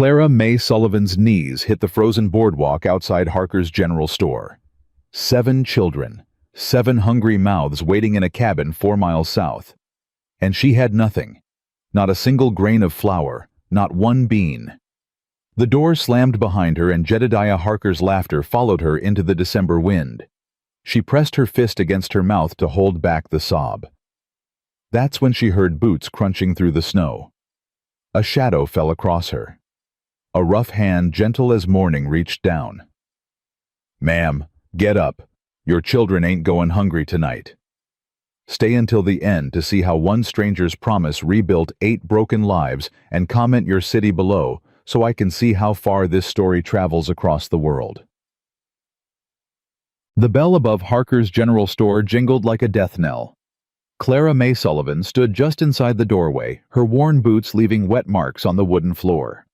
Clara May Sullivan's knees hit the frozen boardwalk outside Harker's General Store. 7 children, 7 hungry mouths waiting in a cabin 4 miles south. And she had nothing. Not a single grain of flour, not one bean. The door slammed behind her and Jedediah Harker's laughter followed her into the December wind. She pressed her fist against her mouth to hold back the sob. That's when she heard boots crunching through the snow. A shadow fell across her. A rough hand, gentle as morning, reached down. "Ma'am, get up. Your children ain't going hungry tonight." Stay until the end to see how one stranger's promise rebuilt 8 broken lives, and comment your city below so I can see how far this story travels across the world. The bell above Harker's General Store jingled like a death knell. Clara May Sullivan stood just inside the doorway, her worn boots leaving wet marks on the wooden floor.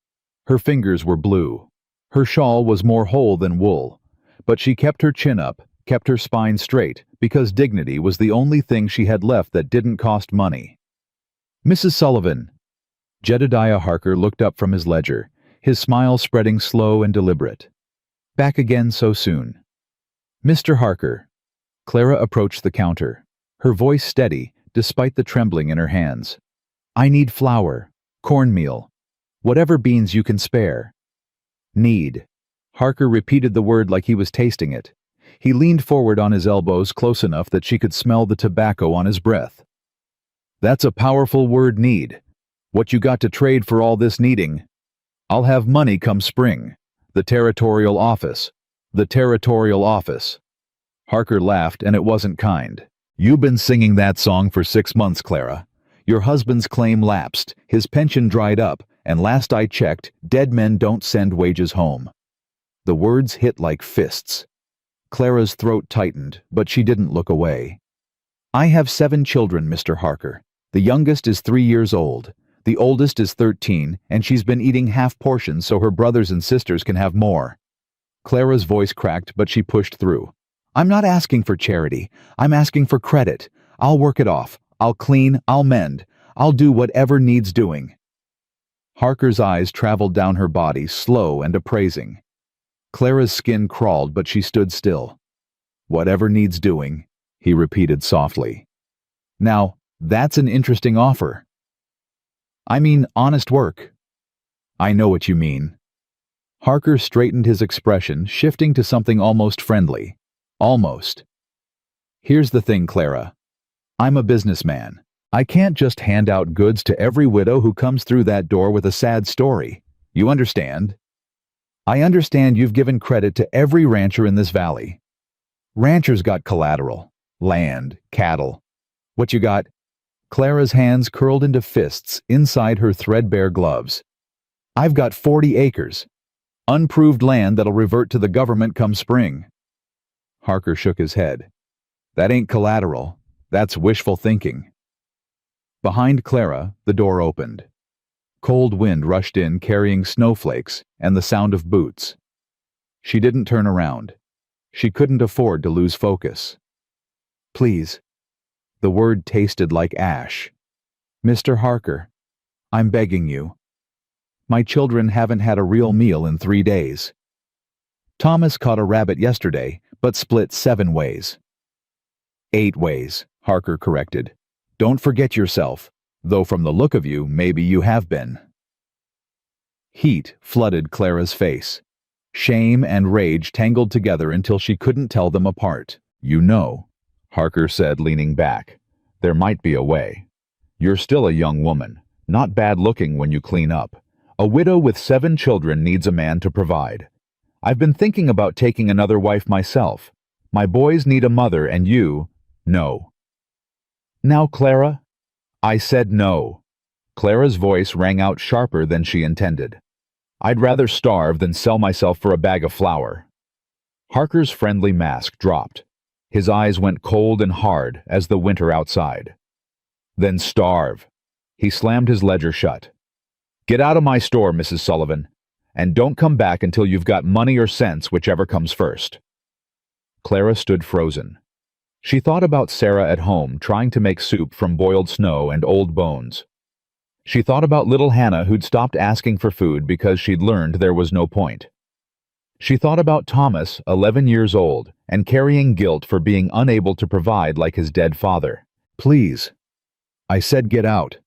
Her fingers were blue. Her shawl was more whole than wool, but she kept her chin up, kept her spine straight, because dignity was the only thing she had left that didn't cost money. "Mrs. Sullivan." Jedediah Harker looked up from his ledger, his smile spreading slow and deliberate. "Back again so soon." "Mr. Harker." Clara approached the counter, her voice steady despite the trembling in her hands. "I need flour, cornmeal, whatever beans you can spare." "Need." Harker repeated the word like he was tasting it. He leaned forward on his elbows close enough that she could smell the tobacco on his breath. "That's a powerful word, need. What you got to trade for all this needing?" "I'll have money come spring. The territorial office. The territorial office." Harker laughed, and it wasn't kind. "You been singing that song for 6 months, Clara. Your husband's claim lapsed, his pension dried up, and last I checked, dead men don't send wages home." The words hit like fists. Clara's throat tightened, but she didn't look away. "I have 7 children, Mr. Harker. The youngest is 3 years old. The oldest is 13, and she's been eating half portions so her brothers and sisters can have more." Clara's voice cracked, but she pushed through. "I'm not asking for charity. I'm asking for credit. I'll work it off. I'll clean. I'll mend. I'll do whatever needs doing." Harker's eyes traveled down her body, slow and appraising. Clara's skin crawled, but she stood still. "Whatever needs doing," he repeated softly. "Now, that's an interesting offer." "I mean honest work." "I know what you mean." Harker straightened his expression, shifting to something almost friendly. Almost. "Here's the thing, Clara. I'm a businessman. I can't just hand out goods to every widow who comes through that door with a sad story. You understand? I understand you've given credit to every rancher in this valley. Ranchers got collateral, land, cattle. What you got?" Clara's hands curled into fists inside her threadbare gloves. "I've got 40 acres. Unproved land that'll revert to the government come spring." Harker shook his head. "That ain't collateral. That's wishful thinking." Behind Clara, the door opened. Cold wind rushed in carrying snowflakes and the sound of boots. She didn't turn around. She couldn't afford to lose focus. "Please." The word tasted like ash. "Mr. Harker, I'm begging you. My children haven't had a real meal in 3 days. Thomas caught a rabbit yesterday, but split 7 ways. 8 ways, Harker corrected. "Don't forget yourself, though from the look of you, maybe you have been." Heat flooded Clara's face. Shame and rage tangled together until she couldn't tell them apart. "You know," Harker said, leaning back, "there might be a way. You're still a young woman, not bad looking when you clean up. A widow with 7 children needs a man to provide. I've been thinking about taking another wife myself. My boys need a mother and you, no." "Now, Clara." "I said no." Clara's voice rang out sharper than she intended. "I'd rather starve than sell myself for a bag of flour." Harker's friendly mask dropped. His eyes went cold and hard as the winter outside. "Then starve." He slammed his ledger shut. "Get out of my store, Mrs. Sullivan, and don't come back until you've got money or sense, whichever comes first." Clara stood frozen. She thought about Sarah at home trying to make soup from boiled snow and old bones. She thought about little Hannah who'd stopped asking for food because she'd learned there was no point. She thought about Thomas, 11 years old, and carrying guilt for being unable to provide like his dead father. "Please." "I said get out."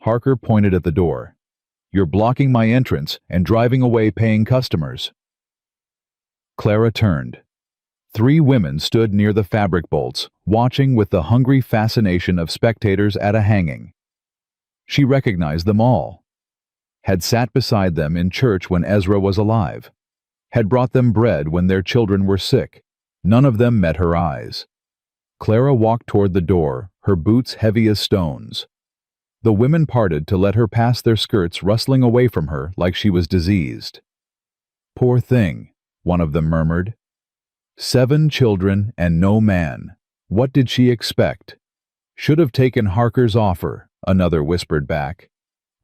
Harker pointed at the door. "You're blocking my entrance and driving away paying customers." Clara turned. 3 women stood near the fabric bolts, watching with the hungry fascination of spectators at a hanging. She recognized them all. Had sat beside them in church when Ezra was alive. Had brought them bread when their children were sick. None of them met her eyes. Clara walked toward the door, her boots heavy as stones. The women parted to let her pass, their skirts rustling away from her like she was diseased. "Poor thing," one of them murmured. 7 children and no man. What did she expect? "Should have taken Harker's offer," another whispered back.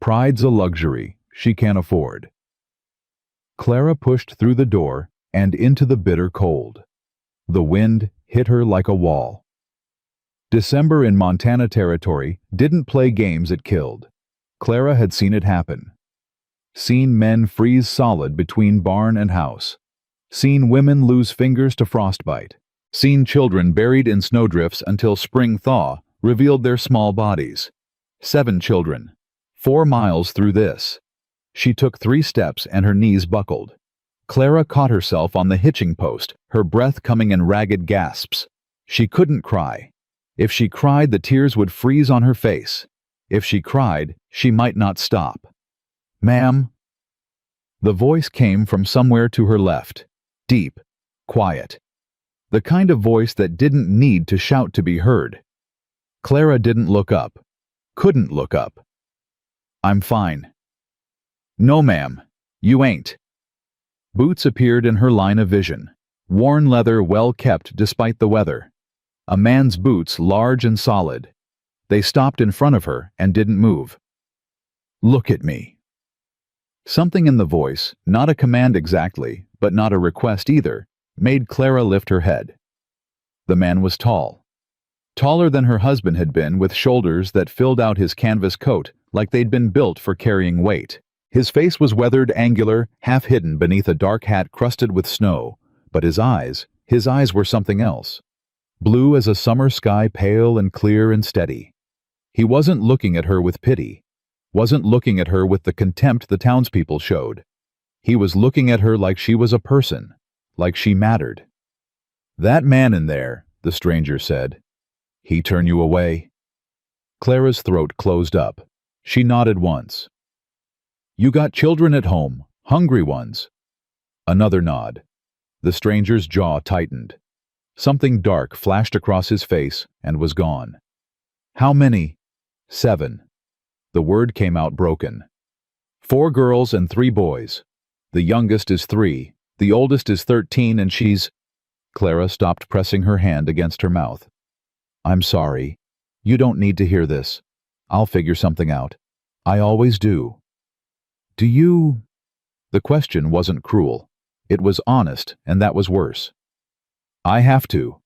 "Pride's a luxury she can't afford." Clara pushed through the door and into the bitter cold. The wind hit her like a wall. December in Montana Territory didn't play games, it killed. Clara had seen it happen. Seen men freeze solid between barn and house. Seen women lose fingers to frostbite. Seen children buried in snowdrifts until spring thaw revealed their small bodies. 7 children. 4 miles through this. She took 3 steps and her knees buckled. Clara caught herself on the hitching post, her breath coming in ragged gasps. She couldn't cry. If she cried, the tears would freeze on her face. If she cried, she might not stop. "Ma'am?" The voice came from somewhere to her left. Deep, quiet. The kind of voice that didn't need to shout to be heard. Clara didn't look up. Couldn't look up. "I'm fine." "No, ma'am, you ain't." Boots appeared in her line of vision. Worn leather, well kept despite the weather. A man's boots, large and solid. They stopped in front of her and didn't move. "Look at me." Something in the voice, not a command exactly, but not a request either, made Clara lift her head. The man was tall. Taller than her husband had been, with shoulders that filled out his canvas coat like they'd been built for carrying weight. His face was weathered, angular, half hidden beneath a dark hat crusted with snow, but his eyes were something else. Blue as a summer sky, pale and clear and steady. He wasn't looking at her with pity. Wasn't looking at her with the contempt the townspeople showed. He was looking at her like she was a person, like she mattered. "That man in there," the stranger said. "He turn you away?" Clara's throat closed up. She nodded once. "You got children at home, hungry ones." Another nod. The stranger's jaw tightened. Something dark flashed across his face and was gone. "How many?" "7. The word came out broken. 4 girls and 3 boys. The youngest is 3, the oldest is 13, and she's—" Clara stopped pressing her hand against her mouth. "I'm sorry. You don't need to hear this. I'll figure something out. I always do." "Do you—" The question wasn't cruel. It was honest, and that was worse. "I have to."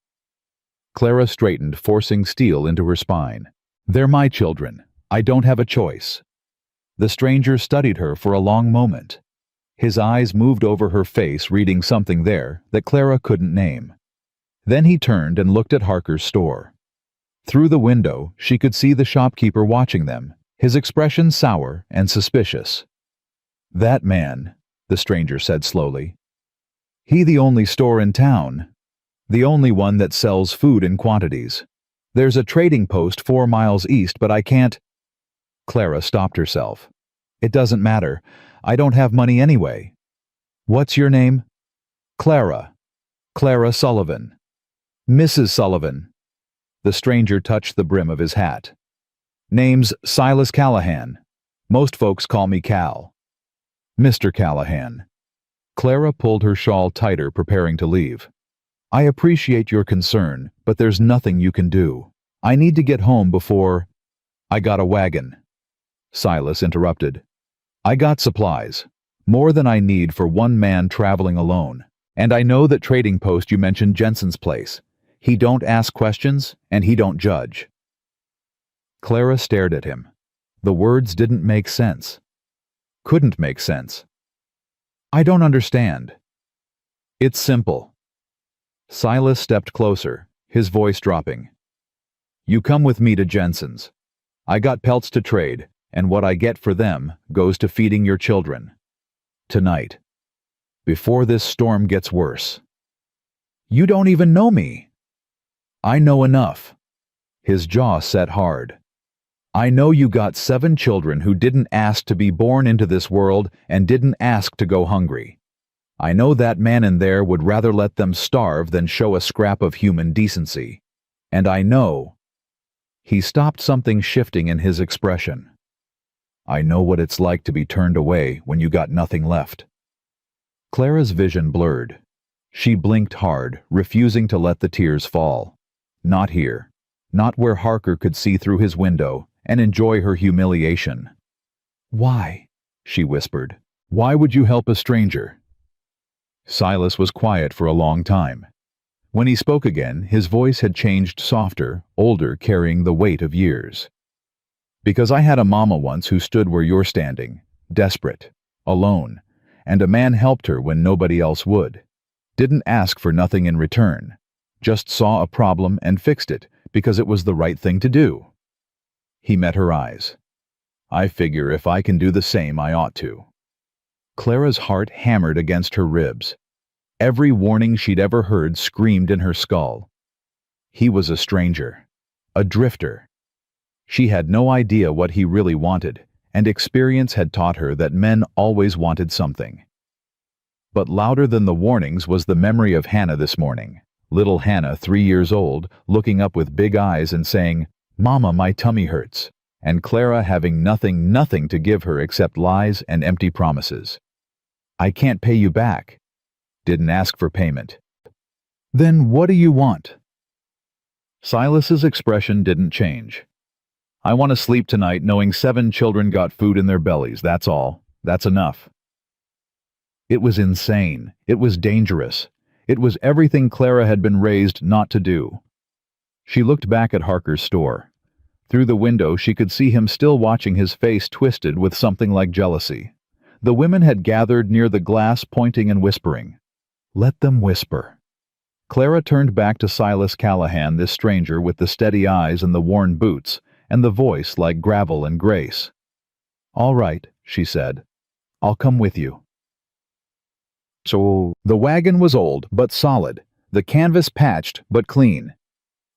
Clara straightened, forcing steel into her spine. "They're my children. I don't have a choice." The stranger studied her for a long moment. His eyes moved over her face, reading something there that Clara couldn't name. Then he turned and looked at Harker's store. Through the window, she could see the shopkeeper watching them, his expression sour and suspicious. "That man," the stranger said slowly. "He the only store in town. The only one that sells food in quantities. There's a trading post 4 miles east, but I can't—" Clara stopped herself. "It doesn't matter. I don't have money anyway." "What's your name?" "Clara. Clara Sullivan." "Mrs. Sullivan." The stranger touched the brim of his hat. "Name's Silas Callahan. Most folks call me Cal." "Mr. Callahan." Clara pulled her shawl tighter, preparing to leave. "I appreciate your concern, but there's nothing you can do. I need to get home before—" "I got a wagon." Silas interrupted. "I got supplies. More than I need for one man traveling alone. And I know that trading post you mentioned, Jensen's place. He don't ask questions, and he don't judge." Clara stared at him. The words didn't make sense. Couldn't make sense. I don't understand. It's simple. Silas stepped closer, his voice dropping. You come with me to Jensen's. I got pelts to trade, and what I get for them goes to feeding your children. Tonight. Before this storm gets worse. You don't even know me. I know enough. His jaw set hard. I know you got 7 children who didn't ask to be born into this world and didn't ask to go hungry. I know that man in there would rather let them starve than show a scrap of human decency. And I know... He stopped, something shifting in his expression. I know what it's like to be turned away when you got nothing left. Clara's vision blurred. She blinked hard, refusing to let the tears fall. Not here. Not where Harker could see through his window and enjoy her humiliation. Why? She whispered. Why would you help a stranger? Silas was quiet for a long time. When he spoke again, his voice had changed softer, older, carrying the weight of years. Because I had a mama once who stood where you're standing, desperate, alone, and a man helped her when nobody else would. Didn't ask for nothing in return. Just saw a problem and fixed it because it was the right thing to do. He met her eyes. I figure if I can do the same, I ought to. Clara's heart hammered against her ribs. Every warning she'd ever heard screamed in her skull. He was a stranger, a drifter. She had no idea what he really wanted, and experience had taught her that men always wanted something. But louder than the warnings was the memory of Hannah this morning. Little Hannah, 3 years old, looking up with big eyes and saying, Mama, my tummy hurts, and Clara having nothing to give her except lies and empty promises. I can't pay you back. Didn't ask for payment. Then what do you want? Silas's expression didn't change. I want to sleep tonight knowing 7 children got food in their bellies, that's all. That's enough. It was insane. It was dangerous. It was everything Clara had been raised not to do. She looked back at Harker's store. Through the window she could see him still watching, his face twisted with something like jealousy. The women had gathered near the glass, pointing and whispering. Let them whisper. Clara turned back to Silas Callahan, this stranger with the steady eyes and the worn boots, and the voice like gravel and grace. All right, she said. I'll come with you. So the wagon was old but solid, the canvas patched but clean.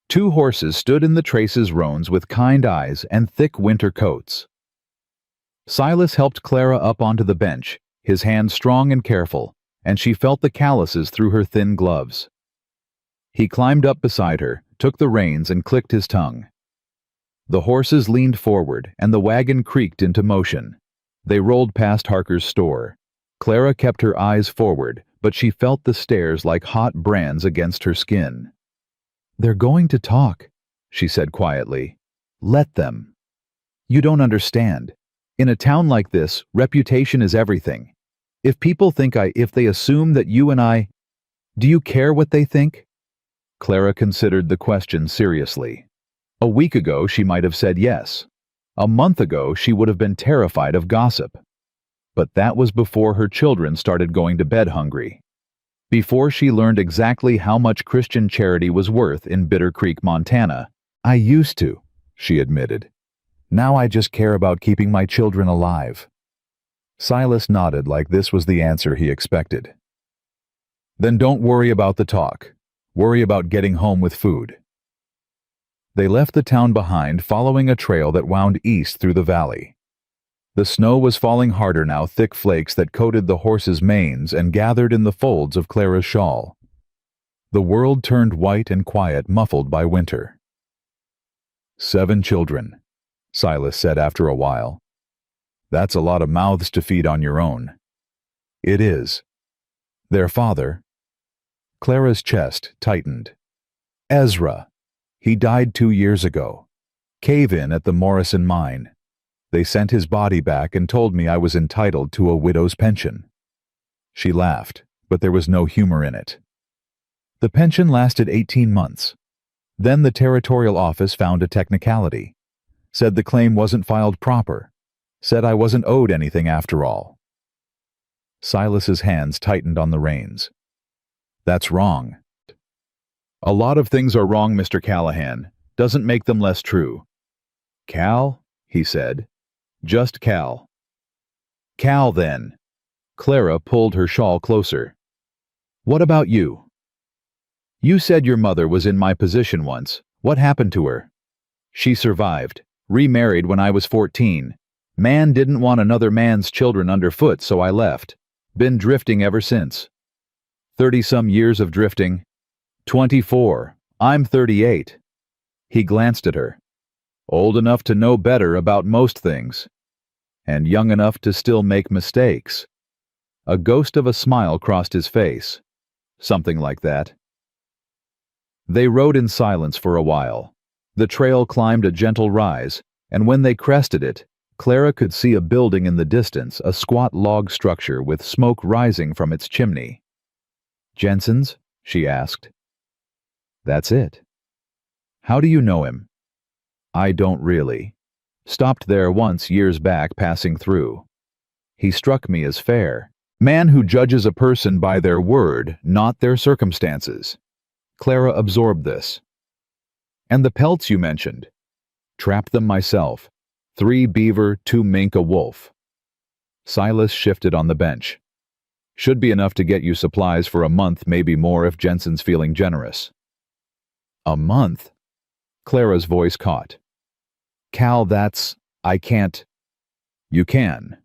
2 horses stood in the trace's roans with kind eyes and thick winter coats. Silas helped Clara up onto the bench, his hand strong and careful, and she felt the calluses through her thin gloves. He climbed up beside her, took the reins and clicked his tongue. The horses leaned forward and the wagon creaked into motion. They rolled past Harker's store. Clara kept her eyes forward, but she felt the stares like hot brands against her skin. They're going to talk, she said quietly. Let them. You don't understand. In a town like this, reputation is everything. If people think if they assume that you and I... Do you care what they think? Clara considered the question seriously. A week ago she might have said yes. A month ago she would have been terrified of gossip. But that was before her children started going to bed hungry. Before she learned exactly how much Christian charity was worth in Bitter Creek, Montana. I used to, she admitted. Now I just care about keeping my children alive. Silas nodded like this was the answer he expected. Then don't worry about the talk. Worry about getting home with food. They left the town behind, following a trail that wound east through the valley. The snow was falling harder now, thick flakes that coated the horses' manes and gathered in the folds of Clara's shawl. The world turned white and quiet, muffled by winter. 7 children, Silas said after a while. That's a lot of mouths to feed on your own. It is. Their father. Clara's chest tightened. Ezra. He died 2 years ago. Cave-in at the Morrison mine. They sent his body back and told me I was entitled to a widow's pension. She laughed, but there was no humor in it. The pension lasted 18 months. Then the territorial office found a technicality. Said the claim wasn't filed proper. Said I wasn't owed anything after all. Silas's hands tightened on the reins. That's wrong. A lot of things are wrong, Mr. Callahan. Doesn't make them less true. Cal? He said. Just Cal. Cal, then. Clara pulled her shawl closer. What about you? You said your mother was in my position once. What happened to her? She survived. Remarried when I was 14. Man didn't want another man's children underfoot, so I left. Been drifting ever since. 30-some years of drifting. 24. I'm 38. He glanced at her. Old enough to know better about most things. And young enough to still make mistakes. A ghost of a smile crossed his face. Something like that. They rode in silence for a while. The trail climbed a gentle rise, and when they crested it, Clara could see a building in the distance, a squat log structure with smoke rising from its chimney. Jensen's? She asked. That's it. How do you know him? I don't really. Stopped there once years back passing through. He struck me as fair. Man who judges a person by their word, not their circumstances. Clara absorbed this. And the pelts you mentioned. Trapped them myself. 3 beaver, 2 mink, a wolf. Silas shifted on the bench. Should be enough to get you supplies for a month, maybe more if Jensen's feeling generous. A month? Clara's voice caught. Cal, I can't. You can.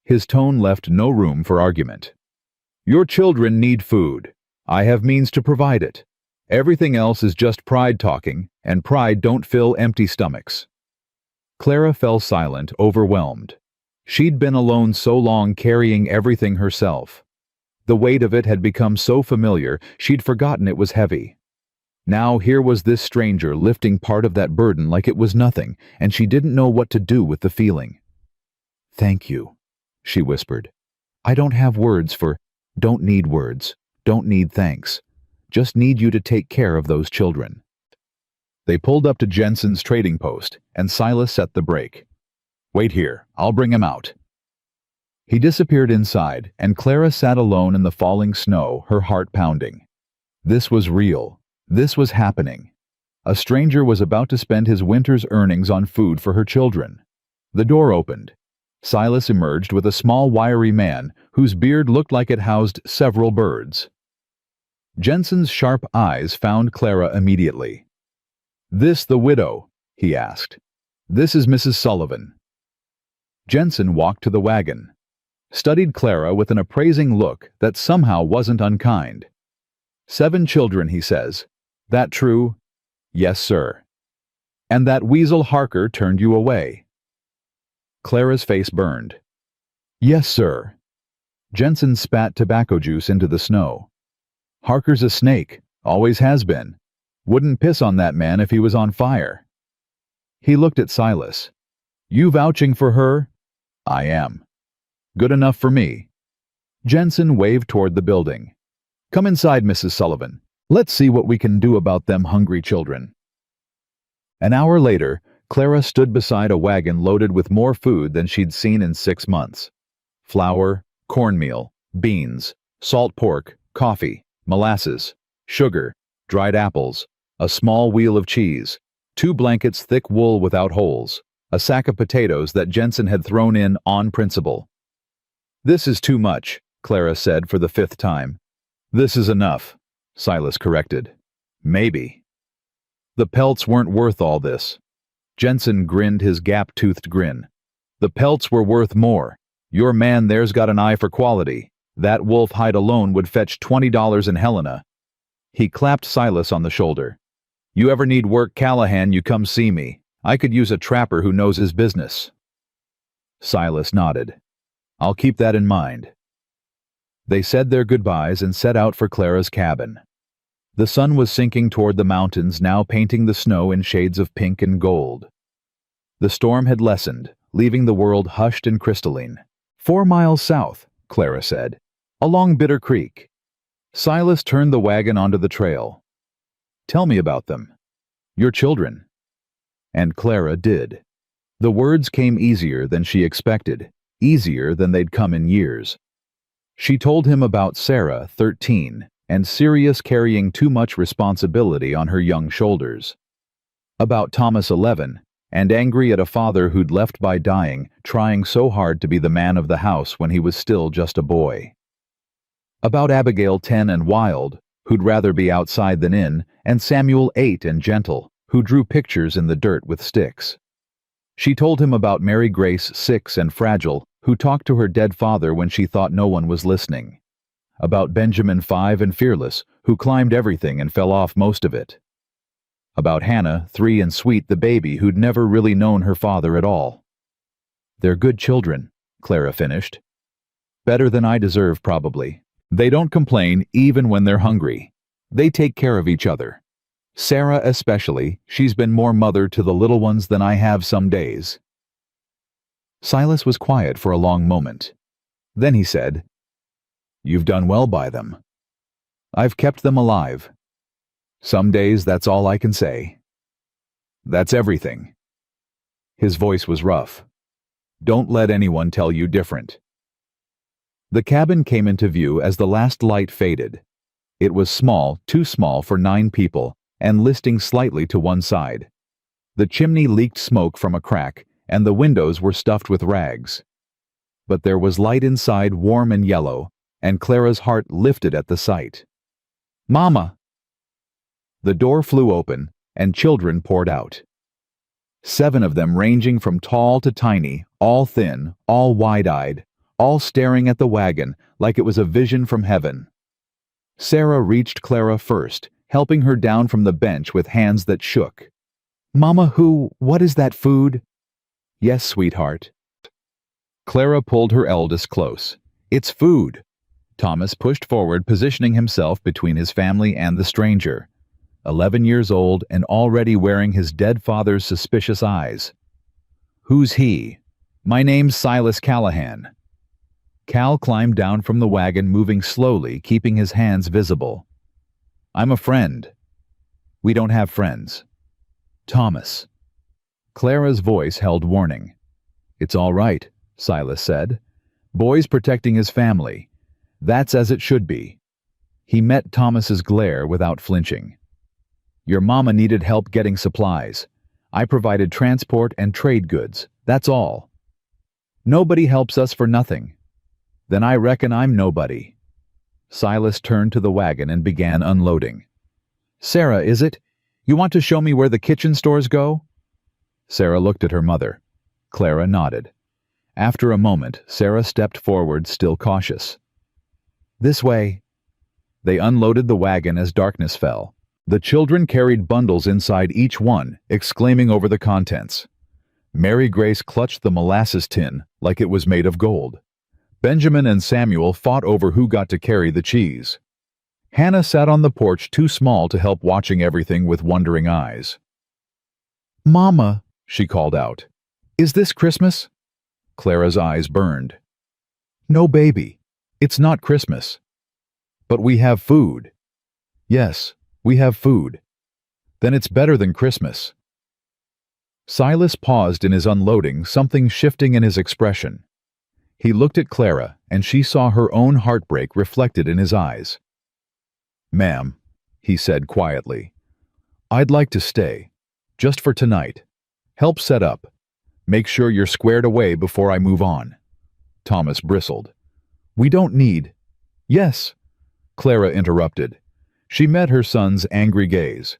His tone left no room for argument. Your children need food. I have means to provide it. Everything else is just pride talking, and pride don't fill empty stomachs. Clara fell silent, overwhelmed. She'd been alone so long carrying everything herself. The weight of it had become so familiar, she'd forgotten it was heavy. Now here was this stranger lifting part of that burden like it was nothing, and she didn't know what to do with the feeling. Thank you, she whispered. I don't have words for, don't need words, don't need thanks. Just need you to take care of those children. They pulled up to Jensen's trading post, and Silas set the brake. Wait here, I'll bring him out. He disappeared inside, and Clara sat alone in the falling snow, her heart pounding. This was real. This was happening. A stranger was about to spend his winter's earnings on food for her children. The door opened. Silas emerged with a small wiry man whose beard looked like it housed several birds. Jensen's sharp eyes found Clara immediately. This the widow? He asked. This is Mrs. Sullivan. Jensen walked to the wagon. Studied Clara with an appraising look that somehow wasn't unkind. 7 children, he says. That true? Yes, sir. And that weasel Harker turned you away. Clara's face burned. Yes, sir. Jensen spat tobacco juice into the snow. Harker's a snake, always has been. Wouldn't piss on that man if he was on fire. He looked at Silas. You vouching for her? I am. Good enough for me. Jensen waved toward the building. Come inside, Mrs. Sullivan. Let's see what we can do about them hungry children. An hour later, Clara stood beside a wagon loaded with more food than she'd seen in 6 months. Flour, cornmeal, beans, salt pork, coffee, molasses, sugar, dried apples, a small wheel of cheese, 2 blankets thick wool without holes, a sack of potatoes that Jensen had thrown in on principle. This is too much, Clara said for the 5th time. This is enough, Silas corrected. Maybe. The pelts weren't worth all this. Jensen grinned his gap-toothed grin. The pelts were worth more. Your man there's got an eye for quality. That wolf hide alone would fetch $20 in Helena. He clapped Silas on the shoulder. You ever need work, Callahan, you come see me. I could use a trapper who knows his business. Silas nodded. I'll keep that in mind. They said their goodbyes and set out for Clara's cabin. The sun was sinking toward the mountains, now painting the snow in shades of pink and gold. The storm had lessened, leaving the world hushed and crystalline. 4 miles south, Clara said, along Bitter Creek. Silas turned the wagon onto the trail. Tell me about them. Your children. And Clara did. The words came easier than she expected, easier than they'd come in years. She told him about Sarah, 13, and Sirius carrying too much responsibility on her young shoulders. About Thomas, 11, and angry at a father who'd left by dying, trying so hard to be the man of the house when he was still just a boy. About Abigail, 10, and wild, who'd rather be outside than in, and Samuel, 8, and gentle, who drew pictures in the dirt with sticks. She told him about Mary Grace, 6, and fragile, who talked to her dead father when she thought no one was listening. About Benjamin, 5, and fearless, who climbed everything and fell off most of it. About Hannah, 3, and sweet, the baby who'd never really known her father at all. "They're good children," Clara finished. "Better than I deserve, probably. They don't complain even when they're hungry. They take care of each other. Sarah especially, she's been more mother to the little ones than I have some days." Silas was quiet for a long moment. Then he said, "You've done well by them. I've kept them alive. Some days that's all I can say. That's everything." His voice was rough. "Don't let anyone tell you different." The cabin came into view as the last light faded. It was small, too small for 9 people, and listing slightly to one side. The chimney leaked smoke from a crack, and the windows were stuffed with rags. But there was light inside, warm and yellow, and Clara's heart lifted at the sight. "Mama!" The door flew open, and children poured out. 7 of them, ranging from tall to tiny, all thin, all wide-eyed, all staring at the wagon like it was a vision from heaven. Sarah reached Clara first, helping her down from the bench with hands that shook. "Mama, what is that food?" "Yes, sweetheart." Clara pulled her eldest close. "It's food." Thomas pushed forward, positioning himself between his family and the stranger. 11 years old and already wearing his dead father's suspicious eyes. "Who's he?" "My name's Silas Callahan." Cal climbed down from the wagon, moving slowly, keeping his hands visible. "I'm a friend." "We don't have friends." "Thomas." Clara's voice held warning. "It's all right," Silas said. "Boy's protecting his family. That's as it should be." He met Thomas's glare without flinching. "Your mama needed help getting supplies. I provided transport and trade goods. That's all." "Nobody helps us for nothing." "Then I reckon I'm nobody." Silas turned to the wagon and began unloading. "Sarah, is it? You want to show me where the kitchen stores go?" Sarah looked at her mother. Clara nodded. After a moment, Sarah stepped forward, still cautious. "This way." They unloaded the wagon as darkness fell. The children carried bundles inside each one, exclaiming over the contents. Mary Grace clutched the molasses tin like it was made of gold. Benjamin and Samuel fought over who got to carry the cheese. Hannah sat on the porch, too small to help, watching everything with wondering eyes. "Mama," she called out, "is this Christmas?" Clara's eyes burned. "No, baby, it's not Christmas." "But we have food." "Yes, we have food." "Then it's better than Christmas." Silas paused in his unloading, something shifting in his expression. He looked at Clara, and she saw her own heartbreak reflected in his eyes. "Ma'am," he said quietly, "I'd like to stay, just for tonight. Help set up. Make sure you're squared away before I move on." Thomas bristled. "We don't need—" "Yes," Clara interrupted. She met her son's angry gaze.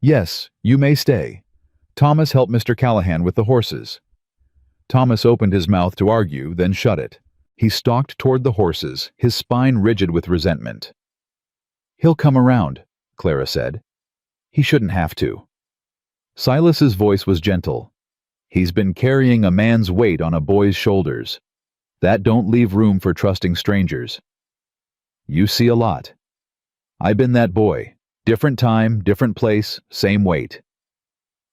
"Yes, you may stay. Thomas helped Mr. Callahan with the horses." Thomas opened his mouth to argue, then shut it. He stalked toward the horses, his spine rigid with resentment. "He'll come around," Clara said. "He shouldn't have to." Silas's voice was gentle. "He's been carrying a man's weight on a boy's shoulders. That don't leave room for trusting strangers. You see a lot. I've been that boy. Different time, different place, same weight."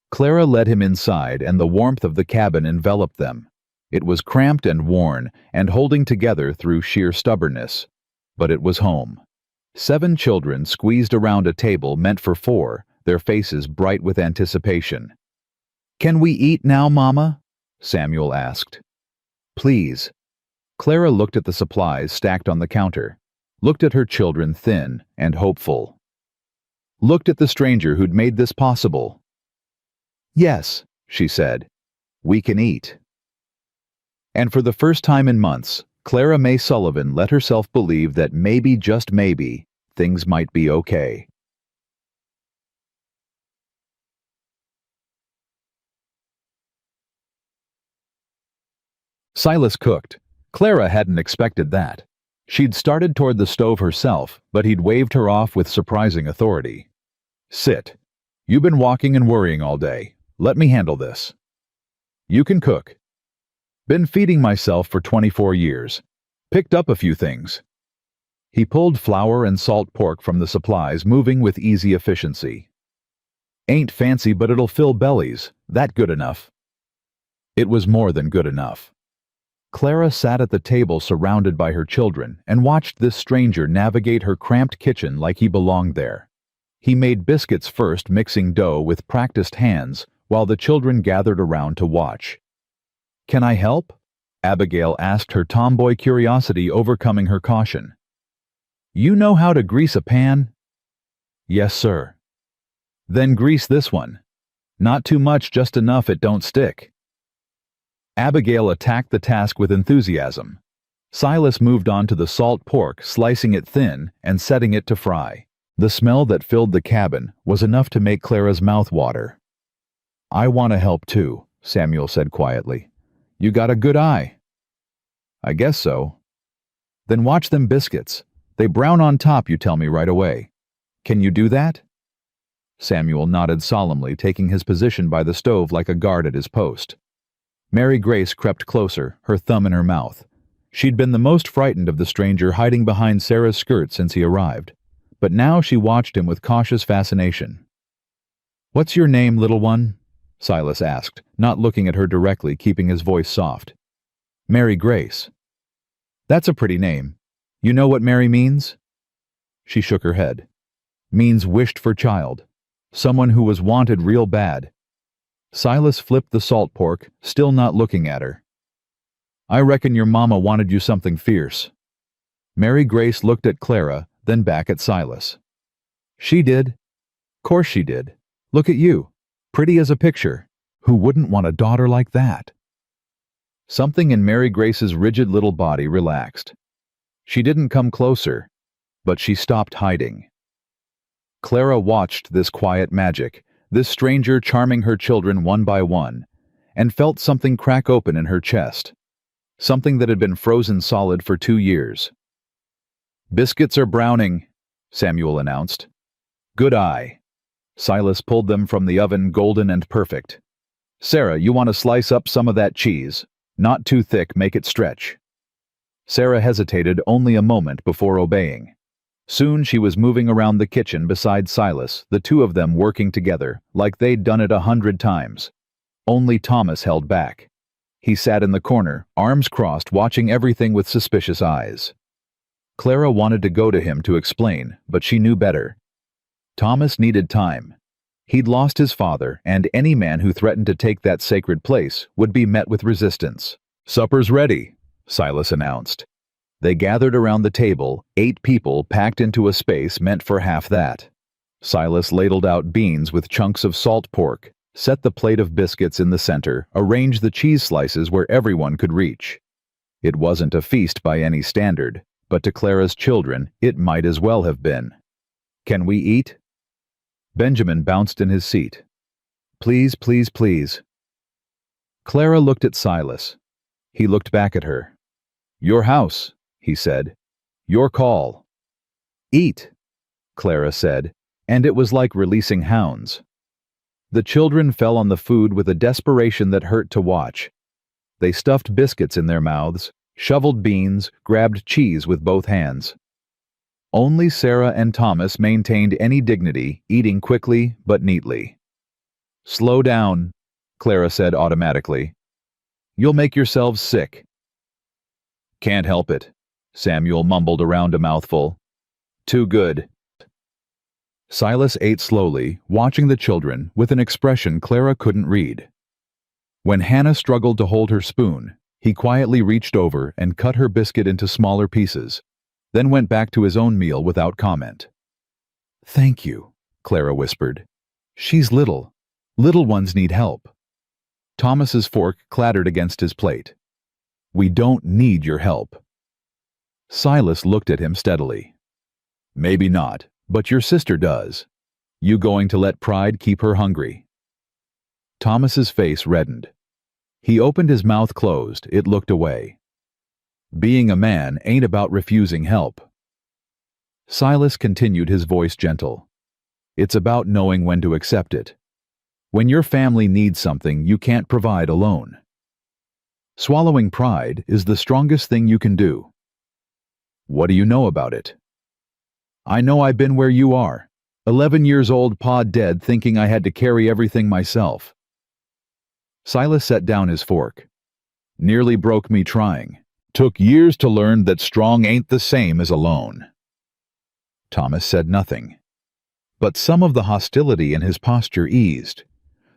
Clara led him inside, and the warmth of the cabin enveloped them. It was cramped and worn, and holding together through sheer stubbornness. But it was home. 7 children squeezed around a table meant for 4, their faces bright with anticipation. "Can we eat now, Mama?" Samuel asked. Please. Clara looked at the supplies stacked on the counter, looked at her children thin and hopeful. Looked at the stranger who'd made this possible. Yes, she said, we can eat. And for the first time in months, Clara May Sullivan let herself believe that maybe, just maybe, things might be okay. Silas cooked. Clara hadn't expected that. She'd started toward the stove herself, but he'd waved her off with surprising authority. Sit. You've been walking and worrying all day. Let me handle this. You can cook. Been feeding myself for 24 years. Picked up a few things. He pulled flour and salt pork from the supplies, moving with easy efficiency. Ain't fancy, but it'll fill bellies. That good enough? It was more than good enough. Clara sat at the table surrounded by her children and watched this stranger navigate her cramped kitchen like he belonged there. He made biscuits first, mixing dough with practiced hands, while the children gathered around to watch. Can I help? Abigail asked, her tomboy curiosity overcoming her caution. You know how to grease a pan? Yes, sir. Then grease this one. Not too much, just enough it don't stick. Abigail attacked the task with enthusiasm. Silas moved on to the salt pork, slicing it thin and setting it to fry. The smell that filled the cabin was enough to make Clara's mouth water. I want to help too, Samuel said quietly. You got a good eye. I guess so. Then watch them biscuits. They brown on top, you tell me right away. Can you do that? Samuel nodded solemnly, taking his position by the stove like a guard at his post. Mary Grace crept closer, her thumb in her mouth. She'd been the most frightened of the stranger, hiding behind Sarah's skirt since he arrived. But now she watched him with cautious fascination. What's your name, little one? Silas asked, not looking at her directly, keeping his voice soft. Mary Grace. That's a pretty name. You know what Mary means? She shook her head. Means wished for child. Someone who was wanted real bad. Silas flipped the salt pork, still not looking at her. I reckon your mama wanted you something fierce. Mary Grace looked at Clara, then back at Silas. She did. Course she did. Look at you. Pretty as a picture. Who wouldn't want a daughter like that? Something in Mary Grace's rigid little body relaxed. She didn't come closer, but she stopped hiding. Clara watched this quiet magic, this stranger charming her children one by one, and felt something crack open in her chest. Something that had been frozen solid for 2 years. Biscuits are browning, Samuel announced. Good eye. Silas pulled them from the oven, golden and perfect. Sarah, you want to slice up some of that cheese? Not too thick, make it stretch. Sarah hesitated only a moment before obeying. Soon she was moving around the kitchen beside Silas, the two of them working together, like they'd done it 100 times. Only Thomas held back. He sat in the corner, arms crossed, watching everything with suspicious eyes. Clara wanted to go to him to explain, but she knew better. Thomas needed time. He'd lost his father, and any man who threatened to take that sacred place would be met with resistance. Supper's ready, Silas announced. They gathered around the table, 8 people packed into a space meant for half that. Silas ladled out beans with chunks of salt pork, set the plate of biscuits in the center, arranged the cheese slices where everyone could reach. It wasn't a feast by any standard, but to Clara's children, it might as well have been. Can we eat? Benjamin bounced in his seat. Please, please, please. Clara looked at Silas. He looked back at her. Your house, he said. Your call. Eat, Clara said, and it was like releasing hounds. The children fell on the food with a desperation that hurt to watch. They stuffed biscuits in their mouths, shoveled beans, grabbed cheese with both hands. Only Sarah and Thomas maintained any dignity, eating quickly but neatly. Slow down, Clara said automatically. You'll make yourselves sick. Can't help it, Samuel mumbled around a mouthful. Too good. Silas ate slowly, watching the children with an expression Clara couldn't read. When Hannah struggled to hold her spoon, he quietly reached over and cut her biscuit into smaller pieces, then went back to his own meal without comment. "Thank you," Clara whispered. "She's little. Little ones need help." Thomas's fork clattered against his plate. "We don't need your help." Silas looked at him steadily. "Maybe not, but your sister does. You going to let pride keep her hungry?" Thomas's face reddened. He opened his mouth closed, it looked away. "Being a man ain't about refusing help." Silas continued, his voice gentle. "It's about knowing when to accept it. When your family needs something you can't provide alone. Swallowing pride is the strongest thing you can do." "What do you know about it?" "I know I've been where you are. 11 years old, pa dead, thinking I had to carry everything myself." Silas set down his fork. "Nearly broke me trying. Took years to learn that strong ain't the same as alone." Thomas said nothing. But some of the hostility in his posture eased.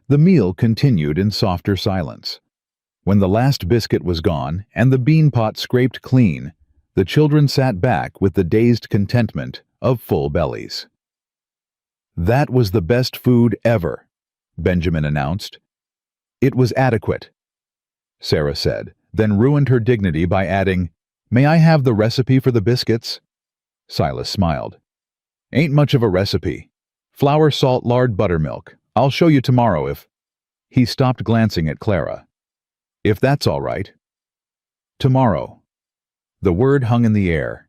The meal continued in softer silence. When the last biscuit was gone and the bean pot scraped clean, the children sat back with the dazed contentment of full bellies. "That was the best food ever," Benjamin announced. "It was adequate," Sarah said, then ruined her dignity by adding, "May I have the recipe for the biscuits?" Silas smiled. "Ain't much of a recipe. Flour, salt, lard, buttermilk. I'll show you tomorrow if—" He stopped, glancing at Clara. "If that's all right." "Tomorrow." The word hung in the air.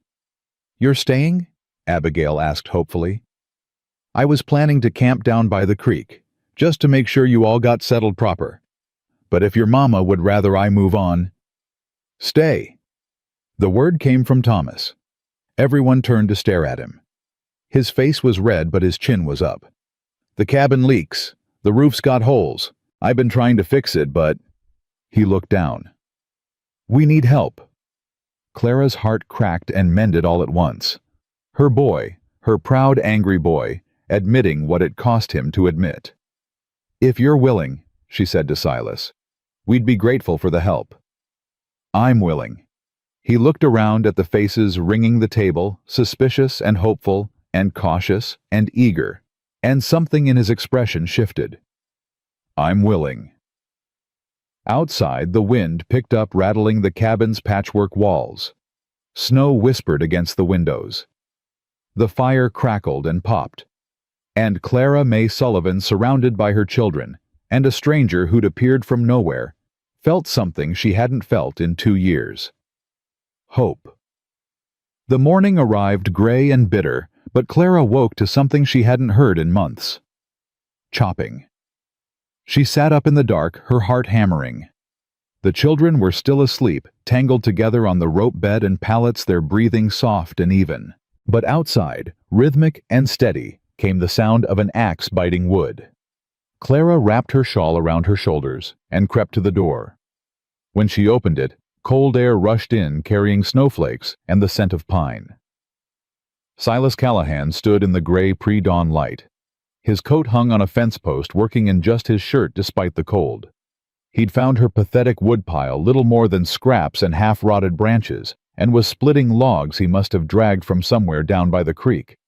"You're staying?" Abigail asked hopefully. "I was planning to camp down by the creek, just to make sure you all got settled proper. But if your mama would rather I move on—" "Stay." The word came from Thomas. Everyone turned to stare at him. His face was red, but his chin was up. "The cabin leaks. The roof's got holes. I've been trying to fix it, but—" He looked down. "We need help." Clara's heart cracked and mended all at once. Her boy, her proud, angry boy, admitting what it cost him to admit. "If you're willing," she said to Silas, "we'd be grateful for the help." "I'm willing." He looked around at the faces ringing the table, suspicious and hopeful and cautious and eager, and something in his expression shifted. "I'm willing." Outside, the wind picked up, rattling the cabin's patchwork walls. Snow whispered against the windows. The fire crackled and popped. And Clara May Sullivan, surrounded by her children, and a stranger who'd appeared from nowhere, felt something she hadn't felt in 2 years. Hope. The morning arrived gray and bitter, but Clara woke to something she hadn't heard in months. Chopping. She sat up in the dark, her heart hammering. The children were still asleep, tangled together on the rope bed and pallets, their breathing soft and even. But outside, rhythmic and steady, came the sound of an axe biting wood. Clara wrapped her shawl around her shoulders and crept to the door. When she opened it, cold air rushed in, carrying snowflakes and the scent of pine. Silas Callahan stood in the gray pre-dawn light. His coat hung on a fence post, working in just his shirt despite the cold. He'd found her pathetic woodpile, little more than scraps and half-rotted branches, and was splitting logs he must have dragged from somewhere down by the creek.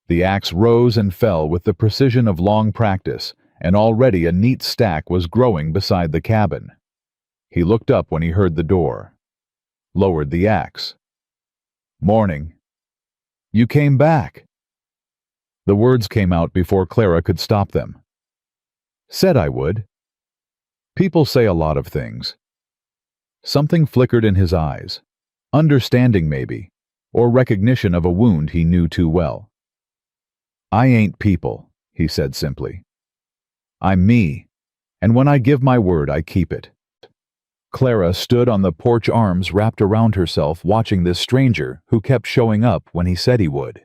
The axe rose and fell with the precision of long practice, and already a neat stack was growing beside the cabin. He looked up when he heard the door. Lowered the axe. "Morning." "You came back." The words came out before Clara could stop them. "Said I would." People say a lot of things. Something flickered in his eyes. Understanding maybe, or recognition of a wound he knew too well. "I ain't people," he said simply. "I'm me, and when I give my word I keep it." Clara stood on the porch, arms wrapped around herself, watching this stranger who kept showing up when he said he would.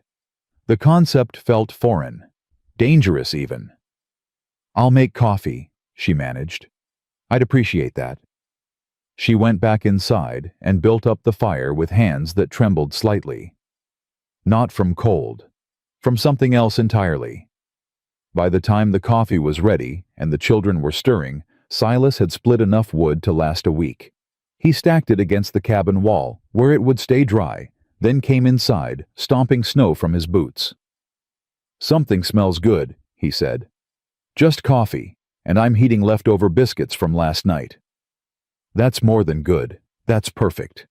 The concept felt foreign, dangerous even. "I'll make coffee," she managed. "I'd appreciate that." She went back inside and built up the fire with hands that trembled slightly. Not from cold, from something else entirely. By the time the coffee was ready and the children were stirring, Silas had split enough wood to last a week. He stacked it against the cabin wall, where it would stay dry, then came inside, stomping snow from his boots. "Something smells good," he said. "Just coffee, and I'm heating leftover biscuits from last night." "That's more than good. That's perfect."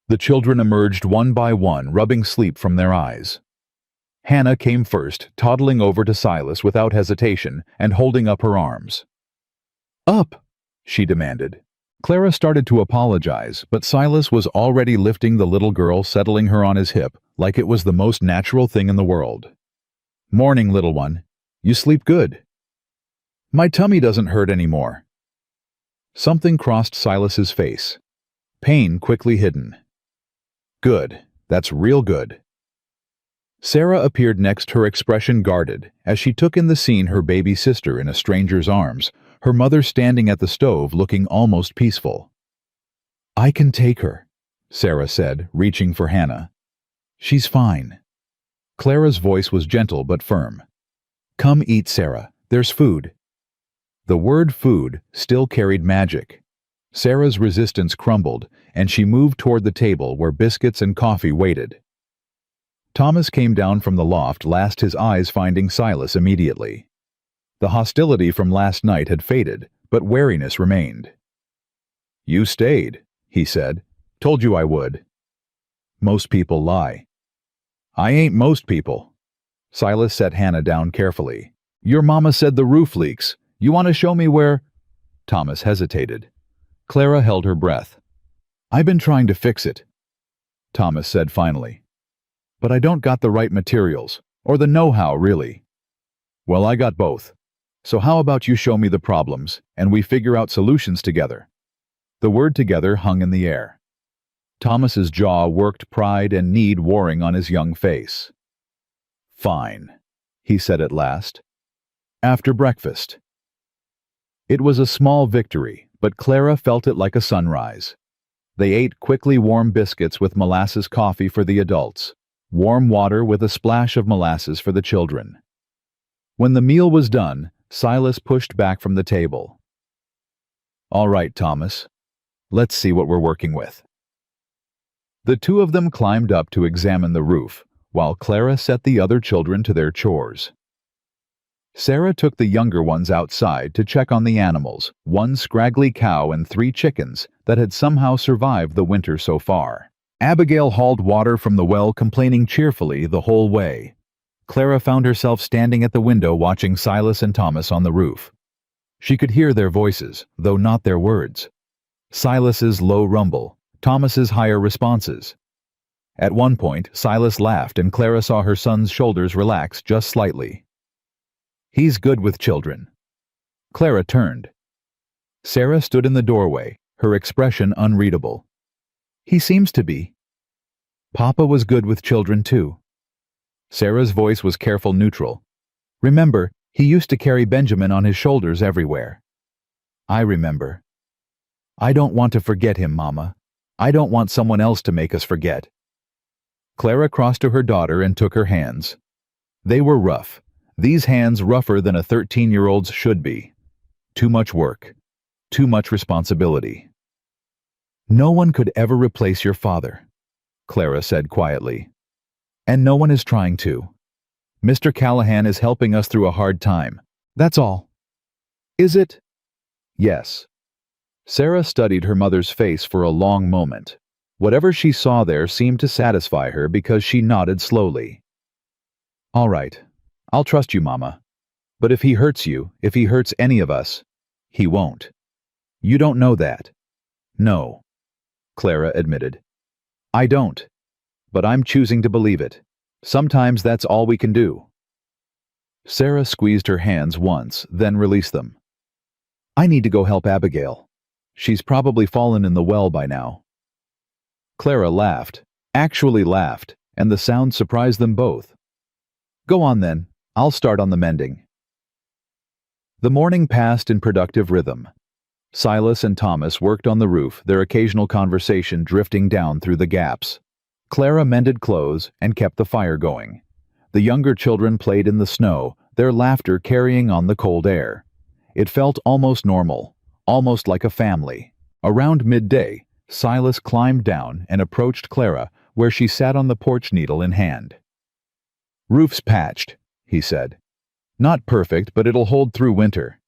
The children emerged one by one, rubbing sleep from their eyes. Hannah came first, toddling over to Silas without hesitation and holding up her arms. "Up!" she demanded. Clara started to apologize, but Silas was already lifting the little girl, settling her on his hip like it was the most natural thing in the world. "Morning, little one. You sleep good." "My tummy doesn't hurt anymore." Something crossed Silas's face. Pain quickly hidden. "Good. That's real good." Sarah appeared next, her expression guarded, as she took in the scene, her baby sister in a stranger's arms, her mother standing at the stove looking almost peaceful. "I can take her," Sarah said, reaching for Hannah. "She's fine." Clara's voice was gentle but firm. "Come eat, Sarah. There's food." The word food still carried magic. Sarah's resistance crumbled, and she moved toward the table where biscuits and coffee waited. Thomas came down from the loft, last, his eyes finding Silas immediately. The hostility from last night had faded, but wariness remained. "You stayed," he said. "Told you I would." "Most people lie." "I ain't most people." Silas set Hannah down carefully. "Your mama said the roof leaks. You want to show me where—" Thomas hesitated. Clara held her breath. "I've been trying to fix it," Thomas said finally. "But I don't got the right materials, or the know-how, really." "Well, I got both. So how about you show me the problems, and we figure out solutions together?" The word "together" hung in the air. Thomas's jaw worked, pride and need warring on his young face. "Fine," he said at last. "After breakfast." It was a small victory, but Clara felt it like a sunrise. They ate quickly warm biscuits with molasses coffee for the adults, warm water with a splash of molasses for the children. When the meal was done, Silas pushed back from the table. "All right, Thomas. Let's see what we're working with." The two of them climbed up to examine the roof, while Clara set the other children to their chores. Sarah took the younger ones outside to check on the animals, one scraggly cow and 3 chickens that had somehow survived the winter so far. Abigail hauled water from the well, complaining cheerfully the whole way. Clara found herself standing at the window watching Silas and Thomas on the roof. She could hear their voices, though not their words. Silas's low rumble, Thomas's higher responses. At one point, Silas laughed and Clara saw her son's shoulders relax just slightly. "He's good with children." Clara turned. Sarah stood in the doorway, her expression unreadable. "He seems to be." "Papa was good with children too." Sarah's voice was careful, neutral. "Remember, he used to carry Benjamin on his shoulders everywhere." "I remember." "I don't want to forget him, Mama. I don't want someone else to make us forget." Clara crossed to her daughter and took her hands. They were rough. These hands rougher than a 13-year-old's should be. Too much work. Too much responsibility. "No one could ever replace your father," Clara said quietly. "And no one is trying to. Mr. Callahan is helping us through a hard time. That's all." "Is it?" "Yes." Sarah studied her mother's face for a long moment. Whatever she saw there seemed to satisfy her because she nodded slowly. "All right. I'll trust you, Mama. But if he hurts you, if he hurts any of us, he won't." "You don't know that." "No," Clara admitted. "I don't. But I'm choosing to believe it. Sometimes that's all we can do." Sarah squeezed her hands once, then released them. "I need to go help Abigail. She's probably fallen in the well by now." Clara laughed, actually laughed, and the sound surprised them both. "Go on then. I'll start on the mending." The morning passed in productive rhythm. Silas and Thomas worked on the roof, their occasional conversation drifting down through the gaps. Clara mended clothes and kept the fire going. The younger children played in the snow, their laughter carrying on the cold air. It felt almost normal, almost like a family. Around midday, Silas climbed down and approached Clara, where she sat on the porch, needle in hand. "Roof's patched," he said. "Not perfect, but it'll hold through winter.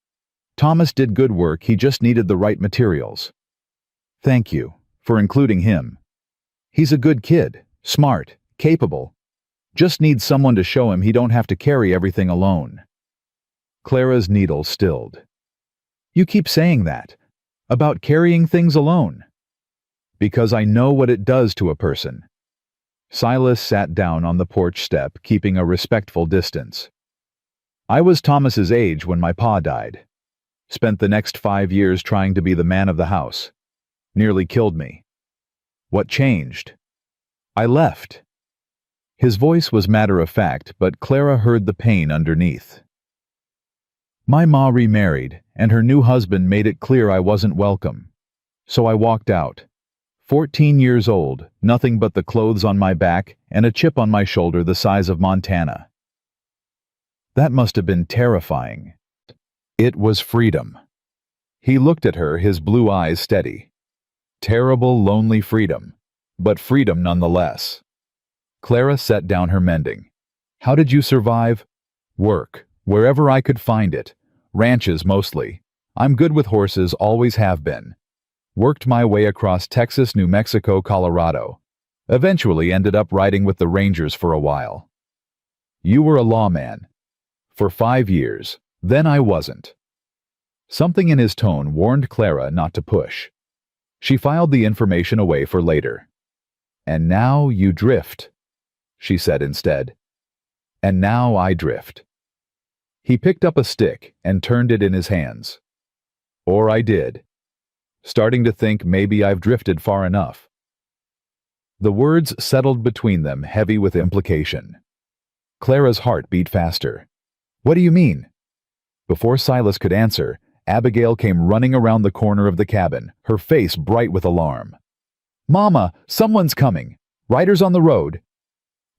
Thomas did good work, he just needed the right materials." "Thank you for including him. He's a good kid, smart, capable. Just needs someone to show him he don't have to carry everything alone." Clara's needle stilled. "You keep saying that. About carrying things alone." "Because I know what it does to a person." Silas sat down on the porch step, keeping a respectful distance. "I was Thomas's age when my pa died. Spent the next 5 years trying to be the man of the house. Nearly killed me. What changed? I left." His voice was matter-of-fact, but Clara heard the pain underneath. "My ma remarried, and her new husband made it clear I wasn't welcome. So I walked out. 14 years old, nothing but the clothes on my back and a chip on my shoulder the size of Montana." That must have been terrifying. It was freedom. He looked at her, his blue eyes steady. Terrible, lonely freedom, but freedom nonetheless. Clara set down her mending. "How did you survive?" "Work, wherever I could find it. Ranches mostly. I'm good with horses, always have been. Worked my way across Texas, New Mexico, Colorado. Eventually ended up riding with the Rangers for a while." "You were a lawman." "For 5 years. Then I wasn't." Something in his tone warned Clara not to push. She filed the information away for later. "And now you drift," she said instead. "And now I drift." He picked up a stick and turned it in his hands. "Or I did. Starting to think maybe I've drifted far enough." The words settled between them, heavy with implication. Clara's heart beat faster. "What do you mean?" Before Silas could answer, Abigail came running around the corner of the cabin, her face bright with alarm. "Mama, someone's coming! Riders on the road!"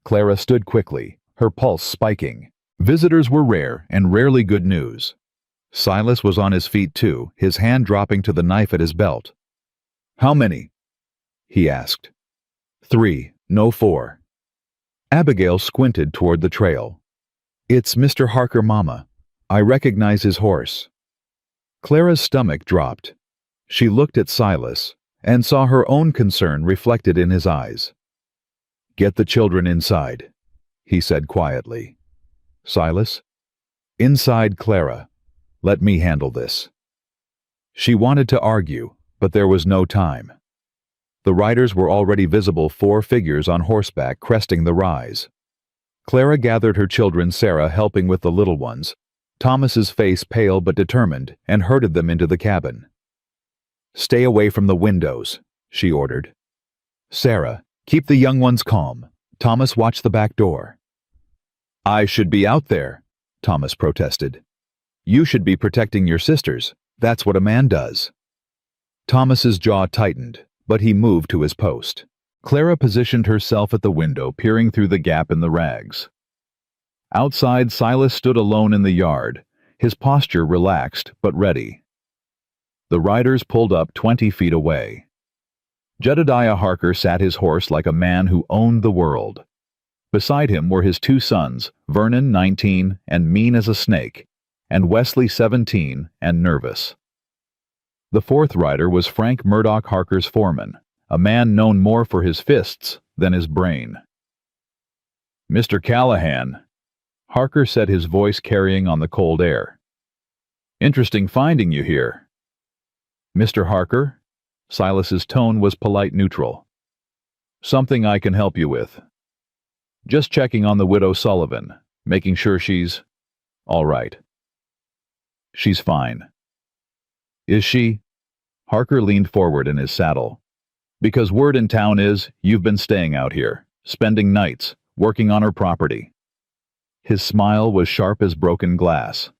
Clara stood quickly, her pulse spiking. Visitors were rare and rarely good news. Silas was on his feet too, his hand dropping to the knife at his belt. "How many?" he asked. "3, no 4. Abigail squinted toward the trail. "It's Mr. Harker, Mama. I recognize his horse." Clara's stomach dropped. She looked at Silas and saw her own concern reflected in his eyes. "Get the children inside," he said quietly. "Silas?" "Inside, Clara. Let me handle this." She wanted to argue, but there was no time. The riders were already visible, 4 figures on horseback cresting the rise. Clara gathered her children, Sarah helping with the little ones, Thomas's face pale but determined, and herded them into the cabin. "Stay away from the windows," she ordered. "Sarah, keep the young ones calm. Thomas, watch the back door." "I should be out there," Thomas protested. "You should be protecting your sisters. That's what a man does." Thomas's jaw tightened, but he moved to his post. Clara positioned herself at the window, peering through the gap in the rags. Outside, Silas stood alone in the yard, his posture relaxed but ready. The riders pulled up 20 feet away. Jedediah Harker sat his horse like a man who owned the world. Beside him were his 2 sons, Vernon, 19, and mean as a snake, and Wesley, 17, and nervous. The 4th rider was Frank Murdoch Harker's foreman, a man known more for his fists than his brain. "Mr. Callahan," Harker said, his voice carrying on the cold air. "Interesting finding you here." "Mr. Harker?" Silas's tone was polite neutral. "Something I can help you with. Just checking on the widow Sullivan, making sure she's all right." "She's fine." "Is she?" Harker leaned forward in his saddle. "Because word in town is you've been staying out here, spending nights, working on her property." His smile was sharp as broken glass.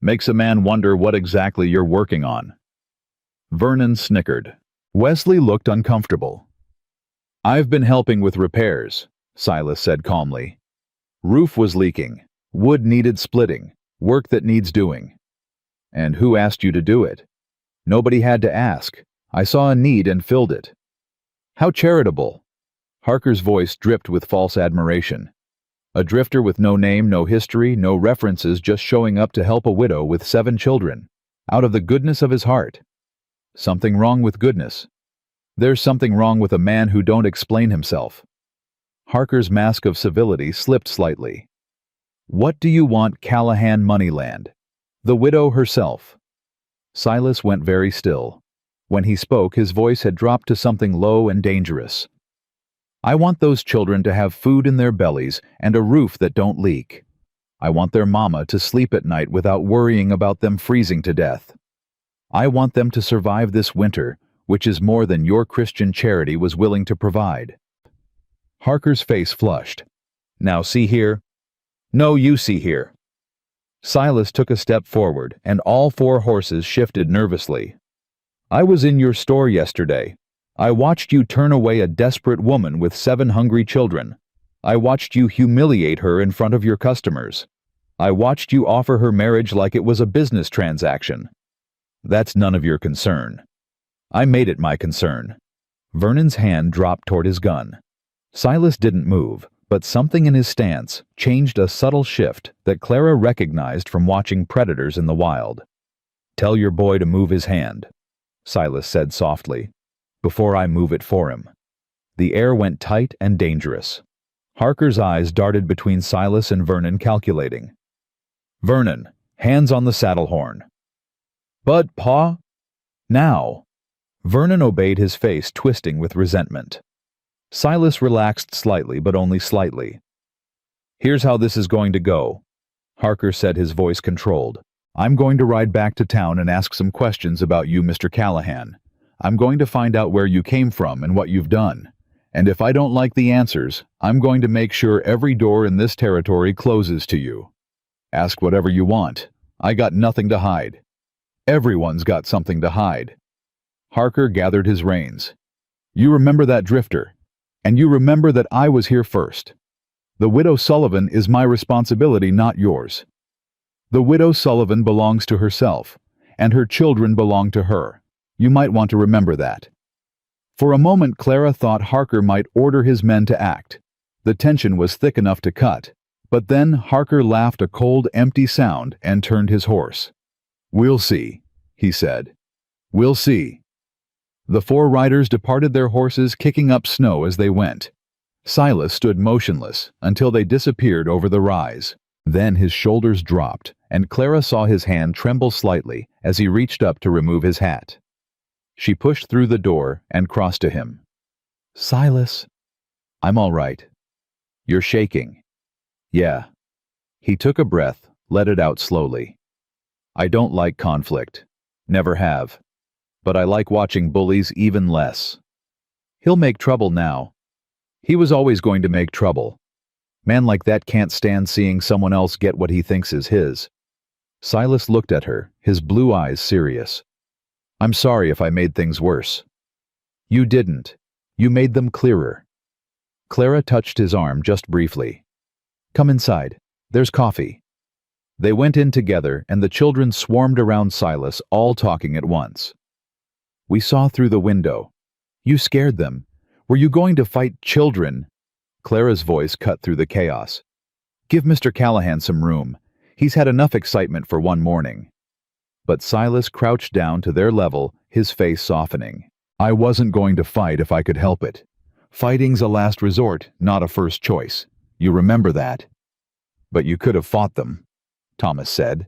"Makes a man wonder what exactly you're working on." Vernon snickered. Wesley looked uncomfortable. "I've been helping with repairs," Silas said calmly. "Roof was leaking, wood needed splitting, work that needs doing. And who asked you to do it? Nobody had to ask. I saw a need and filled it. How charitable. Harker's voice dripped with false admiration. A drifter with no name, no history, no references, just showing up to help a widow with 7 children. Out of the goodness of his heart. Something wrong with goodness. There's something wrong with a man who don't explain himself. Harker's mask of civility slipped slightly. What do you want, Callahan Moneyland? The widow herself. Silas went very still. When he spoke, his voice had dropped to something low and dangerous. I want those children to have food in their bellies and a roof that don't leak. I want their mama to sleep at night without worrying about them freezing to death. I want them to survive this winter, which is more than your Christian charity was willing to provide. Harker's face flushed. Now see here. No, you see here. Silas took a step forward, and all 4 horses shifted nervously. I was in your store yesterday. I watched you turn away a desperate woman with 7 hungry children. I watched you humiliate her in front of your customers. I watched you offer her marriage like it was a business transaction. That's none of your concern. I made it my concern. Vernon's hand dropped toward his gun. Silas didn't move, but something in his stance changed, a subtle shift that Clara recognized from watching predators in the wild. Tell your boy to move his hand, Silas said softly, before I move it for him. The air went tight and dangerous. Harker's eyes darted between Silas and Vernon, calculating. Vernon, hands on the saddle horn. But, Pa? Now. Vernon obeyed, his face twisting with resentment. Silas relaxed slightly, but only slightly. Here's how this is going to go, Harker said, his voice controlled. I'm going to ride back to town and ask some questions about you, Mr. Callahan. I'm going to find out where you came from and what you've done. And if I don't like the answers, I'm going to make sure every door in this territory closes to you. Ask whatever you want. I got nothing to hide. Everyone's got something to hide. Harker gathered his reins. You remember that drifter, and you remember that I was here first. The widow Sullivan is my responsibility, not yours. The widow Sullivan belongs to herself, and her children belong to her. You might want to remember that. For a moment, Clara thought Harker might order his men to act. The tension was thick enough to cut, but then Harker laughed a cold, empty sound and turned his horse. We'll see, he said. We'll see. The 4 riders departed their horses, kicking up snow as they went. Silas stood motionless until they disappeared over the rise. Then his shoulders dropped, and Clara saw his hand tremble slightly as he reached up to remove his hat. She pushed through the door and crossed to him. Silas. I'm all right. You're shaking. Yeah. He took a breath, let it out slowly. I don't like conflict. Never have. But I like watching bullies even less. He'll make trouble now. He was always going to make trouble. Man like that can't stand seeing someone else get what he thinks is his. Silas looked at her, his blue eyes serious. I'm sorry if I made things worse. You didn't. You made them clearer. Clara touched his arm just briefly. Come inside. There's coffee. They went in together, and the children swarmed around Silas, all talking at once. We saw through the window. You scared them. Were you going to fight children? Clara's voice cut through the chaos. Give Mr. Callahan some room. He's had enough excitement for one morning. But Silas crouched down to their level, his face softening. I wasn't going to fight if I could help it. Fighting's a last resort, not a first choice. You remember that? But you could have fought them, Thomas said.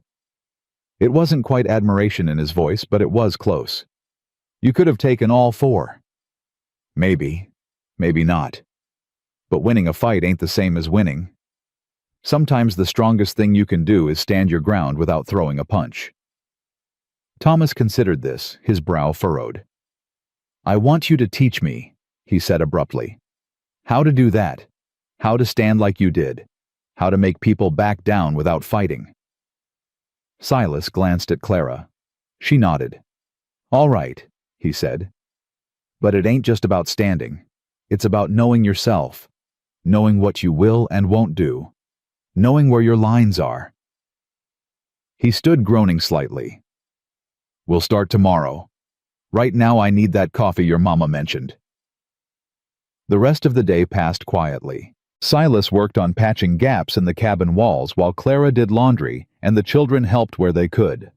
It wasn't quite admiration in his voice, but it was close. You could have taken all 4. Maybe. Maybe not. But winning a fight ain't the same as winning. Sometimes the strongest thing you can do is stand your ground without throwing a punch. Thomas considered this, his brow furrowed. I want you to teach me, he said abruptly. How to do that. How to stand like you did. How to make people back down without fighting. Silas glanced at Clara. She nodded. All right, he said. But it ain't just about standing. It's about knowing yourself. Knowing what you will and won't do. Knowing where your lines are. He stood groaning slightly. We'll start tomorrow. Right now I need that coffee your mama mentioned." The rest of the day passed quietly. Silas worked on patching gaps in the cabin walls while Clara did laundry and the children helped where they could.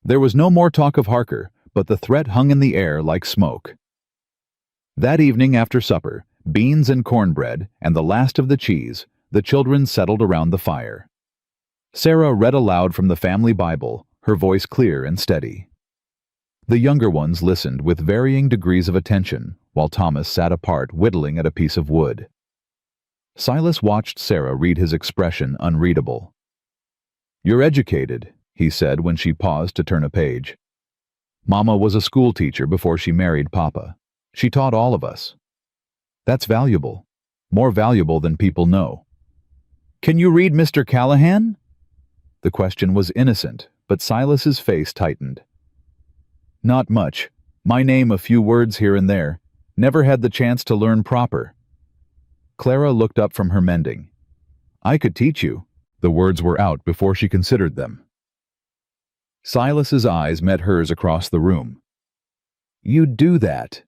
There was no more talk of Harker, but the threat hung in the air like smoke. That evening after supper, beans and cornbread and the last of the cheese, the children settled around the fire. Sarah read aloud from the family Bible, her voice clear and steady. The younger ones listened with varying degrees of attention, while Thomas sat apart whittling at a piece of wood. Silas watched Sarah read his expression unreadable. "You're educated," he said when she paused to turn a page. "Mama was a school teacher before she married Papa. She taught all of us. That's valuable, more valuable than people know." "Can you read Mr. Callahan?" The question was innocent, but Silas's face tightened. "Not much. My name a few words here and there. Never had the chance to learn proper." Clara looked up from her mending. "I could teach you." The words were out before she considered them. Silas's eyes met hers across the room. "You'd do that."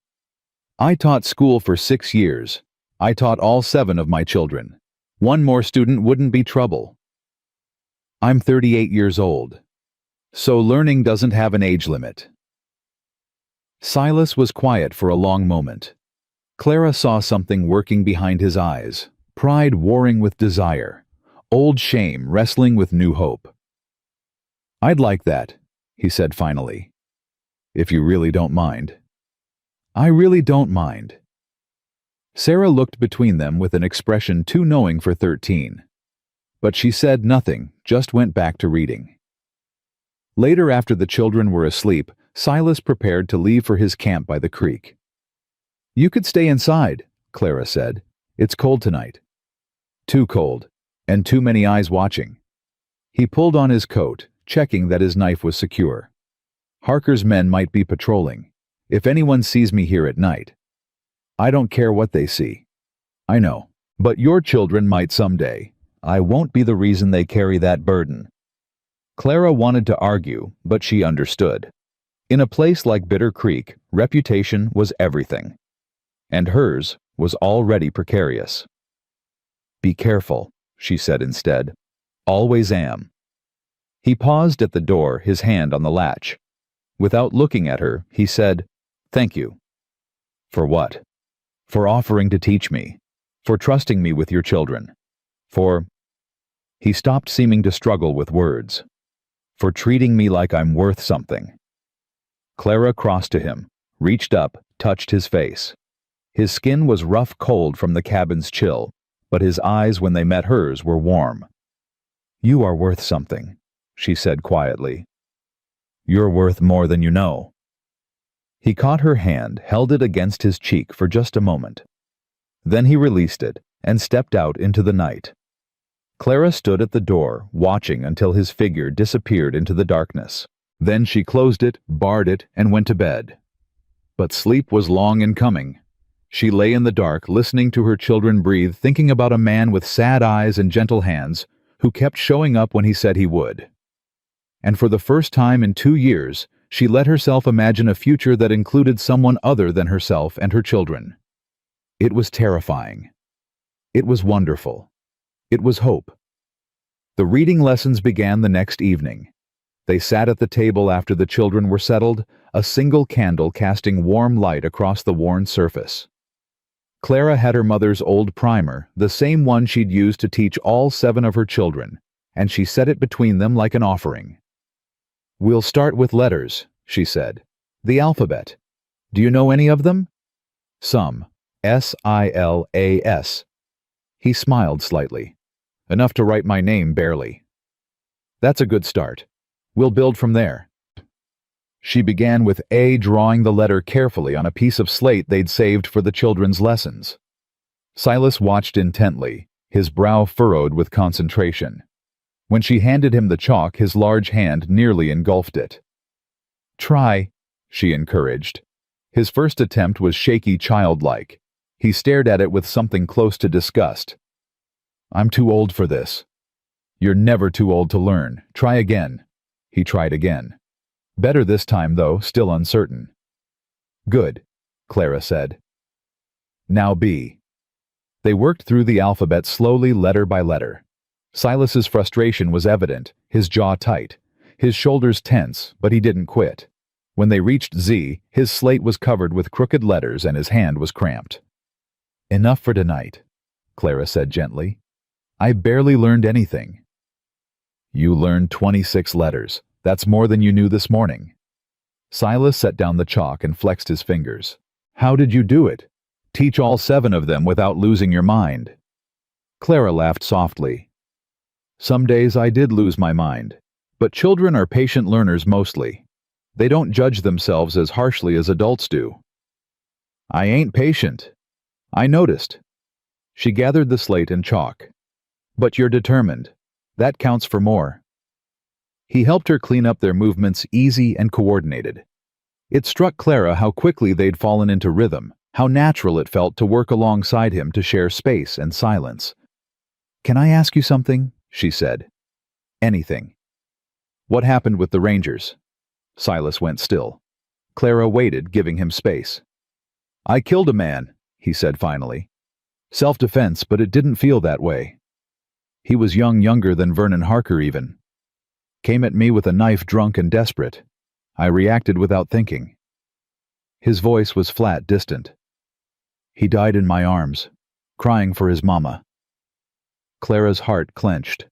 "I taught school for 6 years. I taught all 7 of my children. One more student wouldn't be trouble." "I'm 38 years old. So learning doesn't have an age limit." Silas was quiet for a long moment. Clara saw something working behind his eyes, pride warring with desire, old shame wrestling with new hope. "I'd like that," he said finally. "If you really don't mind." "I really don't mind." Sarah looked between them with an expression too knowing for 13. But she said nothing, just went back to reading. Later, after the children were asleep, Silas prepared to leave for his camp by the creek. "You could stay inside," Clara said. "It's cold tonight." "Too cold, and too many eyes watching." He pulled on his coat, checking that his knife was secure. "Harker's men might be patrolling. If anyone sees me here at night." "I don't care what they see." "I know. But your children might someday. I won't be the reason they carry that burden." Clara wanted to argue, but she understood. In a place like Bitter Creek, reputation was everything. And hers was already precarious. "Be careful," she said instead. "Always am." He paused at the door, his hand on the latch. Without looking at her, he said, "Thank you." "For what?" "For offering to teach me. For trusting me with your children. For—" He stopped, seeming to struggle with words. "For treating me like I'm worth something." Clara crossed to him, reached up, touched his face. His skin was rough cold from the cabin's chill, but his eyes when they met hers were warm. "You are worth something," she said quietly. "You're worth more than you know." He caught her hand, held it against his cheek for just a moment. Then he released it and stepped out into the night. Clara stood at the door, watching until his figure disappeared into the darkness. Then she closed it, barred it, and went to bed. But sleep was long in coming. She lay in the dark, listening to her children breathe, thinking about a man with sad eyes and gentle hands who kept showing up when he said he would. And for the first time in 2 years, she let herself imagine a future that included someone other than herself and her children. It was terrifying. It was wonderful. It was hope. The reading lessons began the next evening. They sat at the table after the children were settled, a single candle casting warm light across the worn surface. Clara had her mother's old primer, the same one she'd used to teach all 7 of her children, and she set it between them like an offering. "We'll start with letters," she said. "The alphabet. Do you know any of them?" "Some. Silas." He smiled slightly. "Enough to write my name barely." "That's a good start. We'll build from there." She began with A, drawing the letter carefully on a piece of slate they'd saved for the children's lessons. Silas watched intently, his brow furrowed with concentration. When she handed him the chalk, his large hand nearly engulfed it. "Try," she encouraged. His first attempt was shaky, childlike. He stared at it with something close to disgust. "I'm too old for this." "You're never too old to learn. Try again." He tried again. Better this time, though, still uncertain. Good, Clara said. Now B. They worked through the alphabet slowly, letter by letter. Silas's frustration was evident, his jaw tight, his shoulders tense, but he didn't quit. When they reached Z, his slate was covered with crooked letters and his hand was cramped. Enough for tonight, Clara said gently. I barely learned anything. You learned 26 letters. That's more than you knew this morning. Silas set down the chalk and flexed his fingers. How did you do it? Teach all 7 of them without losing your mind. Clara laughed softly. Some days I did lose my mind, but children are patient learners mostly. They don't judge themselves as harshly as adults do. I ain't patient. I noticed. She gathered the slate and chalk. But you're determined. That counts for more. He helped her clean up their movements easy and coordinated. It struck Clara how quickly they'd fallen into rhythm, how natural it felt to work alongside him to share space and silence. Can I ask you something? She said. Anything. What happened with the Rangers? Silas went still. Clara waited, giving him space. I killed a man, he said finally. Self-defense, but it didn't feel that way. He was younger than Vernon Harker even. Came at me with a knife, drunk and desperate. I reacted without thinking. His voice was flat, distant. He died in my arms, crying for his mama. Clara's heart clenched.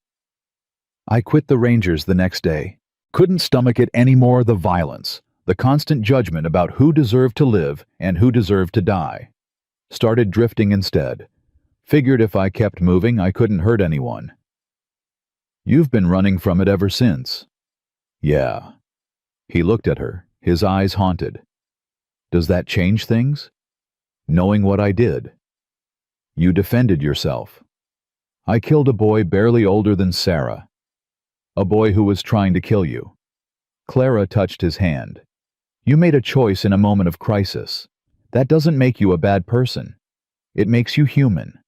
I quit the Rangers the next day. Couldn't stomach it anymore, the violence, the constant judgment about who deserved to live and who deserved to die. Started drifting instead. Figured if I kept moving, I couldn't hurt anyone. You've been running from it ever since. Yeah. He looked at her, his eyes haunted. Does that change things? Knowing what I did. You defended yourself. I killed a boy barely older than Sarah. A boy who was trying to kill you. Clara touched his hand. You made a choice in a moment of crisis. That doesn't make you a bad person. It makes you human.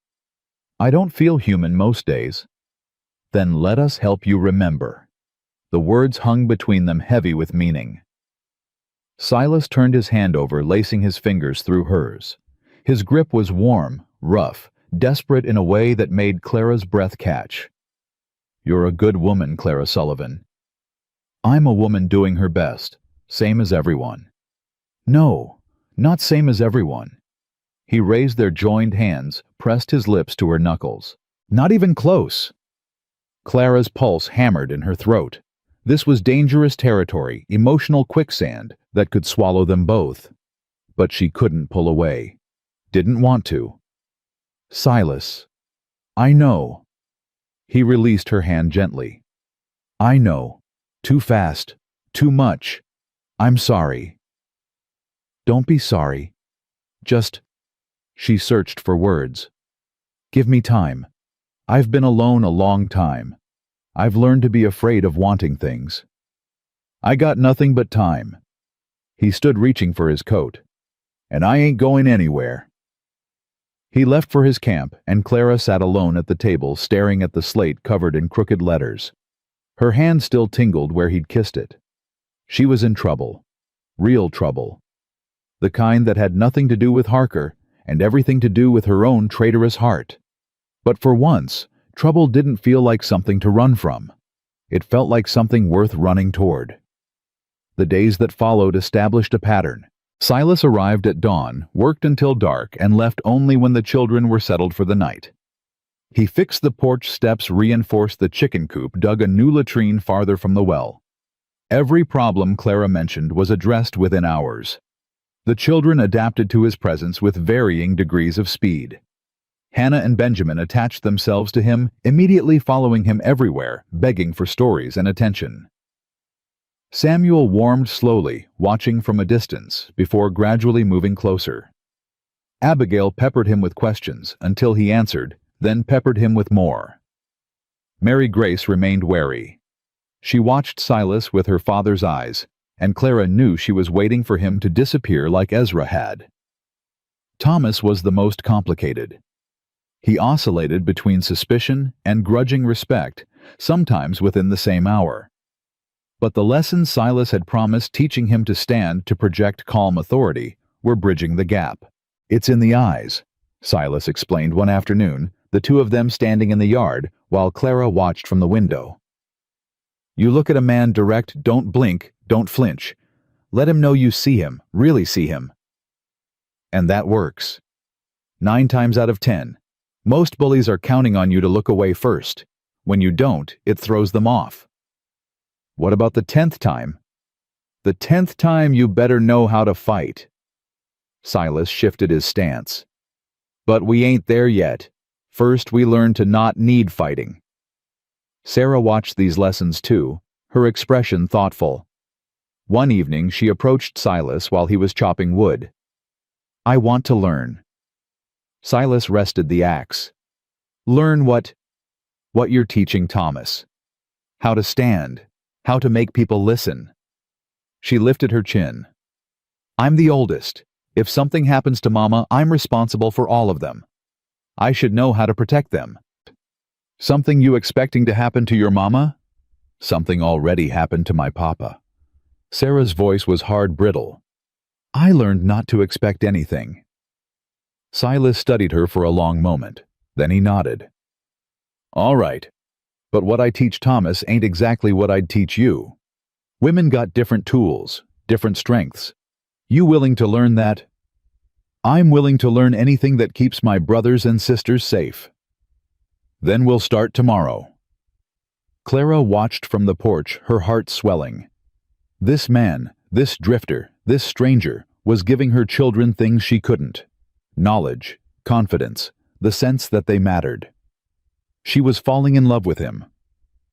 I don't feel human most days. Then let us help you remember. The words hung between them heavy with meaning. Silas turned his hand over, lacing his fingers through hers. His grip was warm, rough, desperate in a way that made Clara's breath catch. You're a good woman, Clara Sullivan. I'm a woman doing her best, same as everyone. No, not same as everyone. He raised their joined hands, pressed his lips to her knuckles. Not even close. Clara's pulse hammered in her throat. This was dangerous territory, emotional quicksand that could swallow them both. But she couldn't pull away. Didn't want to. Silas. I know. He released her hand gently. I know. Too fast. Too much. I'm sorry. Don't be sorry. Just... She searched for words. Give me time. I've been alone a long time. I've learned to be afraid of wanting things. I got nothing but time. He stood reaching for his coat. And I ain't going anywhere. He left for his camp, and Clara sat alone at the table staring at the slate covered in crooked letters. Her hand still tingled where he'd kissed it. She was in trouble. Real trouble. The kind that had nothing to do with Harker, and everything to do with her own traitorous heart. But for once, trouble didn't feel like something to run from. It felt like something worth running toward. The days that followed established a pattern. Silas arrived at dawn, worked until dark, and left only when the children were settled for the night. He fixed the porch steps, reinforced the chicken coop, dug a new latrine farther from the well. Every problem Clara mentioned was addressed within hours. The children adapted to his presence with varying degrees of speed. Hannah and Benjamin attached themselves to him, immediately following him everywhere, begging for stories and attention. Samuel warmed slowly, watching from a distance, before gradually moving closer. Abigail peppered him with questions until he answered, then peppered him with more. Mary Grace remained wary. She watched Silas with her father's eyes, and Clara knew she was waiting for him to disappear like Ezra had. Thomas was the most complicated. He oscillated between suspicion and grudging respect, sometimes within the same hour. But the lessons Silas had promised teaching him to stand to project calm authority were bridging the gap. "It's in the eyes," Silas explained one afternoon, the two of them standing in the yard while Clara watched from the window. "You look at a man direct, don't blink, don't flinch. Let him know you see him, really see him. And that works. 9 times out of 10. Most bullies are counting on you to look away first. When you don't, it throws them off. What about the 10th time? The 10th time you better know how to fight." Silas shifted his stance. "But we ain't there yet. First we learn to not need fighting." Sarah watched these lessons too, her expression thoughtful. One evening she approached Silas while he was chopping wood. "I want to learn." Silas rested the axe. "Learn what you're teaching Thomas. How to stand. How to make people listen." She lifted her chin. "I'm the oldest. If something happens to Mama, I'm responsible for all of them. I should know how to protect them." "Something you expecting to happen to your Mama?" "Something already happened to my Papa." Sarah's voice was hard brittle. "I learned not to expect anything." Silas studied her for a long moment. Then he nodded. "All right. But what I teach Thomas ain't exactly what I'd teach you. Women got different tools, different strengths. You willing to learn that?" "I'm willing to learn anything that keeps my brothers and sisters safe." "Then we'll start tomorrow." Clara watched from the porch, her heart swelling. This man, this drifter, this stranger, was giving her children things she couldn't. Knowledge, confidence, the sense that they mattered. She was falling in love with him.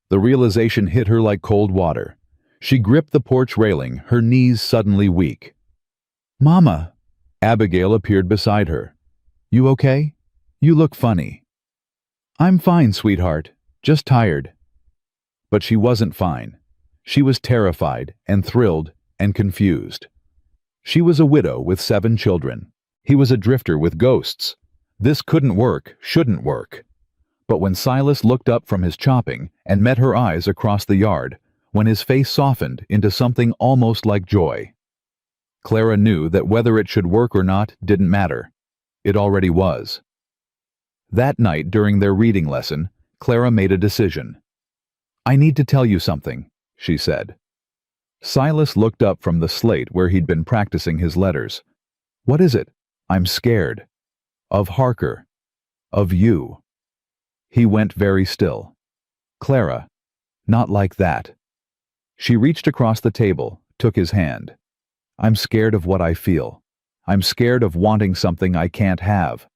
The realization hit her like cold water. She gripped the porch railing, her knees suddenly weak. "Mama!" Abigail appeared beside her. "You okay? You look funny." "I'm fine, sweetheart. Just tired." But she wasn't fine. She was terrified and thrilled and confused. She was a widow with 7 children. He was a drifter with ghosts. This couldn't work, shouldn't work. But when Silas looked up from his chopping and met her eyes across the yard, when his face softened into something almost like joy, Clara knew that whether it should work or not didn't matter. It already was. That night during their reading lesson, Clara made a decision. "I need to tell you something," she said. Silas looked up from the slate where he'd been practicing his letters. "What is it?" "I'm scared. Of Harker. Of you." He went very still. "Clara, not like that." She reached across the table, took his hand. "I'm scared of what I feel. I'm scared of wanting something I can't have.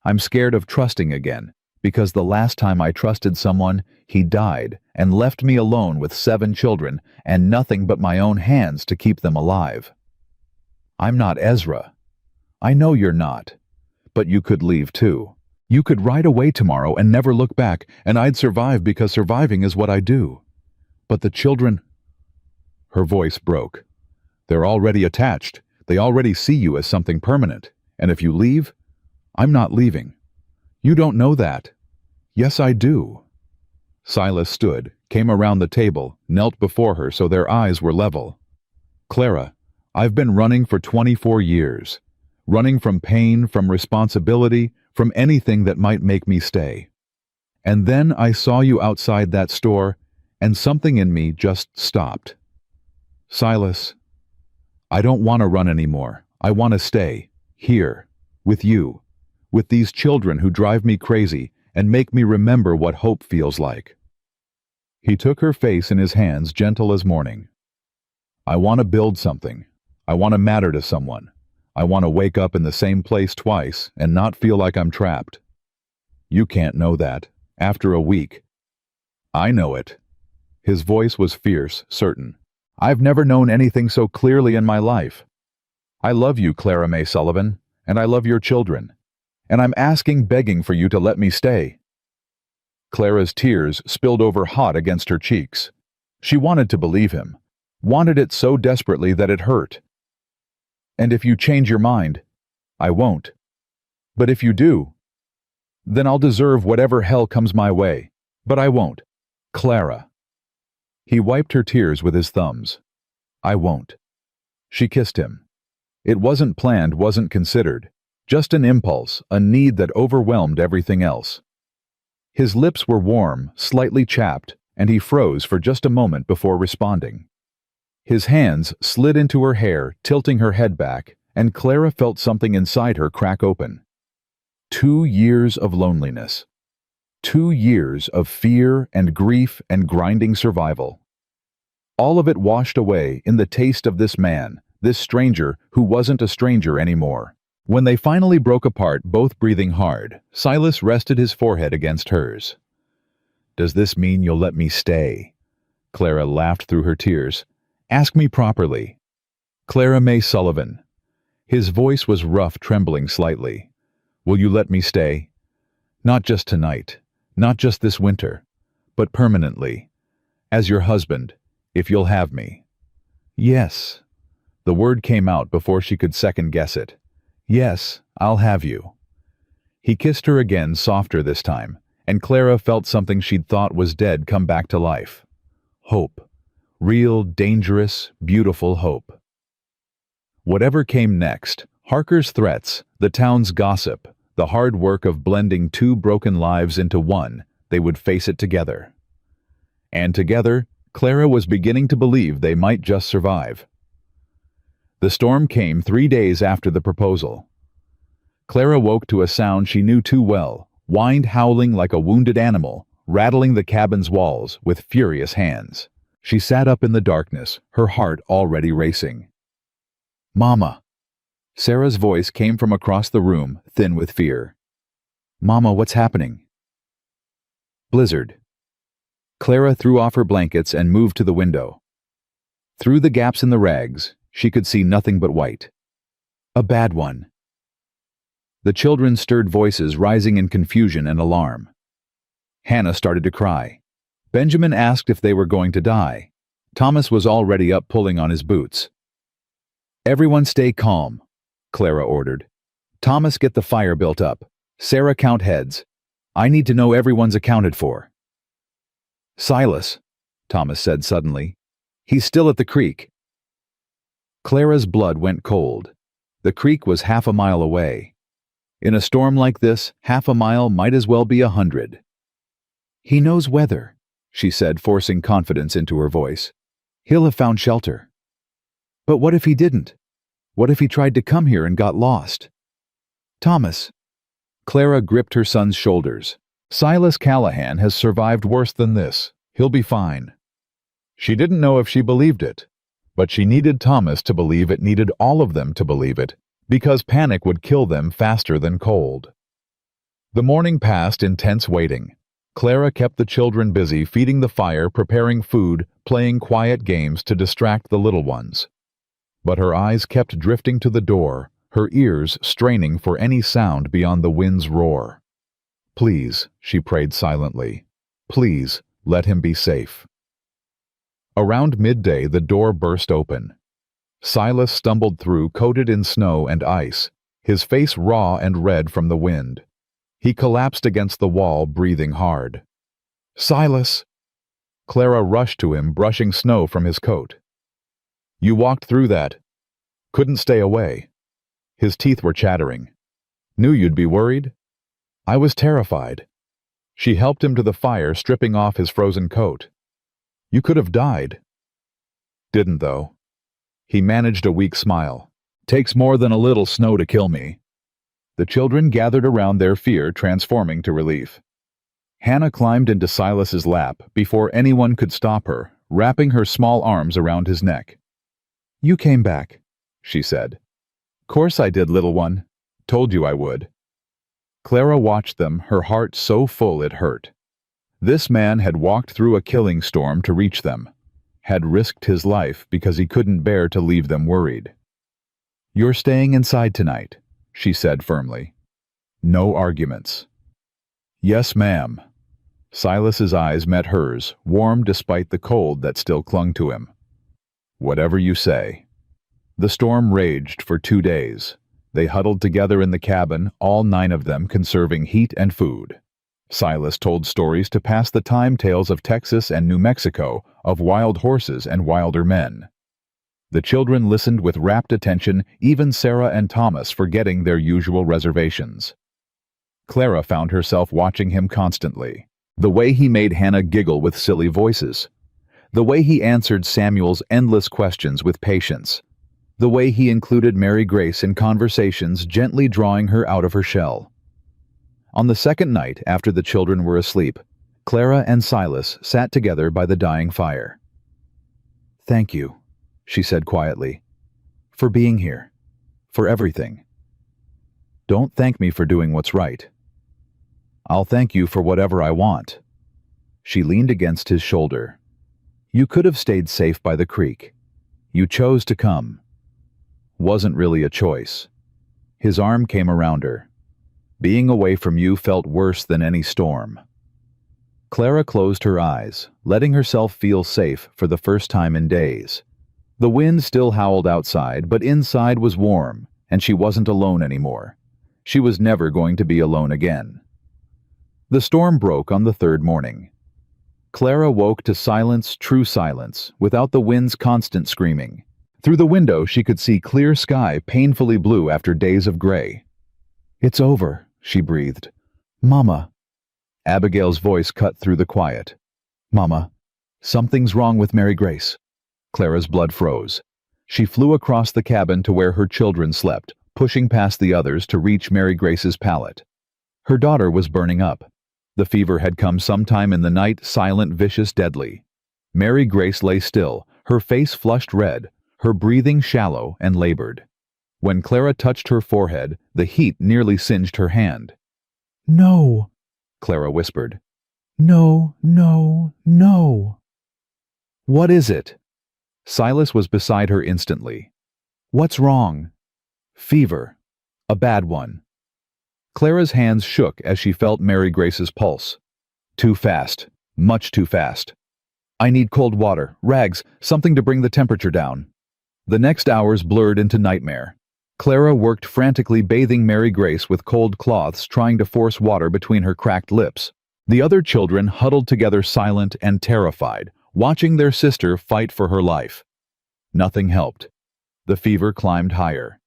I'm scared of trusting again, because the last time I trusted someone, he died and left me alone with 7 children and nothing but my own hands to keep them alive. I'm not Ezra. I know you're not. But you could leave too. You could ride away tomorrow and never look back, and I'd survive because surviving is what I do. But the children—" Her voice broke. "They're already attached. They already see you as something permanent. And if you leave, I'm not leaving. You don't know that." "Yes, I do." Silas stood, came around the table, knelt before her so their eyes were level. "Clara, I've been running for 24 years. Running from pain, from responsibility, from anything that might make me stay. And then I saw you outside that store, and something in me just stopped. Silas, I don't want to run anymore. I want to stay, here, with you, with these children who drive me crazy and make me remember what hope feels like." He took her face in his hands, gentle as morning. "I want to build something. I want to matter to someone. I want to wake up in the same place twice and not feel like I'm trapped. You can't know that, after a week." "I know it." His voice was fierce, certain. "I've never known anything so clearly in my life. I love you, Clara May Sullivan, and I love your children. And I'm asking, begging for you to let me stay." Clara's tears spilled over hot against her cheeks. She wanted to believe him, wanted it so desperately that it hurt. "And if you change your mind, I won't. But if you do, then I'll deserve whatever hell comes my way. But I won't. Clara." He wiped her tears with his thumbs. "I won't." She kissed him. It wasn't planned, wasn't considered. Just an impulse, a need that overwhelmed everything else. His lips were warm, slightly chapped, and he froze for just a moment before responding. His hands slid into her hair, tilting her head back, and Clara felt something inside her crack open. 2 years of loneliness. 2 years of fear and grief and grinding survival. All of it washed away in the taste of this man, this stranger who wasn't a stranger anymore. When they finally broke apart, both breathing hard, Silas rested his forehead against hers. "Does this mean you'll let me stay?" Clara laughed through her tears. "Ask me properly." "Clara May Sullivan." His voice was rough, trembling slightly. "Will you let me stay? Not just tonight, not just this winter, but permanently. As your husband, if you'll have me." "Yes." The word came out before she could second-guess it. "Yes, I'll have you." He kissed her again, softer this time, and Clara felt something she'd thought was dead come back to life. Hope. Real, dangerous, beautiful hope. Whatever came next, Harker's threats, the town's gossip, the hard work of blending 2 broken lives into one, they would face it together. And together, Clara was beginning to believe they might just survive. The storm came 3 days after the proposal. Clara woke to a sound she knew too well, wind howling like a wounded animal, rattling the cabin's walls with furious hands. She sat up in the darkness, her heart already racing. "Mama!" Sarah's voice came from across the room, thin with fear. "Mama, what's happening?" "Blizzard." Clara threw off her blankets and moved to the window. Through the gaps in the rags, she could see nothing but white. "A bad one." The children stirred voices rising in confusion and alarm. Hannah started to cry. Benjamin asked if they were going to die. Thomas was already up pulling on his boots. "Everyone stay calm," Clara ordered. "Thomas, get the fire built up. Sarah, count heads. I need to know everyone's accounted for." "Silas," Thomas said suddenly. "He's still at the creek." Clara's blood went cold. The creek was half a mile away. In a storm like this, half a mile might as well be 100. "He knows weather," she said, forcing confidence into her voice. "He'll have found shelter." "But what if he didn't? What if he tried to come here and got lost?" "Thomas." Clara gripped her son's shoulders. "Silas Callahan has survived worse than this. He'll be fine." She didn't know if she believed it, but she needed Thomas to believe it, needed all of them to believe it, because panic would kill them faster than cold. The morning passed in tense waiting. Clara kept the children busy feeding the fire, preparing food, playing quiet games to distract the little ones. But her eyes kept drifting to the door, her ears straining for any sound beyond the wind's roar. "Please," she prayed silently. "Please, let him be safe." Around midday, the door burst open. Silas stumbled through, coated in snow and ice, his face raw and red from the wind. He collapsed against the wall, breathing hard. "Silas!" Clara rushed to him, brushing snow from his coat. "You walked through that. Couldn't stay away." His teeth were chattering. "Knew you'd be worried?" "I was terrified." She helped him to the fire, stripping off his frozen coat. "You could have died." "Didn't, though." He managed a weak smile. "Takes more than a little snow to kill me." The children gathered around, their fear transforming to relief. Hannah climbed into Silas's lap before anyone could stop her, wrapping her small arms around his neck. "You came back," she said. "Course I did, little one. Told you I would." Clara watched them, her heart so full it hurt. This man had walked through a killing storm to reach them, had risked his life because he couldn't bear to leave them worried. "You're staying inside tonight," she said firmly. "No arguments." "Yes, ma'am." Silas's eyes met hers, warm despite the cold that still clung to him. "Whatever you say." The storm raged for 2 days. They huddled together in the cabin, all 9 of them conserving heat and food. Silas told stories to pass the time, tales of Texas and New Mexico, of wild horses and wilder men. The children listened with rapt attention, even Sarah and Thomas forgetting their usual reservations. Clara found herself watching him constantly. The way he made Hannah giggle with silly voices. The way he answered Samuel's endless questions with patience. The way he included Mary Grace in conversations, gently drawing her out of her shell. On the second night, after the children were asleep, Clara and Silas sat together by the dying fire. "Thank you," she said quietly, "for being here, for everything. Don't thank me for doing what's right. I'll thank you for whatever I want." She leaned against his shoulder. "You could have stayed safe by the creek. You chose to come. Wasn't really a choice." His arm came around her. "Being away from you felt worse than any storm." Clara closed her eyes, letting herself feel safe for the first time in days. The wind still howled outside, but inside was warm, and she wasn't alone anymore. She was never going to be alone again. The storm broke on the third morning. Clara woke to silence, true silence, without the wind's constant screaming. Through the window she could see clear sky, painfully blue after days of gray. "It's over," she breathed. "Mama." Abigail's voice cut through the quiet. "Mama, something's wrong with Mary Grace." Clara's blood froze. She flew across the cabin to where her children slept, pushing past the others to reach Mary Grace's pallet. Her daughter was burning up. The fever had come sometime in the night, silent, vicious, deadly. Mary Grace lay still, her face flushed red, her breathing shallow and labored. When Clara touched her forehead, the heat nearly singed her hand. "No," Clara whispered. "No, no, no." "What is it?" Silas was beside her instantly. "What's wrong?" "Fever. A bad one." Clara's hands shook as she felt Mary Grace's pulse. "Too fast. Much too fast. I need cold water, rags, something to bring the temperature down." The next hours blurred into nightmare. Clara worked frantically, bathing Mary Grace with cold cloths, trying to force water between her cracked lips. The other children huddled together, silent and terrified, watching their sister fight for her life. Nothing helped. The fever climbed higher.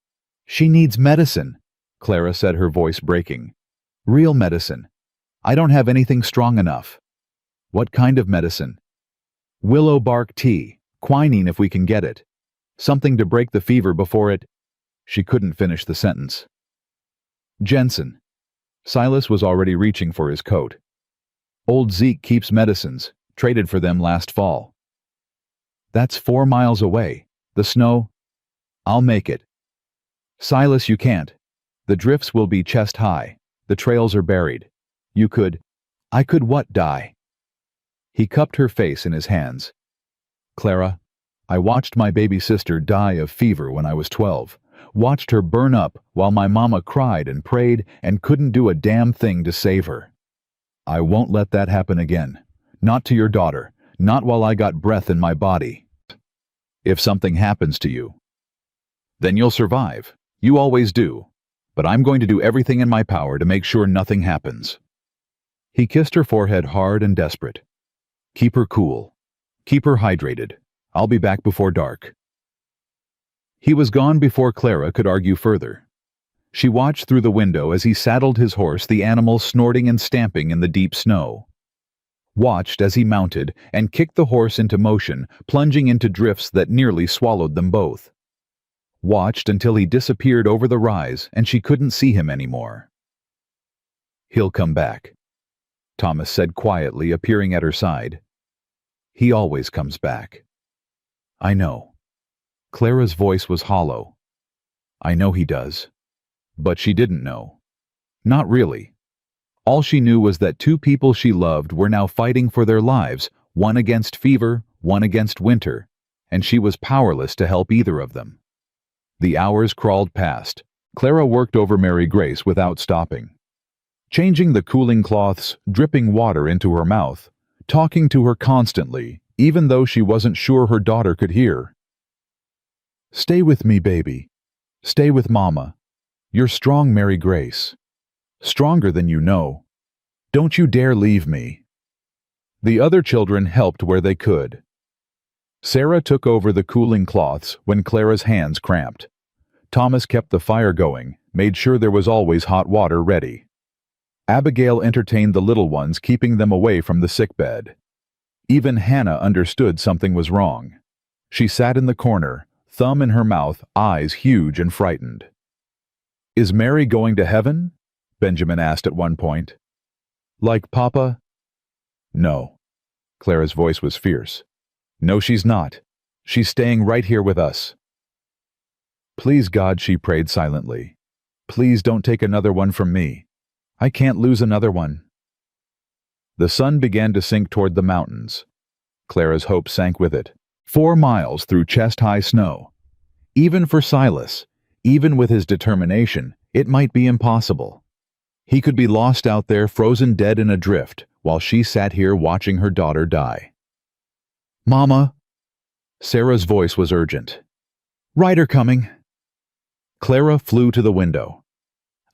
"She needs medicine," Clara said, her voice breaking. "Real medicine. I don't have anything strong enough." "What kind of medicine?" "Willow bark tea, quinine if we can get it. Something to break the fever before it—" She couldn't finish the sentence. "Jensen." Silas was already reaching for his coat. "Old Zeke keeps medicines, traded for them last fall." "That's 4 miles away. The snow—" "I'll make it." "Silas, you can't. The drifts will be chest high. The trails are buried. You could—" "I could what die?" He cupped her face in his hands. "Clara, I watched my baby sister die of fever when I was 12. Watched her burn up while my mama cried and prayed and couldn't do a damn thing to save her. I won't let that happen again. Not to your daughter. Not while I got breath in my body. If something happens to you, then you'll survive. You always do. But I'm going to do everything in my power to make sure nothing happens." He kissed her forehead hard and desperate. "Keep her cool. Keep her hydrated. I'll be back before dark." He was gone before Clara could argue further. She watched through the window as he saddled his horse, the animal snorting and stamping in the deep snow. Watched as he mounted and kicked the horse into motion, plunging into drifts that nearly swallowed them both. Watched until he disappeared over the rise and she couldn't see him anymore. "He'll come back," Thomas said quietly, appearing at her side. "He always comes back." "I know." Clara's voice was hollow. "I know he does." But she didn't know. Not really. All she knew was that 2 people she loved were now fighting for their lives, one against fever, one against winter, and she was powerless to help either of them. The hours crawled past. Clara worked over Mary Grace without stopping. Changing the cooling cloths, dripping water into her mouth, talking to her constantly, even though she wasn't sure her daughter could hear. "Stay with me, baby. Stay with Mama. You're strong, Mary Grace. Stronger than you know. Don't you dare leave me." The other children helped where they could. Sarah took over the cooling cloths when Clara's hands cramped. Thomas kept the fire going, made sure there was always hot water ready. Abigail entertained the little ones, keeping them away from the sickbed. Even Hannah understood something was wrong. She sat in the corner, thumb in her mouth, eyes huge and frightened. "Is Mary going to heaven?" Benjamin asked at one point. "Like Papa?" "No." Clara's voice was fierce. "No, she's not. She's staying right here with us." "Please, God," she prayed silently. "Please don't take another one from me. I can't lose another one." The sun began to sink toward the mountains. Clara's hope sank with it. 4 miles through chest-high snow. Even for Silas, even with his determination, it might be impossible. He could be lost out there, frozen dead in a drift, while she sat here watching her daughter die. "Mama!" Sarah's voice was urgent. "Rider coming!" Clara flew to the window.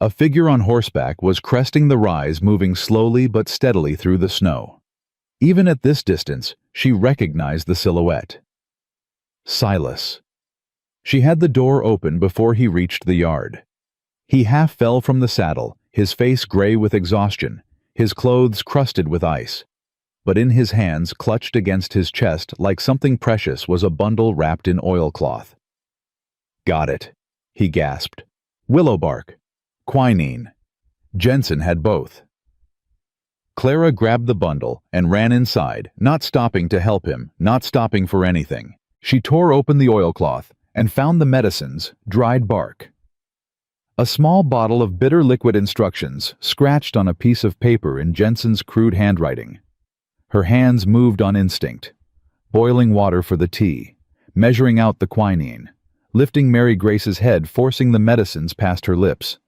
A figure on horseback was cresting the rise, moving slowly but steadily through the snow. Even at this distance, she recognized the silhouette. Silas. She had the door open before he reached the yard. He half fell from the saddle, his face gray with exhaustion, his clothes crusted with ice. But in his hands, clutched against his chest like something precious, was a bundle wrapped in oilcloth. "Got it," he gasped. "Willow bark. Quinine." Jensen had both. Clara grabbed the bundle and ran inside, not stopping to help him, not stopping for anything. She tore open the oilcloth and found the medicines, dried bark. A small bottle of bitter liquid, instructions scratched on a piece of paper in Jensen's crude handwriting. Her hands moved on instinct. Boiling water for the tea, measuring out the quinine, lifting Mary Grace's head, forcing the medicines past her lips.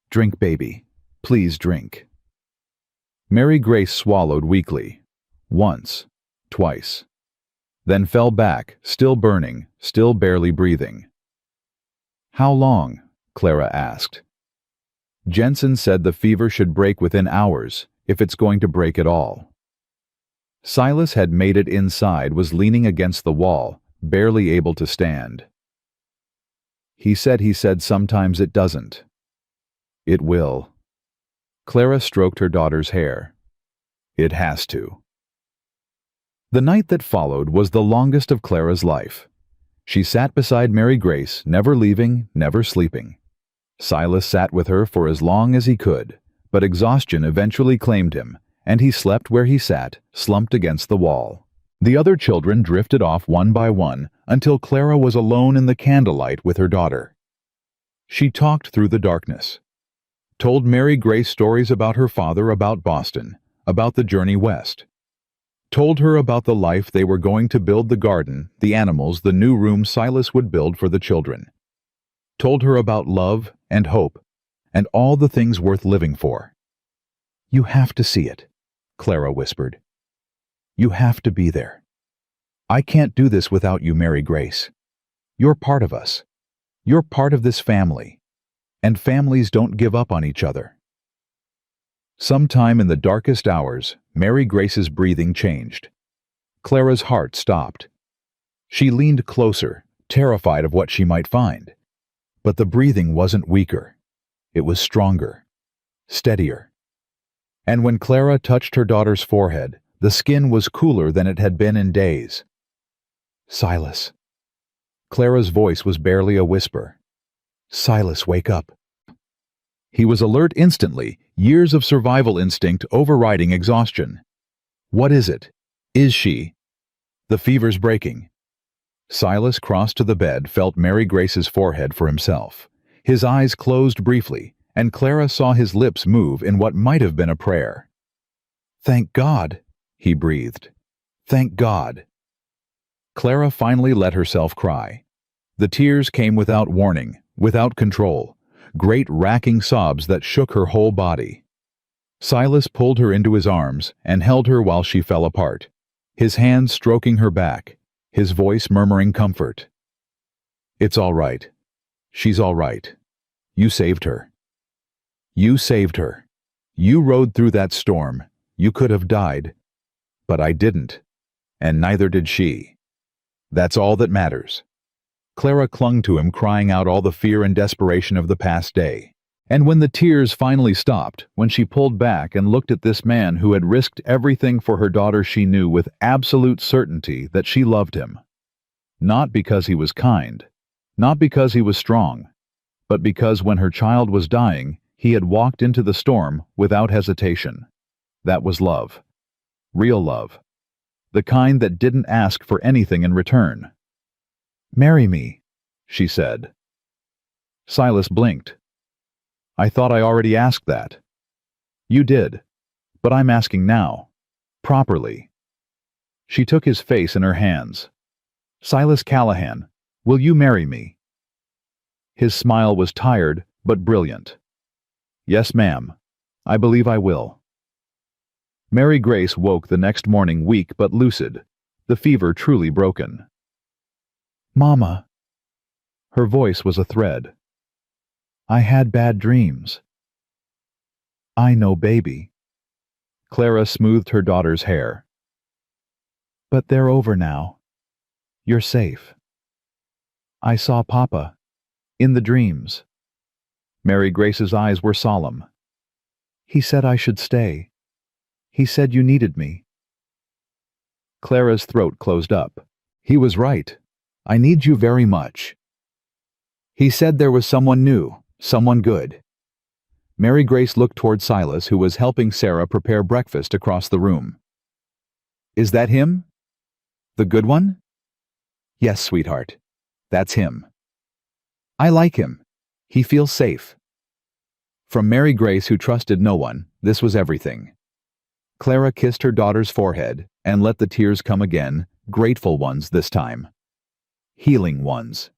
"Drink, baby. Please drink." Mary Grace swallowed weakly. Once, twice. Then fell back, still burning, still barely breathing. "How long?" Clara asked. Jensen said the fever should break within hours, if it's going to break at all. Silas had made it inside, was leaning against the wall, barely able to stand. He said sometimes it doesn't. It will. Clara stroked her daughter's hair. It has to. The night that followed was the longest of Clara's life. She sat beside Mary Grace, never leaving, never sleeping. Silas sat with her for as long as he could, but exhaustion eventually claimed him, and he slept where he sat, slumped against the wall. The other children drifted off one by one until Clara was alone in the candlelight with her daughter. She talked through the darkness. Told Mary Grace stories about her father, about Boston, about the journey west. Told her about the life they were going to build, the garden, the animals, the new room Silas would build for the children. Told her about love and hope and all the things worth living for. "You have to see it," Clara whispered. "You have to be there. I can't do this without you, Mary Grace. You're part of us. You're part of this family. And families don't give up on each other." Sometime in the darkest hours, Mary Grace's breathing changed. Clara's heart stopped. She leaned closer, terrified of what she might find. But the breathing wasn't weaker. It was stronger, steadier. And when Clara touched her daughter's forehead, the skin was cooler than it had been in days. "Silas." Clara's voice was barely a whisper. "Silas, wake up." He was alert instantly, years of survival instinct overriding exhaustion. "What is it? Is she?" "The fever's breaking." Silas crossed to the bed, felt Mary Grace's forehead for himself. His eyes closed briefly, and Clara saw his lips move in what might have been a prayer. "Thank God," he breathed. "Thank God." Clara finally let herself cry. The tears came without warning, without control, great racking sobs that shook her whole body. Silas pulled her into his arms and held her while she fell apart, his hands stroking her back, his voice murmuring comfort. "It's all right. She's all right. You saved her. You saved her. You rode through that storm. You could have died. But I didn't. And neither did she. That's all that matters." Clara clung to him, crying out all the fear and desperation of the past day. And when the tears finally stopped, when she pulled back and looked at this man who had risked everything for her daughter, she knew with absolute certainty that she loved him. Not because he was kind, not because he was strong, but because when her child was dying, he had walked into the storm without hesitation. That was love. Real love. The kind that didn't ask for anything in return. "Marry me," she said. Silas blinked. "I thought I already asked that." "You did, but I'm asking now. Properly." She took his face in her hands. "Silas Callahan, will you marry me?" His smile was tired but brilliant. "Yes, ma'am. I believe I will." Mary Grace woke the next morning weak but lucid, the fever truly broken. "Mama." Her voice was a thread. "I had bad dreams." "I know, baby." Clara smoothed her daughter's hair. "But they're over now. You're safe. I saw Papa. In the dreams." Mary Grace's eyes were solemn. "He said I should stay. He said you needed me." Clara's throat closed up. "He was right. I need you very much. He said there was someone new, someone good." Mary Grace looked toward Silas, who was helping Sarah prepare breakfast across the room. "Is that him? The good one?" "Yes, sweetheart. That's him. I like him. He feels safe." From Mary Grace, who trusted no one, this was everything. Clara kissed her daughter's forehead and let the tears come again, grateful ones this time. Healing ones.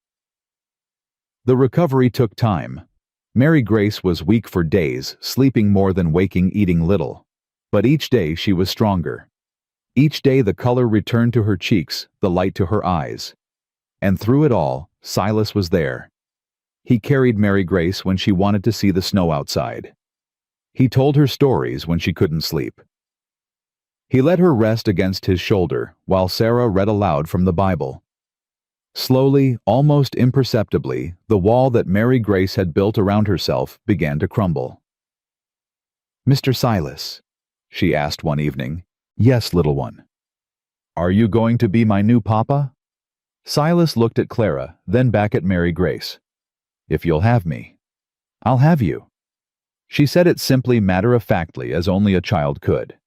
The recovery took time. Mary Grace was weak for days, sleeping more than waking, eating little. But each day she was stronger. Each day the color returned to her cheeks, the light to her eyes. And through it all, Silas was there. He carried Mary Grace when she wanted to see the snow outside. He told her stories when she couldn't sleep. He let her rest against his shoulder while Sarah read aloud from the Bible. Slowly, almost imperceptibly, the wall that Mary Grace had built around herself began to crumble. "Mr. Silas," she asked one evening. "Yes, little one." "Are you going to be my new papa?" Silas looked at Clara, then back at Mary Grace. "If you'll have me." "I'll have you." She said it simply, matter-of-factly, as only a child could.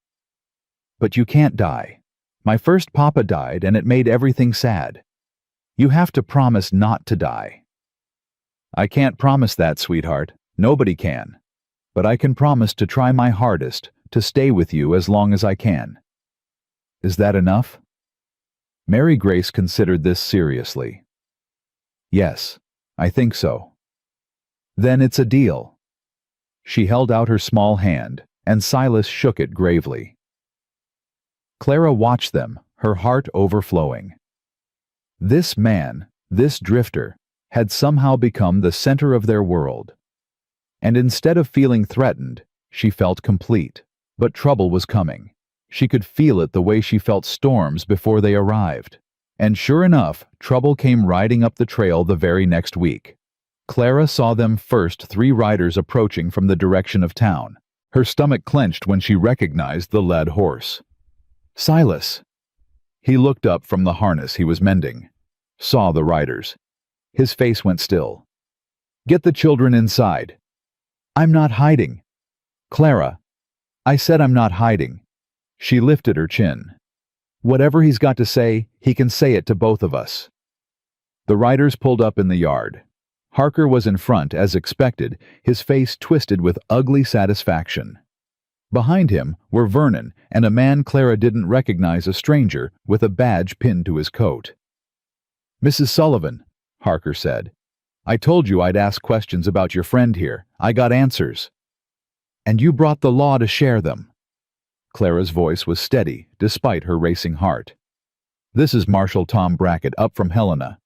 "But you can't die. My first papa died, and it made everything sad. You have to promise not to die." "I can't promise that, sweetheart. Nobody can. But I can promise to try my hardest to stay with you as long as I can." "Is that enough?" Mary Grace considered this seriously. "Yes, I think so." "Then it's a deal." She held out her small hand, and Silas shook it gravely. Clara watched them, her heart overflowing. This man, this drifter, had somehow become the center of their world. And instead of feeling threatened, she felt complete. But trouble was coming. She could feel it the way she felt storms before they arrived. And sure enough, trouble came riding up the trail the very next week. Clara saw them first, 3 riders approaching from the direction of town. Her stomach clenched when she recognized the led horse. "Silas!" He looked up from the harness he was mending. Saw the riders. His face went still. "Get the children inside." "I'm not hiding." "Clara, I said I'm not hiding." She lifted her chin. "Whatever he's got to say, he can say it to both of us." The riders pulled up in the yard. Harker was in front, as expected, his face twisted with ugly satisfaction. Behind him were Vernon and a man Clara didn't recognize, a stranger, with a badge pinned to his coat. "Mrs. Sullivan," Harker said, "I told you I'd ask questions about your friend here. I got answers." "And you brought the law to share them." Clara's voice was steady, despite her racing heart. "This is Marshal Tom Brackett, up from Helena."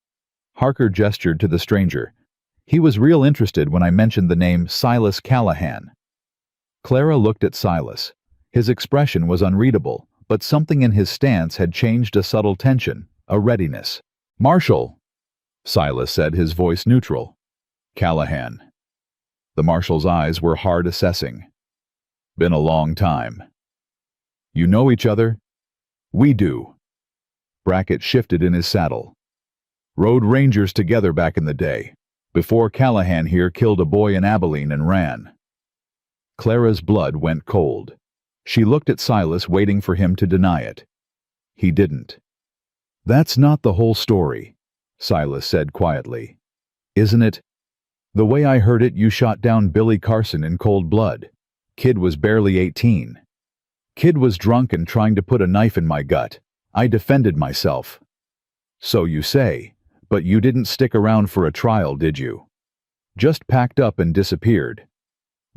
Harker gestured to the stranger. "He was real interested when I mentioned the name Silas Callahan." Clara looked at Silas. His expression was unreadable, but something in his stance had changed, a subtle tension, a readiness. "Marshal," Silas said, his voice neutral. "Callahan." The marshal's eyes were hard, assessing. "Been a long time." "You know each other?" "We do." Brackett shifted in his saddle. "Rode Rangers together back in the day, before Callahan here killed a boy in Abilene and ran." Clara's blood went cold. She looked at Silas, waiting for him to deny it. He didn't. "That's not the whole story," Silas said quietly. "Isn't it? The way I heard it, you shot down Billy Carson in cold blood. Kid was barely 18. Kid was drunk and trying to put a knife in my gut. I defended myself." "So you say, but you didn't stick around for a trial, did you? Just packed up and disappeared."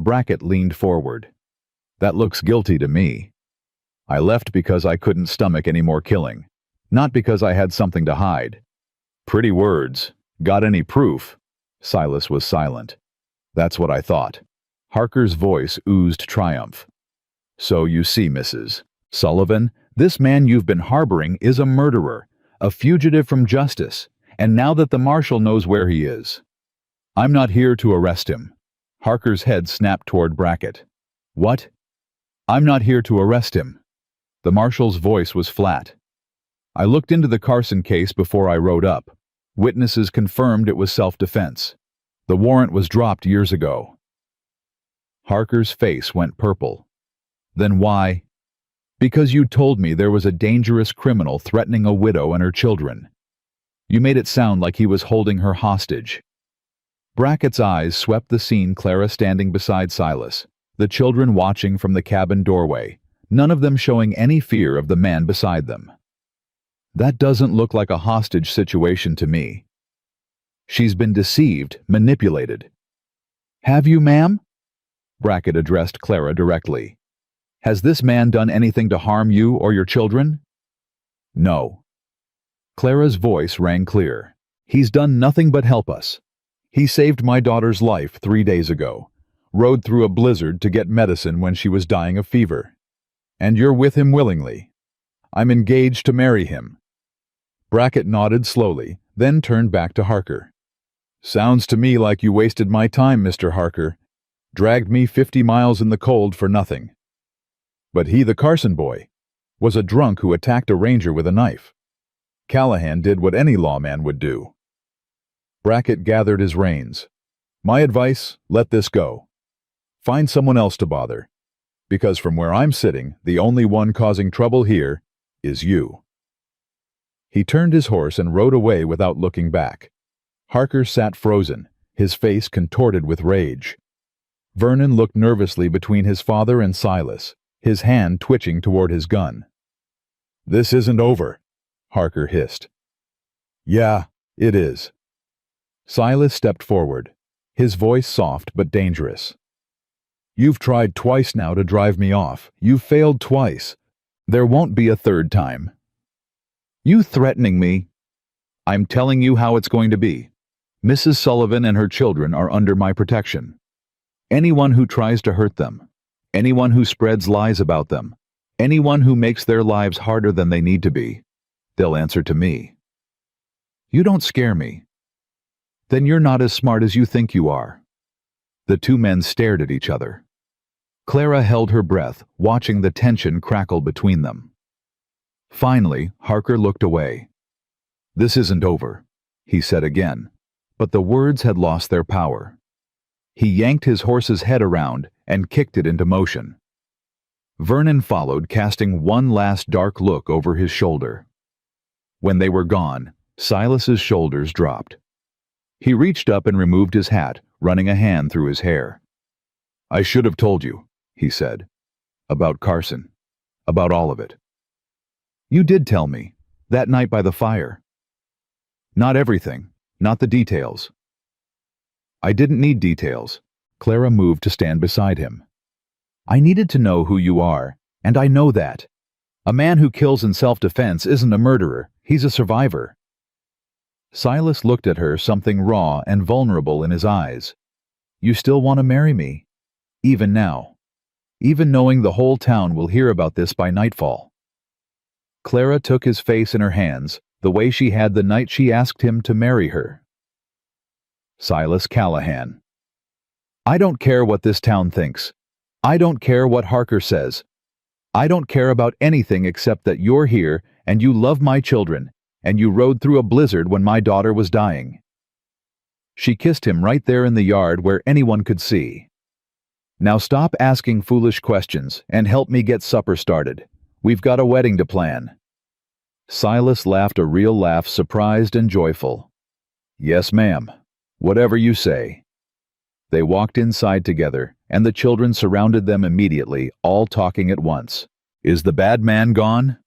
Brackett leaned forward. "That looks guilty to me. I left because I couldn't stomach any more killing, not because I had something to hide." "Pretty words. Got any proof?" Silas was silent. "That's what I thought." Harker's voice oozed triumph. "So you see, Mrs. Sullivan, this man you've been harboring is a murderer, a fugitive from justice, and now that the marshal knows where he is. I'm not here to arrest him." Harker's head snapped toward Brackett. "What?" "I'm not here to arrest him." The marshal's voice was flat. "I looked into the Carson case before I rode up. Witnesses confirmed it was self-defense. The warrant was dropped years ago." Harker's face went purple. "Then why?" "Because you told me there was a dangerous criminal threatening a widow and her children. You made it sound like he was holding her hostage." Brackett's eyes swept the scene, Clara standing beside Silas, the children watching from the cabin doorway, none of them showing any fear of the man beside them. "That doesn't look like a hostage situation to me. She's been deceived, manipulated." "Have you, ma'am?" Brackett addressed Clara directly. "Has this man done anything to harm you or your children?" "No." Clara's voice rang clear. "He's done nothing but help us. He saved my daughter's life 3 days ago, rode through a blizzard to get medicine when she was dying of fever. And you're with him willingly. I'm engaged to marry him." Brackett nodded slowly, then turned back to Harker. "Sounds to me like you wasted my time, Mr. Harker. Dragged me 50 miles in the cold for nothing." "But he, the Carson boy, was a drunk who attacked a ranger with a knife. Callahan did what any lawman would do." Brackett gathered his reins. "My advice, let this go. Find someone else to bother. Because from where I'm sitting, the only one causing trouble here is you." He turned his horse and rode away without looking back. Harker sat frozen, his face contorted with rage. Vernon looked nervously between his father and Silas, his hand twitching toward his gun. "This isn't over," Harker hissed. "Yeah, it is." Silas stepped forward, his voice soft but dangerous. "You've tried twice now to drive me off. You've failed twice. There won't be a third time." "You threatening me?" "I'm telling you how it's going to be. Mrs. Sullivan and her children are under my protection. Anyone who tries to hurt them, anyone who spreads lies about them, anyone who makes their lives harder than they need to be, they'll answer to me." "You don't scare me." "Then you're not as smart as you think you are." The two men stared at each other. Clara held her breath, watching the tension crackle between them. Finally, Harker looked away. "This isn't over," he said again, but the words had lost their power. He yanked his horse's head around and kicked it into motion. Vernon followed, casting one last dark look over his shoulder. When they were gone, Silas's shoulders dropped. He reached up and removed his hat, running a hand through his hair. "I should have told you," he said. "About Carson. About all of it." "You did tell me, that night by the fire." "Not everything, not the details." "I didn't need details." Clara moved to stand beside him. "I needed to know who you are, and I know that. A man who kills in self-defense isn't a murderer, he's a survivor." Silas looked at her, something raw and vulnerable in his eyes. "You still want to marry me? Even now?" even knowing the whole town will hear about this by nightfall." Clara took his face in her hands, the way she had the night she asked him to marry her. Silas Callahan. "I don't care what this town thinks. I don't care what Harker says. I don't care about anything except that you're here and you love my children, and you rode through a blizzard when my daughter was dying." She kissed him right there in the yard where anyone could see. "Now stop asking foolish questions and help me get supper started. We've got a wedding to plan." Silas laughed a real laugh, surprised and joyful. "Yes, ma'am. Whatever you say." They walked inside together, and the children surrounded them immediately, all talking at once. "Is the bad man gone?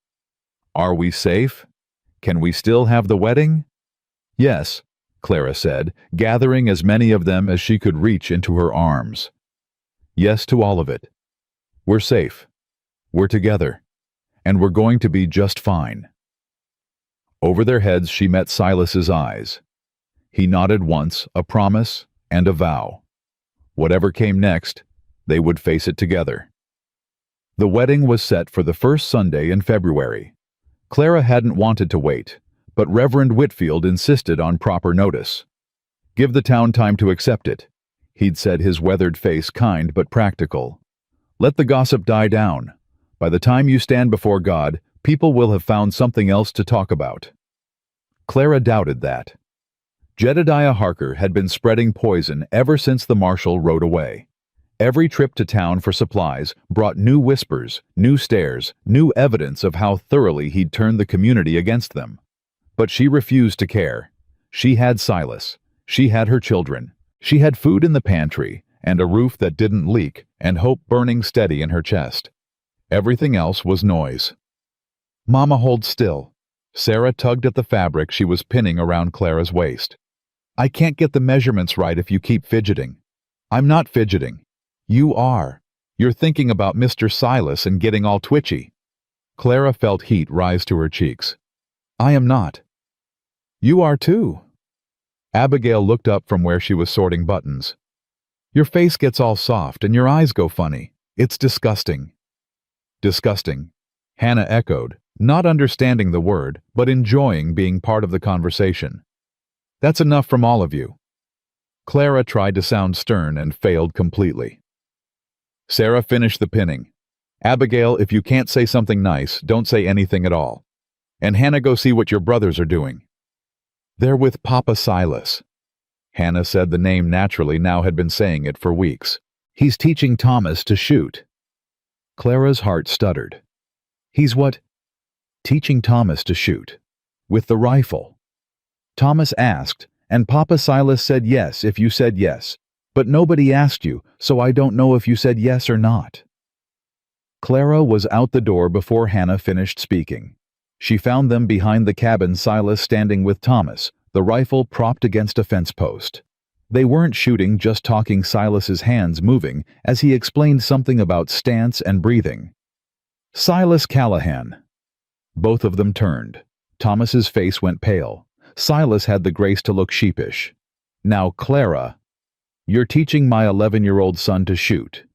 Are we safe? Can we still have the wedding?" "Yes," Clara said, gathering as many of them as she could reach into her arms. "Yes to all of it. We're safe. We're together. And we're going to be just fine." Over their heads she met Silas's eyes. He nodded once, a promise and a vow. Whatever came next, they would face it together. The wedding was set for the first Sunday in February. Clara hadn't wanted to wait, but Reverend Whitfield insisted on proper notice. "Give the town time to accept it," he'd said, his weathered face kind but practical. "Let the gossip die down. By the time you stand before God, people will have found something else to talk about." Clara doubted that. Jedediah Harker had been spreading poison ever since the marshal rode away. Every trip to town for supplies brought new whispers, new stares, new evidence of how thoroughly he'd turned the community against them. But she refused to care. She had Silas. She had her children. She had food in the pantry, and a roof that didn't leak, and hope burning steady in her chest. Everything else was noise. "Mama, hold still." Sarah tugged at the fabric she was pinning around Clara's waist. "I can't get the measurements right if you keep fidgeting." "I'm not fidgeting. You are. You're thinking about Mr. Silas and getting all twitchy." Clara felt heat rise to her cheeks. "I am not." "You are too." Abigail looked up from where she was sorting buttons. "Your face gets all soft and your eyes go funny. It's disgusting." "Disgusting," Hannah echoed, not understanding the word, but enjoying being part of the conversation. "That's enough from all of you." Clara tried to sound stern and failed completely. Sarah finished the pinning. "Abigail, if you can't say something nice, don't say anything at all. And Hannah, go see what your brothers are doing." "They're with Papa Silas." Hannah said the name naturally, now had been saying it for weeks. "He's teaching Thomas to shoot." Clara's heart stuttered. "He's what?" "Teaching Thomas to shoot. With the rifle." "Thomas asked, and Papa Silas said yes if you said yes. But nobody asked you, so I don't know if you said yes or not." Clara was out the door before Hannah finished speaking. She found them behind the cabin, Silas standing with Thomas, the rifle propped against a fence post. They weren't shooting, just talking, Silas's hands moving as he explained something about stance and breathing. "Silas Callahan." Both of them turned. Thomas's face went pale. Silas had the grace to look sheepish. "Now, Clara, you're teaching my 11-year-old son to shoot?"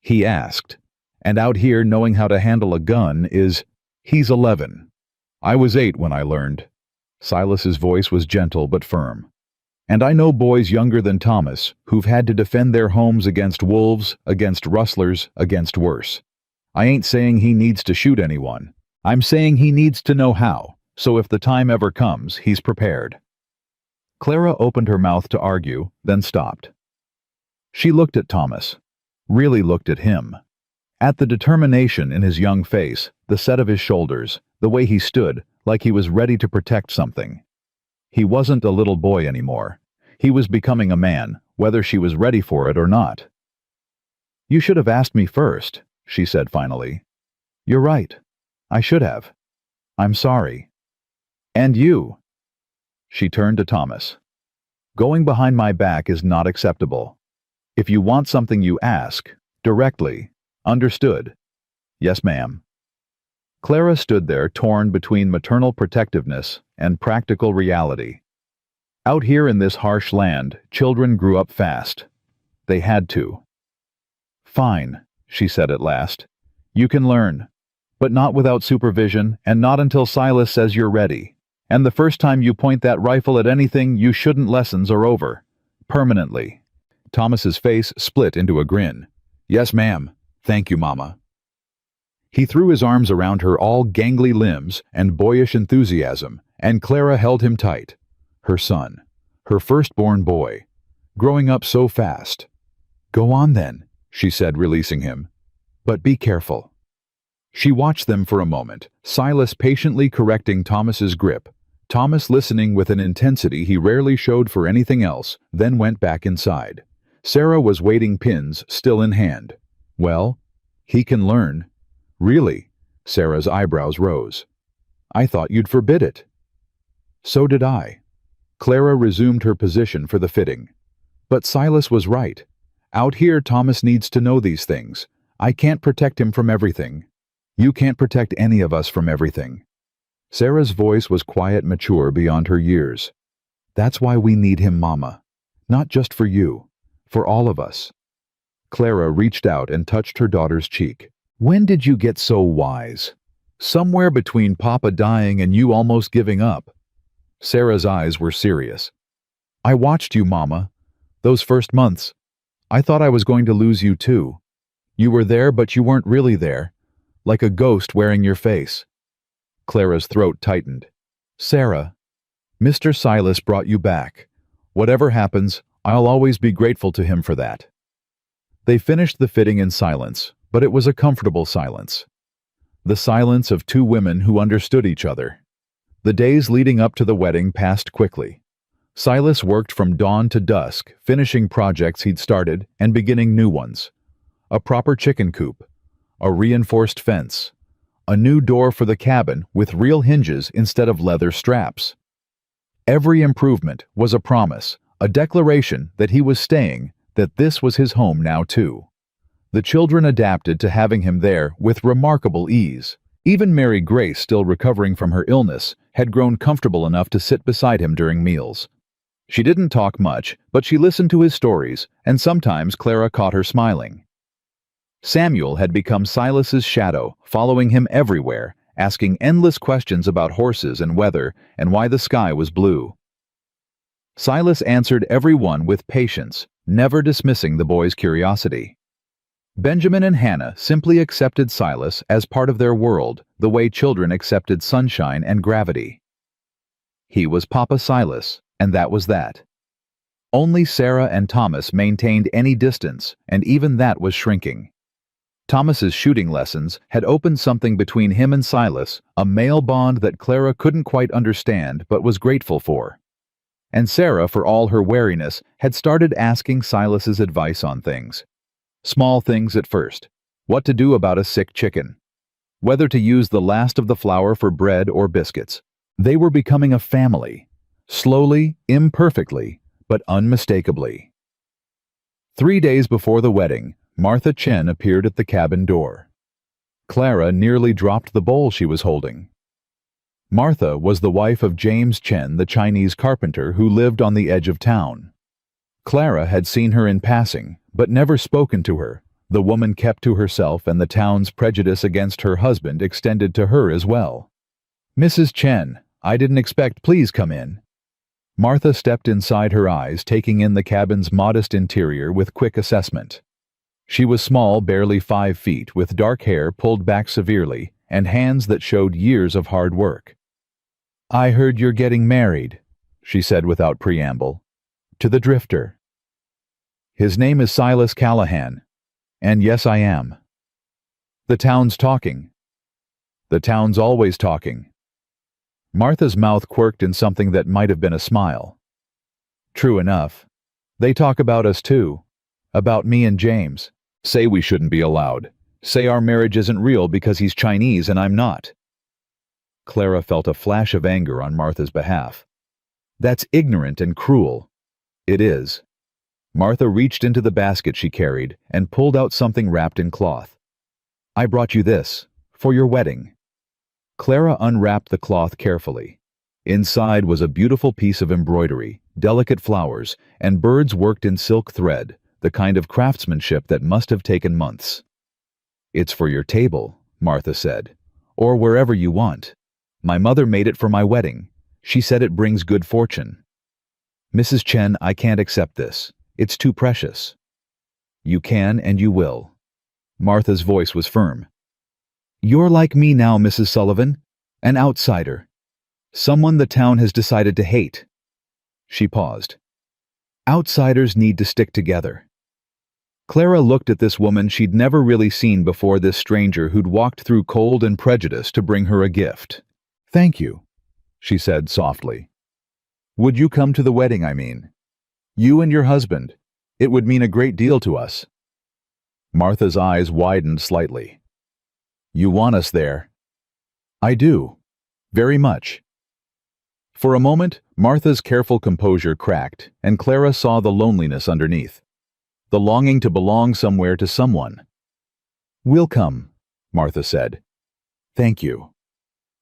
he asked. "And out here knowing how to handle a gun is—" "He's 11. I was 8 when I learned." Silas's voice was gentle but firm. "And I know boys younger than Thomas who've had to defend their homes against wolves, against rustlers, against worse. I ain't saying he needs to shoot anyone. I'm saying he needs to know how, so if the time ever comes, he's prepared." Clara opened her mouth to argue, then stopped. She looked at Thomas, really looked at him. At the determination in his young face, the set of his shoulders, the way he stood, like he was ready to protect something. He wasn't a little boy anymore. He was becoming a man, whether she was ready for it or not. "You should have asked me first," she said finally. "You're right. I should have. I'm sorry. And you." She turned to Thomas. "Going behind my back is not acceptable. If you want something, you ask, directly. Understood?" "Yes, ma'am." Clara stood there, torn between maternal protectiveness and practical reality. Out here in this harsh land, children grew up fast. They had to. "Fine," she said at last. "You can learn. But not without supervision, and not until Silas says you're ready. And the first time you point that rifle at anything, you shouldn't. Lessons are over. Permanently." Thomas's face split into a grin. "Yes, ma'am. Thank you, Mama." He threw his arms around her all gangly limbs and boyish enthusiasm, and Clara held him tight. Her son. Her firstborn boy. Growing up so fast. "Go on then," she said, releasing him. "But be careful." She watched them for a moment, Silas patiently correcting Thomas's grip, Thomas listening with an intensity he rarely showed for anything else, then went back inside. Sarah was waiting, pins still in hand. "Well, he can learn." "Really?" Sarah's eyebrows rose. "I thought you'd forbid it." "So did I." Clara resumed her position for the fitting. "But Silas was right. Out here, Thomas needs to know these things. I can't protect him from everything. You can't protect any of us from everything." Sarah's voice was quiet, mature beyond her years. "That's why we need him, Mama. Not just for you. For all of us." Clara reached out and touched her daughter's cheek. "When did you get so wise? Somewhere between Papa dying and you almost giving up." Sarah's eyes were serious. "I watched you, Mama. Those first months. I thought I was going to lose you too. You were there, but you weren't really there. Like a ghost wearing your face." Clara's throat tightened. "Sarah, Mr. Silas brought you back. Whatever happens, I'll always be grateful to him for that." They finished the fitting in silence, but it was a comfortable silence. The silence of two women who understood each other. The days leading up to the wedding passed quickly. Silas worked from dawn to dusk, finishing projects he'd started and beginning new ones. A proper chicken coop. A reinforced fence. A new door for the cabin with real hinges instead of leather straps. Every improvement was a promise, a declaration that he was staying, that this was his home now too. The children adapted to having him there with remarkable ease. Even Mary Grace, still recovering from her illness, had grown comfortable enough to sit beside him during meals. She didn't talk much, but she listened to his stories, and sometimes Clara caught her smiling. Samuel had become Silas's shadow, following him everywhere, asking endless questions about horses and weather and why the sky was blue. Silas answered every one with patience, never dismissing the boy's curiosity. Benjamin and Hannah simply accepted Silas as part of their world, the way children accepted sunshine and gravity. He was Papa Silas, and that was that. Only Sarah and Thomas maintained any distance, and even that was shrinking. Thomas's shooting lessons had opened something between him and Silas, a male bond that Clara couldn't quite understand but was grateful for. And Sarah, for all her wariness, had started asking Silas's advice on things. Small things at first. What to do about a sick chicken. Whether to use the last of the flour for bread or biscuits. They were becoming a family. Slowly, imperfectly, but unmistakably. 3 days before the wedding, Martha Chen appeared at the cabin door. Clara nearly dropped the bowl she was holding. Martha was the wife of James Chen, the Chinese carpenter who lived on the edge of town. Clara had seen her in passing, but never spoken to her. The woman kept to herself, and the town's prejudice against her husband extended to her as well. "Mrs. Chen, I didn't expect. Please come in." Martha stepped inside, her eyes taking in the cabin's modest interior with quick assessment. She was small, barely 5 feet, with dark hair pulled back severely and hands that showed years of hard work. "I heard you're getting married," she said without preamble. "To the drifter." "His name is Silas Callahan. And yes, I am." "The town's talking." "The town's always talking." Martha's mouth quirked in something that might have been a smile. "True enough. They talk about us too. About me and James. Say we shouldn't be allowed. Say our marriage isn't real because he's Chinese and I'm not." Clara felt a flash of anger on Martha's behalf. "That's ignorant and cruel." "It is." Martha reached into the basket she carried and pulled out something wrapped in cloth. "I brought you this, for your wedding." Clara unwrapped the cloth carefully. Inside was a beautiful piece of embroidery, delicate flowers, and birds worked in silk thread, the kind of craftsmanship that must have taken months. It's for your table, Martha said, or wherever you want. My mother made it for my wedding. She said it brings good fortune. Mrs. Chen, I can't accept this. It's too precious. You can and you will. Martha's voice was firm. You're like me now, Mrs. Sullivan, an outsider. Someone the town has decided to hate. She paused. Outsiders need to stick together. Clara looked at this woman she'd never really seen before, this stranger who'd walked through cold and prejudice to bring her a gift. Thank you, she said softly. Would you come to the wedding, I mean? You and your husband. It would mean a great deal to us. Martha's eyes widened slightly. You want us there? I do. Very much. For a moment, Martha's careful composure cracked, and Clara saw the loneliness underneath. The longing to belong somewhere to someone. We'll come, Martha said. Thank you.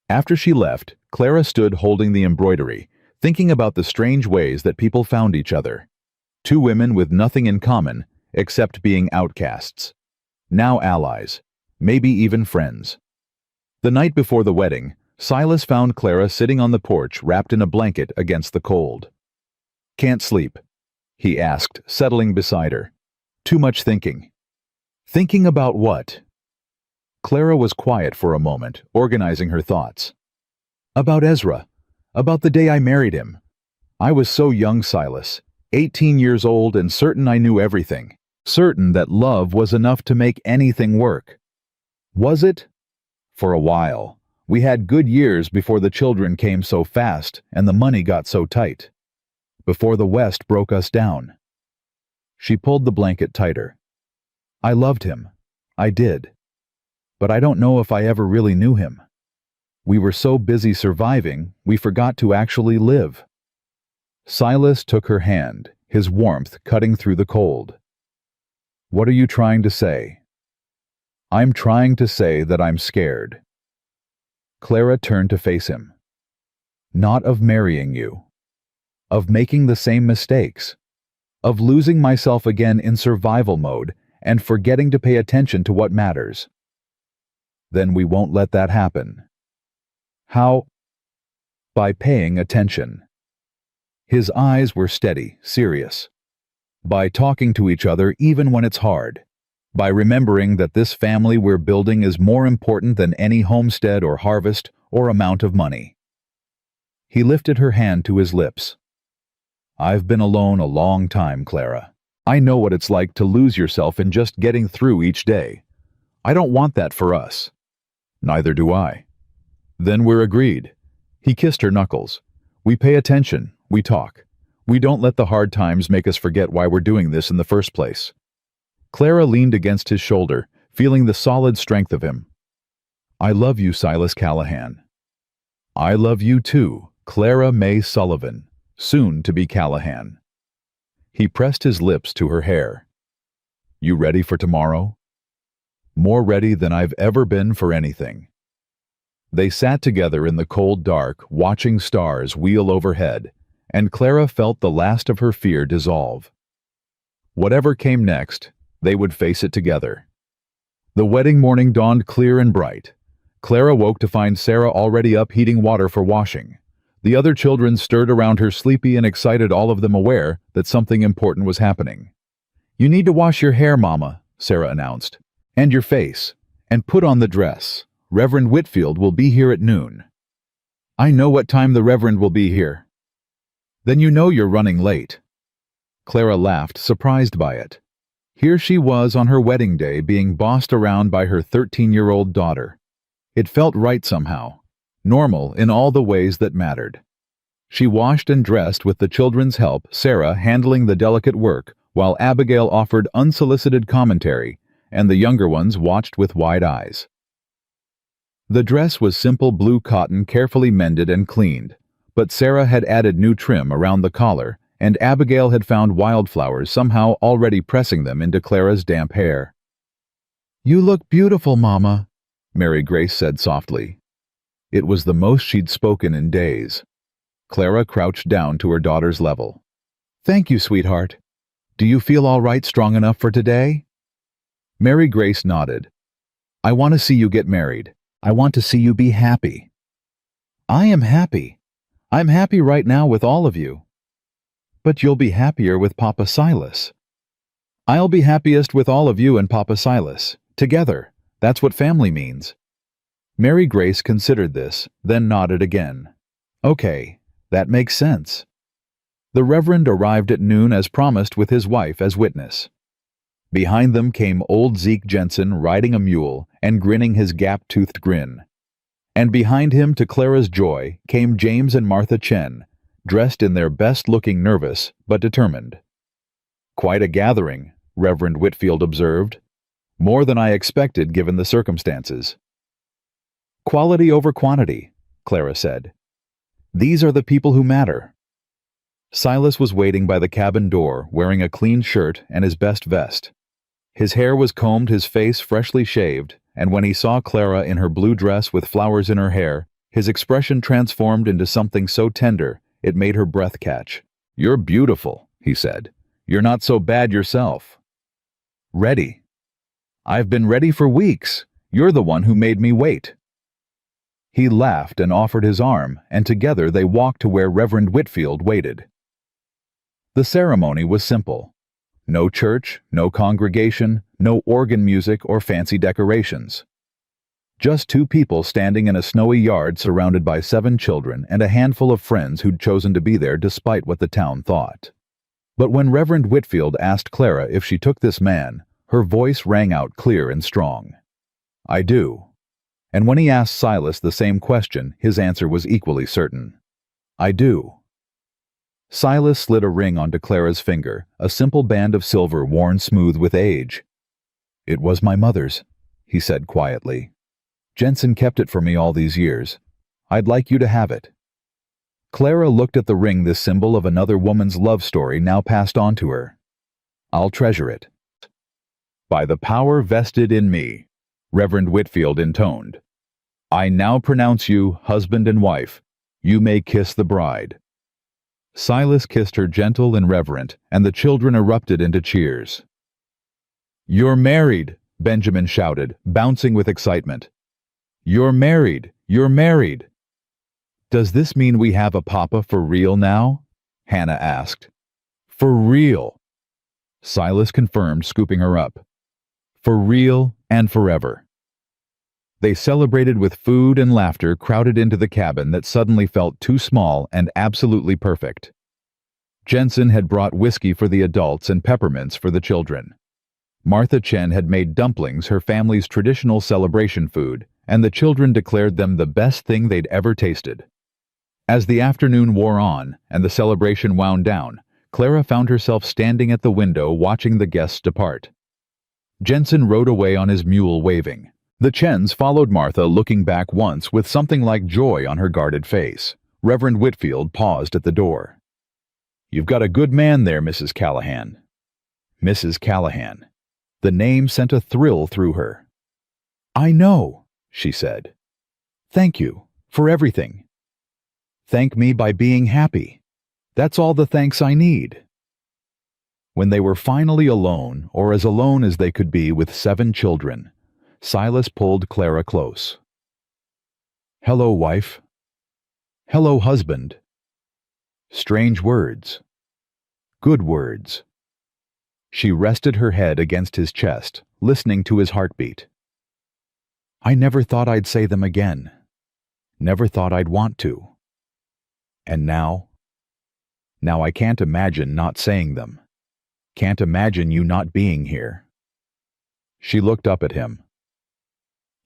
After she left, Clara stood holding the embroidery, thinking about the strange ways that people found each other. Two women with nothing in common, except being outcasts. Now allies, maybe even friends. The night before the wedding, Silas found Clara sitting on the porch wrapped in a blanket against the cold. Can't sleep? He asked, settling beside her. Too much thinking. Thinking about what? Clara was quiet for a moment, organizing her thoughts. About Ezra. About the day I married him. I was so young, Silas. 18 years old and certain I knew everything. Certain that love was enough to make anything work. Was it? For a while. We had good years before the children came so fast and the money got so tight. Before the West broke us down. She pulled the blanket tighter. I loved him. I did. But I don't know if I ever really knew him. We were so busy surviving, we forgot to actually live. Silas took her hand, his warmth cutting through the cold. What are you trying to say? I'm trying to say that I'm scared. Clara turned to face him. Not of marrying you. Of making the same mistakes. Of losing myself again in survival mode and forgetting to pay attention to what matters. Then we won't let that happen. How? By paying attention. His eyes were steady, serious. By talking to each other even when it's hard. By remembering that this family we're building is more important than any homestead or harvest or amount of money. He lifted her hand to his lips. I've been alone a long time, Clara. I know what it's like to lose yourself in just getting through each day. I don't want that for us. Neither do I. Then we're agreed. He kissed her knuckles. We pay attention, we talk. We don't let the hard times make us forget why we're doing this in the first place. Clara leaned against his shoulder, feeling the solid strength of him. I love you, Silas Callahan. I love you too, Clara May Sullivan, soon to be Callahan. He pressed his lips to her hair. You ready for tomorrow? More ready than I've ever been for anything. They sat together in the cold dark, watching stars wheel overhead, and Clara felt the last of her fear dissolve. Whatever came next, they would face it together. The wedding morning dawned clear and bright. Clara woke to find Sarah already up heating water for washing. The other children stirred around her, sleepy and excited, all of them aware that something important was happening. You need to wash your hair, Mama, Sarah announced, and your face, and put on the dress. Reverend Whitfield will be here at noon. I know what time the Reverend will be here. Then you know you're running late. Clara laughed, surprised by it. Here she was on her wedding day being bossed around by her 13-year-old daughter. It felt right somehow, normal in all the ways that mattered. She washed and dressed with the children's help, Sarah handling the delicate work, while Abigail offered unsolicited commentary, and the younger ones watched with wide eyes. The dress was simple blue cotton, carefully mended and cleaned, but Sarah had added new trim around the collar, and Abigail had found wildflowers somehow already pressing them into Clara's damp hair. You look beautiful, Mama, Mary Grace said softly. It was the most she'd spoken in days. Clara crouched down to her daughter's level. Thank you, sweetheart. Do you feel all right, strong enough for today? Mary Grace nodded. I want to see you get married. I want to see you be happy. I am happy. I'm happy right now with all of you. But you'll be happier with Papa Silas. I'll be happiest with all of you and Papa Silas. Together. That's what family means. Mary Grace considered this, then nodded again. Okay, that makes sense. The Reverend arrived at noon as promised with his wife as witness. Behind them came old Zeke Jensen riding a mule and grinning his gap-toothed grin. And behind him, to Clara's joy, came James and Martha Chen, dressed in their best-looking nervous but determined. Quite a gathering, Reverend Whitfield observed. More than I expected given the circumstances. Quality over quantity, Clara said. These are the people who matter. Silas was waiting by the cabin door, wearing a clean shirt and his best vest. His hair was combed, his face freshly shaved, and when he saw Clara in her blue dress with flowers in her hair, his expression transformed into something so tender it made her breath catch. You're beautiful, he said. You're not so bad yourself. Ready. I've been ready for weeks. You're the one who made me wait. He laughed and offered his arm, and together they walked to where Reverend Whitfield waited. The ceremony was simple. No church, no congregation, no organ music or fancy decorations. Just two people standing in a snowy yard surrounded by 7 children and a handful of friends who'd chosen to be there despite what the town thought. But when Reverend Whitfield asked Clara if she took this man, her voice rang out clear and strong. I do. And when he asked Silas the same question, his answer was equally certain. I do. Silas slid a ring onto Clara's finger, a simple band of silver worn smooth with age. It was my mother's, he said quietly. Jensen kept it for me all these years. I'd like you to have it. Clara looked at the ring, this symbol of another woman's love story now passed on to her. I'll treasure it. By the power vested in me, Reverend Whitfield intoned. I now pronounce you husband and wife. You may kiss the bride. Silas kissed her gentle and reverent, and the children erupted into cheers. You're married, Benjamin shouted, bouncing with excitement. You're married! You're married! Does this mean we have a papa for real now? Hannah asked. For real, Silas confirmed, scooping her up. For real and forever. They celebrated with food and laughter crowded into the cabin that suddenly felt too small and absolutely perfect. Jensen had brought whiskey for the adults and peppermints for the children. Martha Chen had made dumplings, her family's traditional celebration food, and the children declared them the best thing they'd ever tasted. As the afternoon wore on and the celebration wound down, Clara found herself standing at the window watching the guests depart. Jensen rode away on his mule waving. The Chens followed Martha, looking back once with something like joy on her guarded face. Reverend Whitfield paused at the door. You've got a good man there, Mrs. Callahan. Mrs. Callahan. The name sent a thrill through her. I know, she said. Thank you for everything. Thank me by being happy. That's all the thanks I need. When they were finally alone, or as alone as they could be with 7 children, Silas pulled Clara close. Hello, wife. Hello, husband. Strange words. Good words. She rested her head against his chest, listening to his heartbeat. I never thought I'd say them again. Never thought I'd want to. And now I can't imagine not saying them. Can't imagine you not being here. She looked up at him.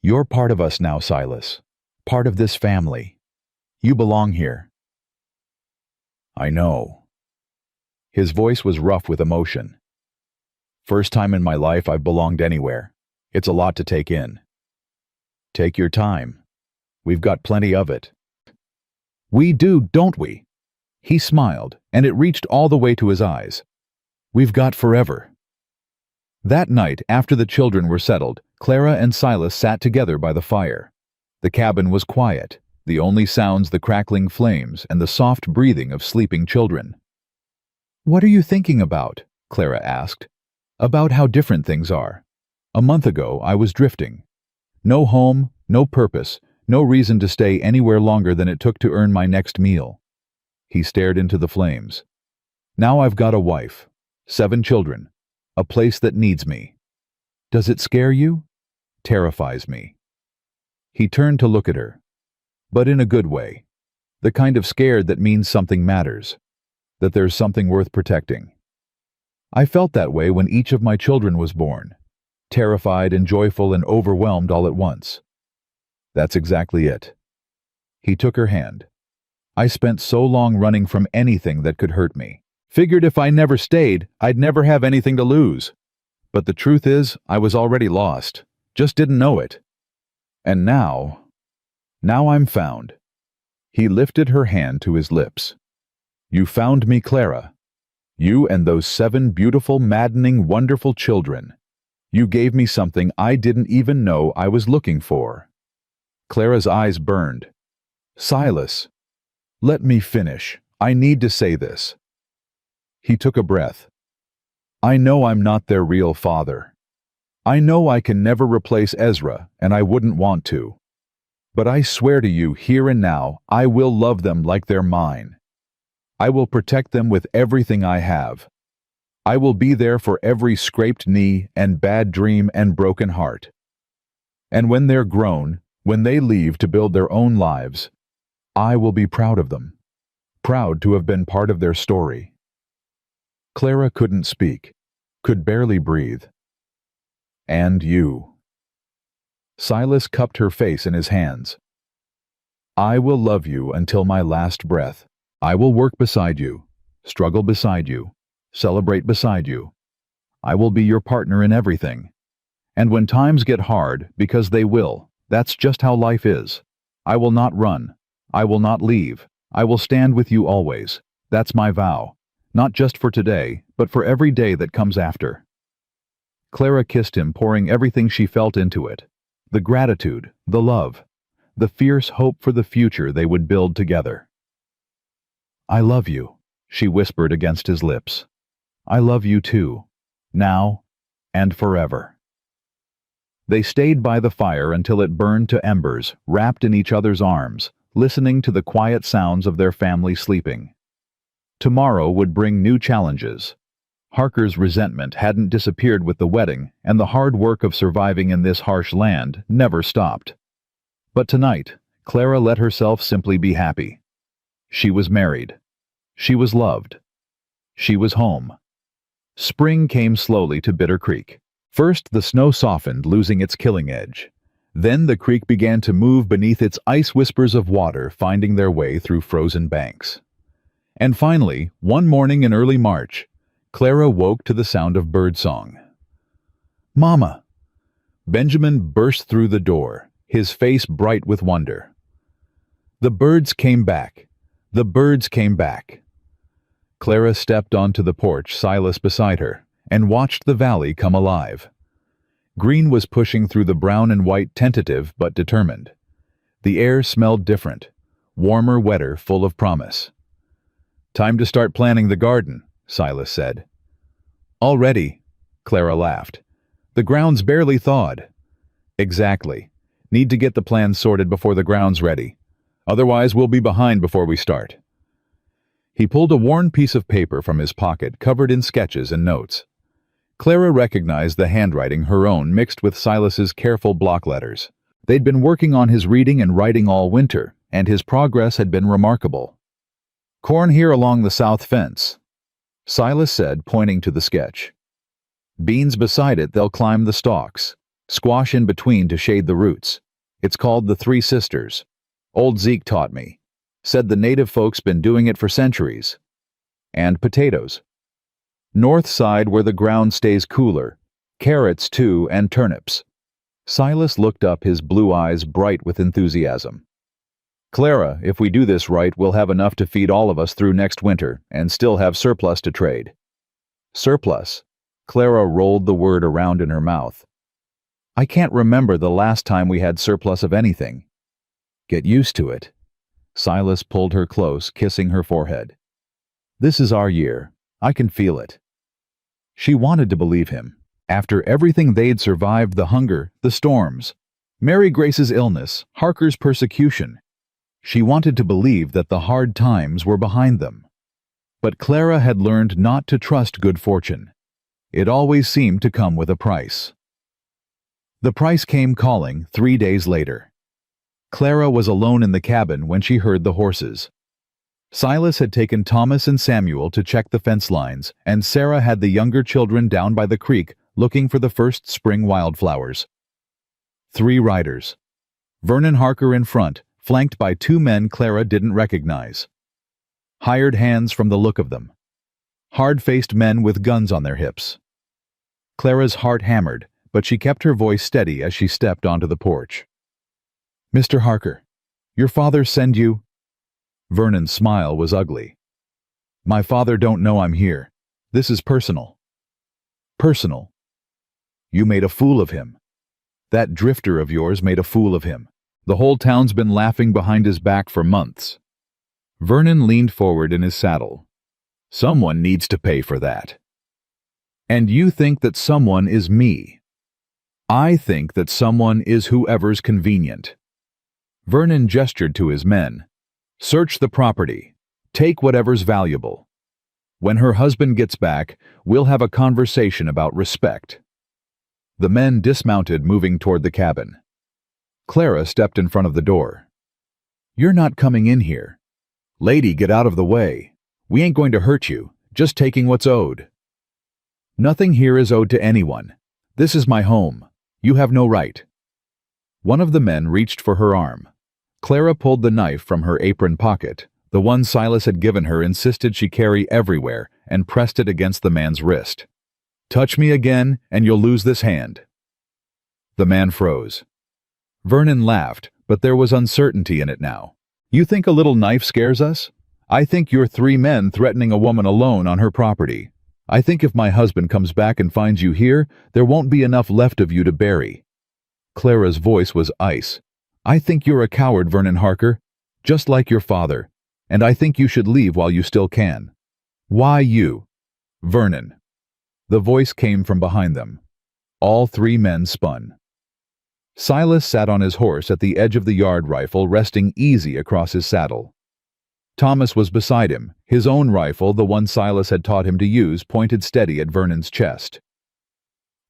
You're part of us now, Silas. Part of this family. You belong here. I know. His voice was rough with emotion. First time in my life I've belonged anywhere. It's a lot to take in. Take your time. We've got plenty of it. We do, don't we? He smiled, and it reached all the way to his eyes. We've got forever. That night, after the children were settled, Clara and Silas sat together by the fire. The cabin was quiet, the only sounds the crackling flames and the soft breathing of sleeping children. What are you thinking about? Clara asked. About how different things are. A month ago, I was drifting. No home, no purpose, no reason to stay anywhere longer than it took to earn my next meal. He stared into the flames. Now I've got a wife, 7 children, a place that needs me. Does it scare you? Terrifies me. He turned to look at her, but in a good way. The kind of scared that means something matters, that there's something worth protecting. I felt that way when each of my children was born, terrified and joyful and overwhelmed all at once. That's exactly it. He took her hand. I spent so long running from anything that could hurt me. Figured if I never stayed, I'd never have anything to lose. But the truth is, I was already lost. Just didn't know it. And now I'm found. He lifted her hand to his lips. You found me, Clara. You and those 7 beautiful, maddening, wonderful children. You gave me something I didn't even know I was looking for. Clara's eyes burned. Silas, let me finish. I need to say this. He took a breath. I know I'm not their real father. I know I can never replace Ezra, and I wouldn't want to. But I swear to you, here and now, I will love them like they're mine. I will protect them with everything I have. I will be there for every scraped knee and bad dream and broken heart. And when they're grown, when they leave to build their own lives, I will be proud of them, proud to have been part of their story. Clara couldn't speak, could barely breathe. And you. Silas cupped her face in his hands. I will love you until my last breath. I will work beside you, struggle beside you, celebrate beside you. I will be your partner in everything. And when times get hard, because they will, that's just how life is. I will not run. I will not leave. I will stand with you always. That's my vow. Not just for today, but for every day that comes after. Clara kissed him, pouring everything she felt into it. The gratitude, the love, the fierce hope for the future they would build together. I love you, she whispered against his lips. I love you too, now and forever. They stayed by the fire until it burned to embers, wrapped in each other's arms, listening to the quiet sounds of their family sleeping. Tomorrow would bring new challenges. Harker's resentment hadn't disappeared with the wedding, and the hard work of surviving in this harsh land never stopped. But tonight, Clara let herself simply be happy. She was married. She was loved. She was home. Spring came slowly to Bitter Creek. First, the snow softened, losing its killing edge. Then the creek began to move beneath its ice whispers of water, finding their way through frozen banks. And finally, one morning in early March, Clara woke to the sound of birdsong. Mama! Benjamin burst through the door, his face bright with wonder. The birds came back. The birds came back. Clara stepped onto the porch, Silas beside her, and watched the valley come alive. Green was pushing through the brown and white, tentative but determined. The air smelled different, warmer, wetter, full of promise. Time to start planning the garden, Silas said. Already, Clara laughed. The ground's barely thawed. Exactly. Need to get the plans sorted before the ground's ready. Otherwise, we'll be behind before we start. He pulled a worn piece of paper from his pocket, covered in sketches and notes. Clara recognized the handwriting, her own, mixed with Silas's careful block letters. They'd been working on his reading and writing all winter, and his progress had been remarkable. Corn here along the south fence, Silas said, pointing to the sketch. Beans beside it, they'll climb the stalks. Squash in between to shade the roots. It's called the Three Sisters. Old Zeke taught me. Said the native folks been doing it for centuries. And potatoes. North side where the ground stays cooler. Carrots too, and turnips. Silas looked up, his blue eyes bright with enthusiasm. Clara, if we do this right, we'll have enough to feed all of us through next winter, and still have surplus to trade. Surplus. Clara rolled the word around in her mouth. I can't remember the last time we had surplus of anything. Get used to it. Silas pulled her close, kissing her forehead. This is our year. I can feel it. She wanted to believe him. After everything they'd survived, the hunger, the storms. Mary Grace's illness, Harker's persecution. She wanted to believe that the hard times were behind them. But Clara had learned not to trust good fortune. It always seemed to come with a price. The price came calling 3 days later. Clara was alone in the cabin when she heard the horses. Silas had taken Thomas and Samuel to check the fence lines, and Sarah had the younger children down by the creek looking for the first spring wildflowers. 3 riders. Vernon Harker in front, flanked by 2 men Clara didn't recognize. Hired hands from the look of them. Hard-faced men with guns on their hips. Clara's heart hammered, but she kept her voice steady as she stepped onto the porch. "Mr. Harker, your father send you—" Vernon's smile was ugly. "My father don't know I'm here. This is personal." "Personal? You made a fool of him. That drifter of yours made a fool of him. The whole town's been laughing behind his back for months." Vernon leaned forward in his saddle. "Someone needs to pay for that." "And you think that someone is me?" "I think that someone is whoever's convenient." Vernon gestured to his men. "Search the property. Take whatever's valuable. When her husband gets back, we'll have a conversation about respect." The men dismounted, moving toward the cabin. Clara stepped in front of the door. "You're not coming in here. Lady, get out of the way. We ain't going to hurt you, just taking what's owed." "Nothing here is owed to anyone. This is my home. You have no right." One of the men reached for her arm. Clara pulled the knife from her apron pocket. The one Silas had given her insisted she carry everywhere, and pressed it against the man's wrist. "Touch me again, and you'll lose this hand." The man froze. Vernon laughed, but there was uncertainty in it now. "You think a little knife scares us? I think you're 3 men threatening a woman alone on her property. I think if my husband comes back and finds you here, there won't be enough left of you to bury." Clara's voice was ice. "I think you're a coward, Vernon Harker, just like your father, and I think you should leave while you still can." "Why you?" "Vernon." The voice came from behind them. All 3 men spun. Silas sat on his horse at the edge of the yard, rifle resting easy across his saddle. Thomas was beside him, his own rifle, the one Silas had taught him to use, pointed steady at Vernon's chest.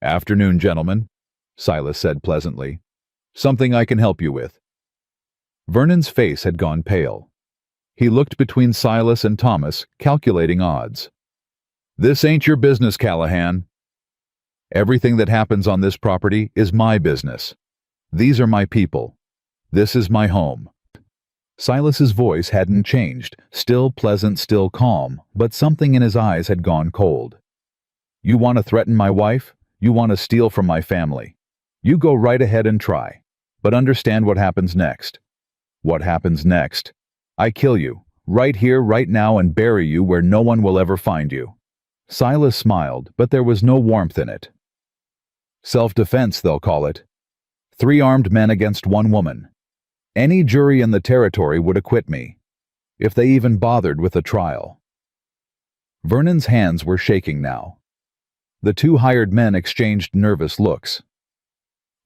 "Afternoon, gentlemen," Silas said pleasantly. "Something I can help you with?" Vernon's face had gone pale. He looked between Silas and Thomas, calculating odds. "This ain't your business, Callahan." "Everything that happens on this property is my business. These are my people. This is my home." Silas's voice hadn't changed, still pleasant, still calm, but something in his eyes had gone cold. "You want to threaten my wife? You want to steal from my family? You go right ahead and try. But understand what happens next." "What happens next?" "I kill you, right here, right now, and bury you where no one will ever find you." Silas smiled, but there was no warmth in it. "Self-defense, they'll call it. 3 armed men against 1 woman. Any jury in the territory would acquit me, if they even bothered with a trial." Vernon's hands were shaking now. The 2 hired men exchanged nervous looks.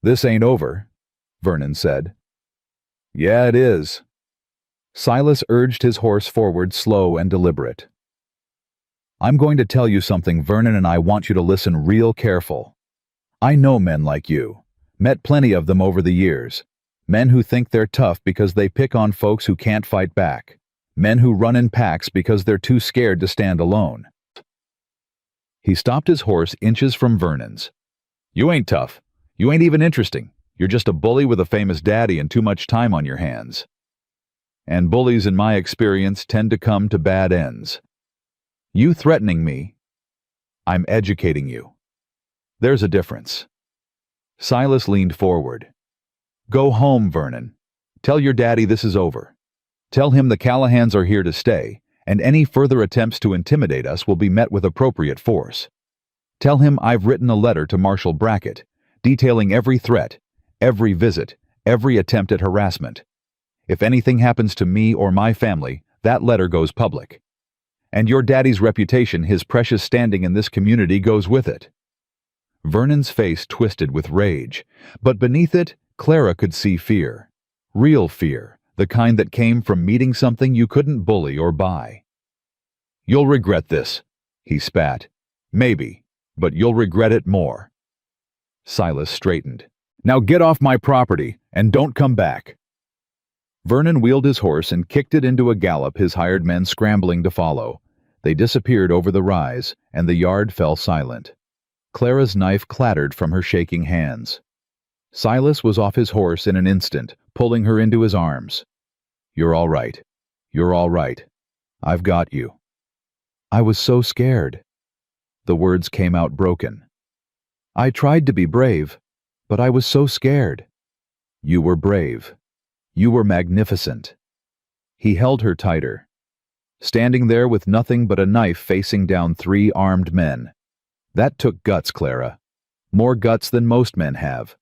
"This ain't over," Vernon said. "Yeah, it is." Silas urged his horse forward, slow and deliberate. "I'm going to tell you something, Vernon, and I want you to listen real careful. I know men like you. Met plenty of them over the years. Men who think they're tough because they pick on folks who can't fight back. Men who run in packs because they're too scared to stand alone." He stopped his horse inches from Vernon's. "You ain't tough. You ain't even interesting. You're just a bully with a famous daddy and too much time on your hands. And bullies, in my experience, tend to come to bad ends. You threatening me, I'm educating you. There's a difference." Silas leaned forward. "Go home, Vernon. Tell your daddy this is over. Tell him the Callahans are here to stay, and any further attempts to intimidate us will be met with appropriate force. Tell him I've written a letter to Marshal Brackett, detailing every threat, every visit, every attempt at harassment. If anything happens to me or my family, that letter goes public. And your daddy's reputation, his precious standing in this community, goes with it." Vernon's face twisted with rage, but beneath it, Clara could see fear. Real fear, the kind that came from meeting something you couldn't bully or buy. "You'll regret this," he spat. "Maybe, but you'll regret it more." Silas straightened. "Now get off my property, and don't come back." Vernon wheeled his horse and kicked it into a gallop, his hired men scrambling to follow. They disappeared over the rise, and the yard fell silent. Clara's knife clattered from her shaking hands. Silas was off his horse in an instant, pulling her into his arms. "You're all right. You're all right. I've got you." "I was so scared." The words came out broken. "I tried to be brave, but I was so scared." "You were brave. You were magnificent." He held her tighter. Standing there with nothing but a knife facing down 3 armed men. That took guts, Clara. More guts than most men have.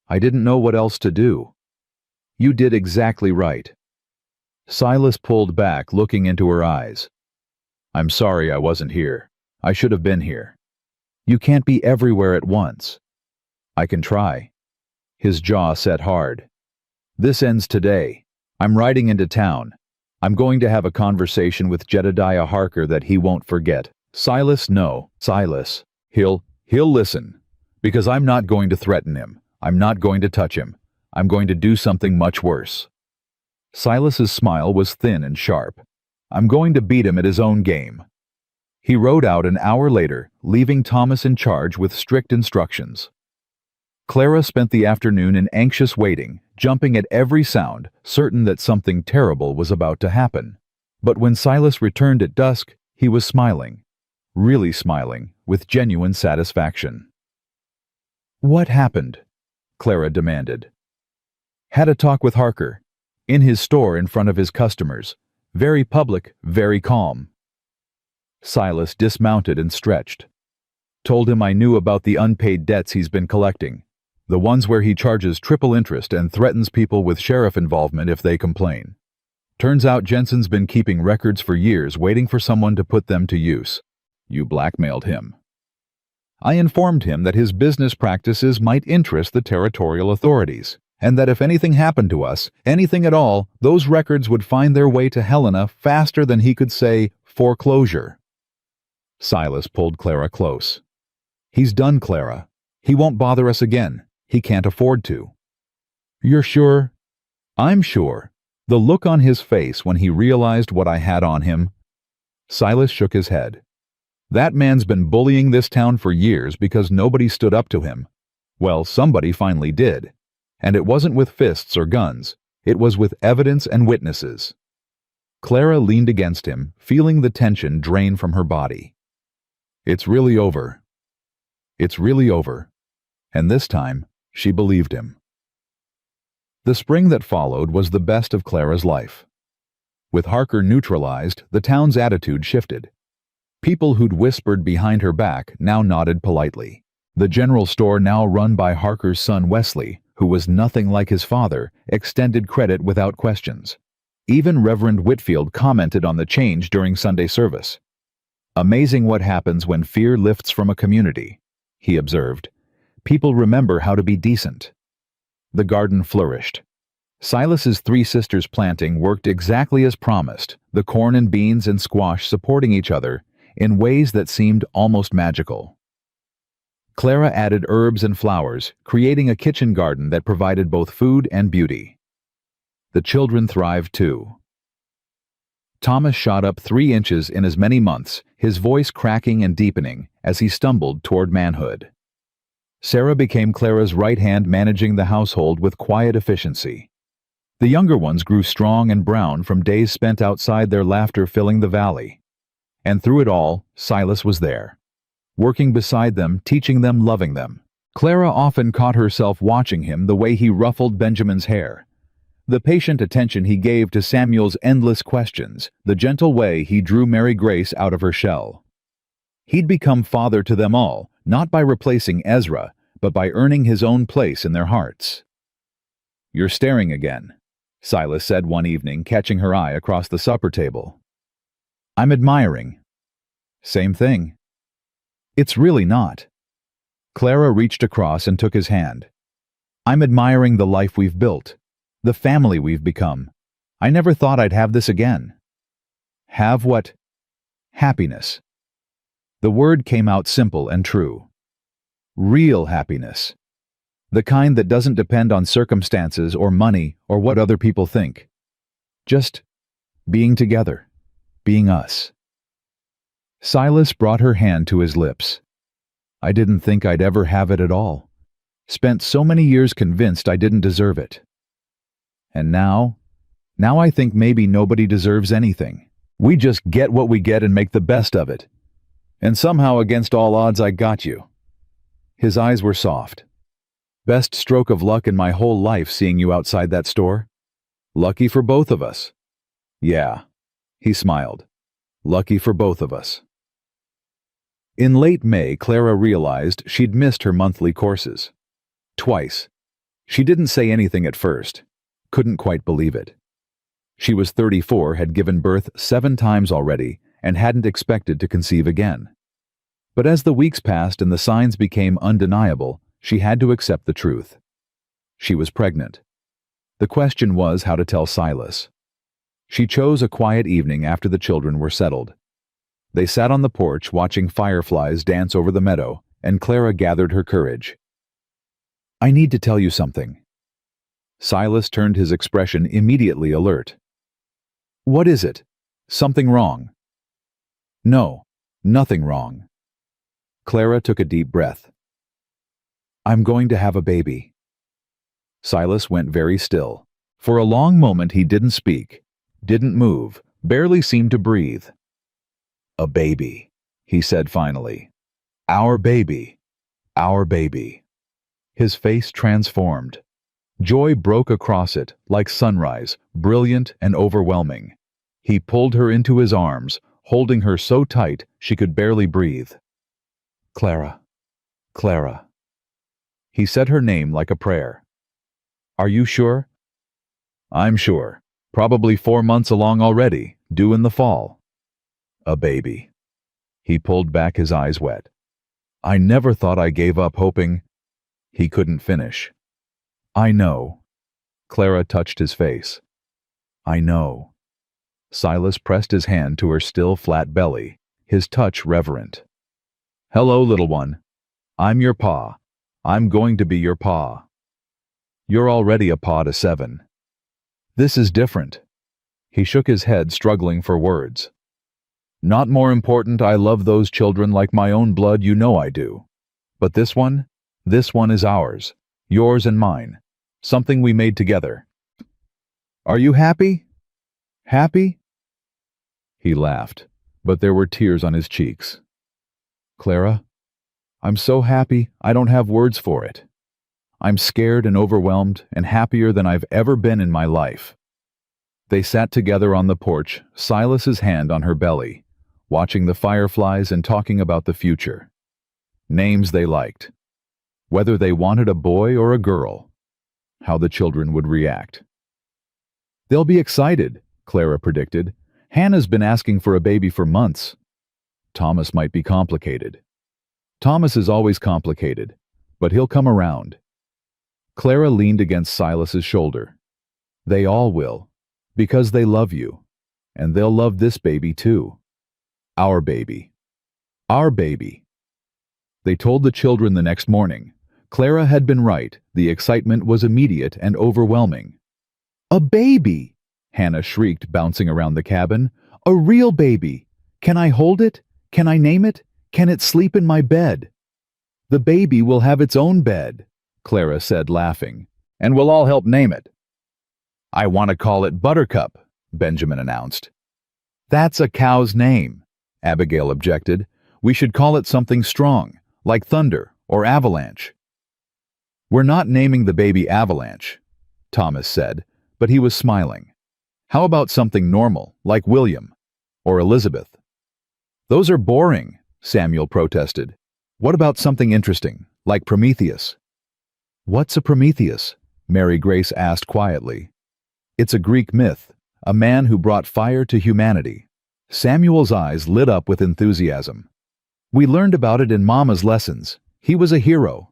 "I didn't know what else to do." "You did exactly right." Silas pulled back, looking into her eyes. "I'm sorry I wasn't here. I should have been here." "You can't be everywhere at once." "I can try." His jaw set hard. "This ends today. I'm riding into town. I'm going to have a conversation with Jedediah Harker that he won't forget." "Silas, no. Silas. He'll listen. Because I'm not going to threaten him. I'm not going to touch him. I'm going to do something much worse." Silas's smile was thin and sharp. "I'm going to beat him at his own game." He rode out an hour later, leaving Thomas in charge with strict instructions. Clara spent the afternoon in anxious waiting, jumping at every sound, certain that something terrible was about to happen. But when Silas returned at dusk, he was smiling. Really smiling, with genuine satisfaction. "What happened?" Clara demanded. "Had a talk with Harker. In his store in front of his customers. Very public, very calm." Silas dismounted and stretched. "Told him I knew about the unpaid debts he's been collecting. The ones where he charges triple interest and threatens people with sheriff involvement if they complain. Turns out Jensen's been keeping records for years, waiting for someone to put them to use. You blackmailed him." "I informed him that his business practices might interest the territorial authorities, and that if anything happened to us, anything at all, those records would find their way to Helena faster than he could say foreclosure." Silas pulled Clara close. "He's done, Clara. He won't bother us again. He can't afford to." "You're sure?" "I'm sure." The look on his face when he realized what I had on him. Silas shook his head. "That man's been bullying this town for years because nobody stood up to him. Well, somebody finally did. And it wasn't with fists or guns. It was with evidence and witnesses." Clara leaned against him, feeling the tension drain from her body. "It's really over. It's really over." And this time, she believed him. The spring that followed was the best of Clara's life. With Harker neutralized, the town's attitude shifted. People who'd whispered behind her back now nodded politely. The general store, now run by Harker's son Wesley, who was nothing like his father, extended credit without questions. Even Reverend Whitfield commented on the change during Sunday service. "Amazing what happens when fear lifts from a community," he observed. "People remember how to be decent." The garden flourished. Silas's 3 sisters' planting worked exactly as promised, the corn and beans and squash supporting each other in ways that seemed almost magical. Clara added herbs and flowers, creating a kitchen garden that provided both food and beauty. The children thrived too. Thomas shot up 3 inches in as many months, his voice cracking and deepening as he stumbled toward manhood. Sarah became Clara's right hand, managing the household with quiet efficiency. The younger ones grew strong and brown from days spent outside, their laughter filling the valley. And through it all, Silas was there, working beside them, teaching them, loving them. Clara often caught herself watching him, the way he ruffled Benjamin's hair, the patient attention he gave to Samuel's endless questions, the gentle way he drew Mary Grace out of her shell. He'd become father to them all, not by replacing Ezra, but by earning his own place in their hearts. "You're staring again," Silas said one evening, catching her eye across the supper table. "I'm admiring." "Same thing." "It's really not." Clara reached across and took his hand. I'm admiring the life we've built, the family we've become. I never thought I'd have this again. Have what? Happiness. The word came out simple and true. Real happiness. The kind that doesn't depend on circumstances or money or what other people think. Just being together, being us. Silas brought her hand to his lips. I didn't think I'd ever have it at all. Spent so many years convinced I didn't deserve it. And now I think maybe nobody deserves anything. We just get what we get and make the best of it. And somehow, against all odds, I got you. His eyes were soft. Best stroke of luck in my whole life seeing you outside that store. Lucky for both of us. Yeah, he smiled. Lucky for both of us. In late May, Clara realized she'd missed her monthly courses. Twice. She didn't say anything at first. Couldn't quite believe it. She was 34, had given birth 7 times already, and hadn't expected to conceive again. But as the weeks passed and the signs became undeniable, she had to accept the truth. She was pregnant. The question was how to tell Silas. She chose a quiet evening after the children were settled. They sat on the porch watching fireflies dance over the meadow, and Clara gathered her courage. I need to tell you something. Silas turned his expression immediately alert. What is it? Something wrong? No, nothing wrong. Clara took a deep breath. I'm going to have a baby. Silas went very still. For a long moment he didn't speak, didn't move, barely seemed to breathe. A baby, he said finally. Our baby. Our baby. His face transformed. Joy broke across it, like sunrise, brilliant and overwhelming. He pulled her into his arms, holding her so tight she could barely breathe. Clara. Clara. He said her name like a prayer. Are you sure? I'm sure. Probably 4 months along already, due in the fall. A baby. He pulled back, his eyes wet. I never thought I gave up hoping. He couldn't finish. I know. Clara touched his face. I know. Silas pressed his hand to her still flat belly, his touch reverent. Hello, little one. I'm your pa. I'm going to be your pa. You're already a pa to 7. This is different. He shook his head, struggling for words. Not more important, I love those children like my own blood, you know I do. But this one is ours, yours and mine, something we made together. Are you happy? Happy? He laughed, but there were tears on his cheeks. Clara, I'm so happy I don't have words for it. I'm scared and overwhelmed and happier than I've ever been in my life. They sat together on the porch, Silas's hand on her belly, watching the fireflies and talking about the future. Names they liked. Whether they wanted a boy or a girl. How the children would react. They'll be excited, Clara predicted. Hannah's been asking for a baby for months. Thomas might be complicated. Thomas is always complicated, but he'll come around. Clara leaned against Silas's shoulder. They all will, because they love you, and they'll love this baby too. Our baby. Our baby. They told the children the next morning. Clara had been right. The excitement was immediate and overwhelming. A baby! Hannah shrieked, bouncing around the cabin. A real baby! Can I hold it? Can I name it? Can it sleep in my bed? The baby will have its own bed, Clara said, laughing, and we'll all help name it. I want to call it Buttercup, Benjamin announced. That's a cow's name, Abigail objected. We should call it something strong, like thunder or avalanche. We're not naming the baby Avalanche, Thomas said, but he was smiling. How about something normal, like William or Elizabeth? Those are boring, Samuel protested. What about something interesting, like Prometheus? What's a Prometheus? Mary Grace asked quietly. It's a Greek myth, a man who brought fire to humanity. Samuel's eyes lit up with enthusiasm. We learned about it in Mama's lessons. He was a hero.